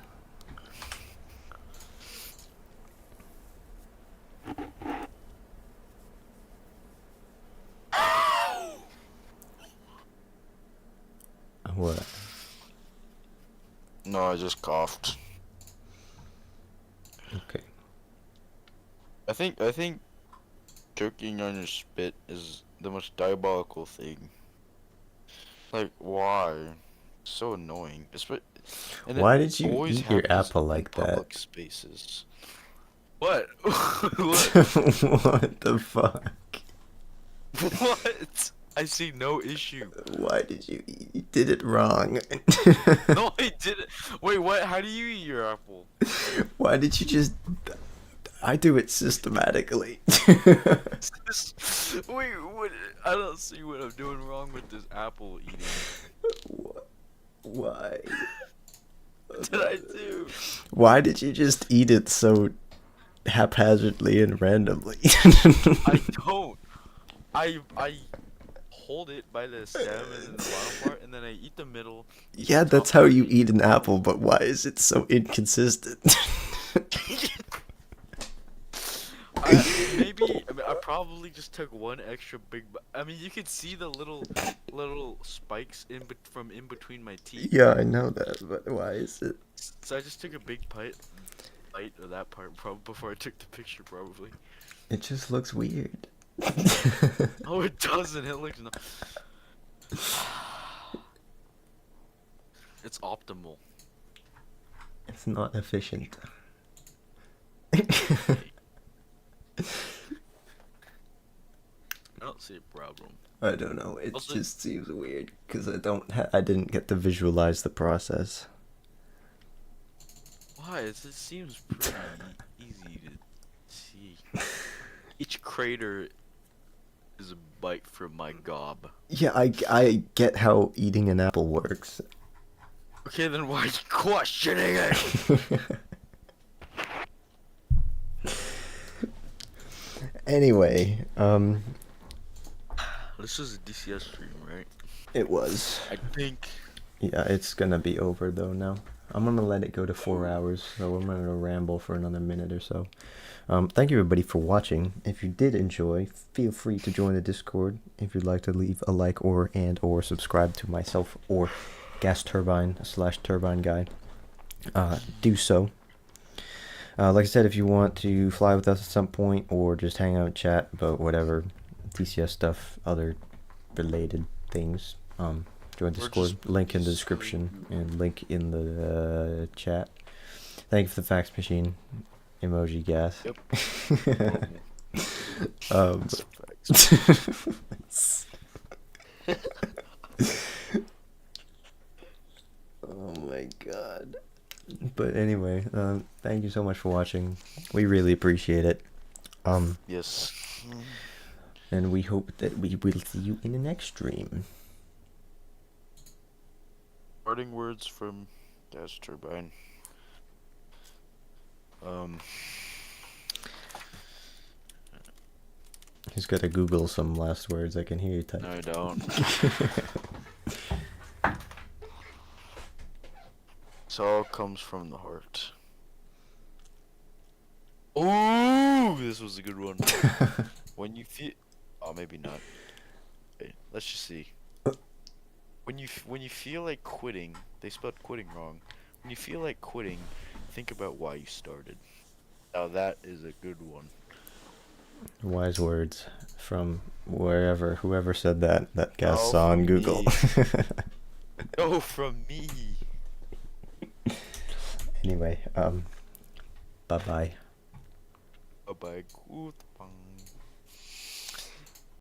What?
No, I just coughed.
Okay.
I think choking on your spit is the most diabolical thing. Like, why? So annoying.
Why did you eat your apple like that?
Public spaces.
What? What?
What the fuck?
What? I see no issue.
Why did you eat? You did it wrong.
No, I didn't. Wait, what? How do you eat your apple?
Why did you just... I do it systematically.
Wait, what? I don't see what I'm doing wrong with this apple eating.
Why?
What did I do?
Why did you just eat it so haphazardly and randomly?
I don't. I hold it by the stem and then the bottom part, and then I eat the middle.
Yeah, that's how you eat an apple, but why is it so inconsistent?
I probably just took one extra big. I mean, you could see the little spikes from in between my teeth.
Yeah, I know that, but why is it?
So I just took a big bite of that part before I took the picture, probably.
It just looks weird.
Oh, it doesn't. It looks no. It's optimal.
It's not efficient.
I don't see a problem.
I don't know. It
Also-
just seems weird because I didn't get to visualize the process.
Why? It seems pretty easy to see. Each crater is a bite from my gob.
Yeah, I get how eating an apple works.
Okay, then why are you questioning it?
Anyway,
This is a DCS stream, right?
it was.
I think.
Yeah, it's gonna be over though now. I'm gonna let it go to 4 hours, so I'm gonna ramble for another minute or so. Thank you everybody for watching. If you did enjoy, feel free to join the Discord. If you'd like to leave a like or subscribe to myself or Gas Turbine / Turbine Guy, do so. Like I said, if you want to fly with us at some point or just hang out and chat about whatever DCS stuff, other related things, join Discord. Link in the description and link in the chat. Thank you for the fax machine emoji, Gas.
Yep.
Oh my god. But anyway, thank you so much for watching. We really appreciate it.
Yes.
And we hope that we will see you in the next stream.
Parting words from Gas Turbine.
He's gotta Google some last words. I can hear you type.
No, I don't.
This all comes from the heart.
Ooh, this was a good one. When you feel, oh, maybe not. Okay, let's just see. When you feel like quitting, they spelled quitting wrong. When you feel like quitting, think about why you started. Now that is a good one.
Wise words from wherever, whoever said that Gas
Oh,
saw on
from
Google.
me.
Oh, from me.
Anyway, bye bye.
Bye bye.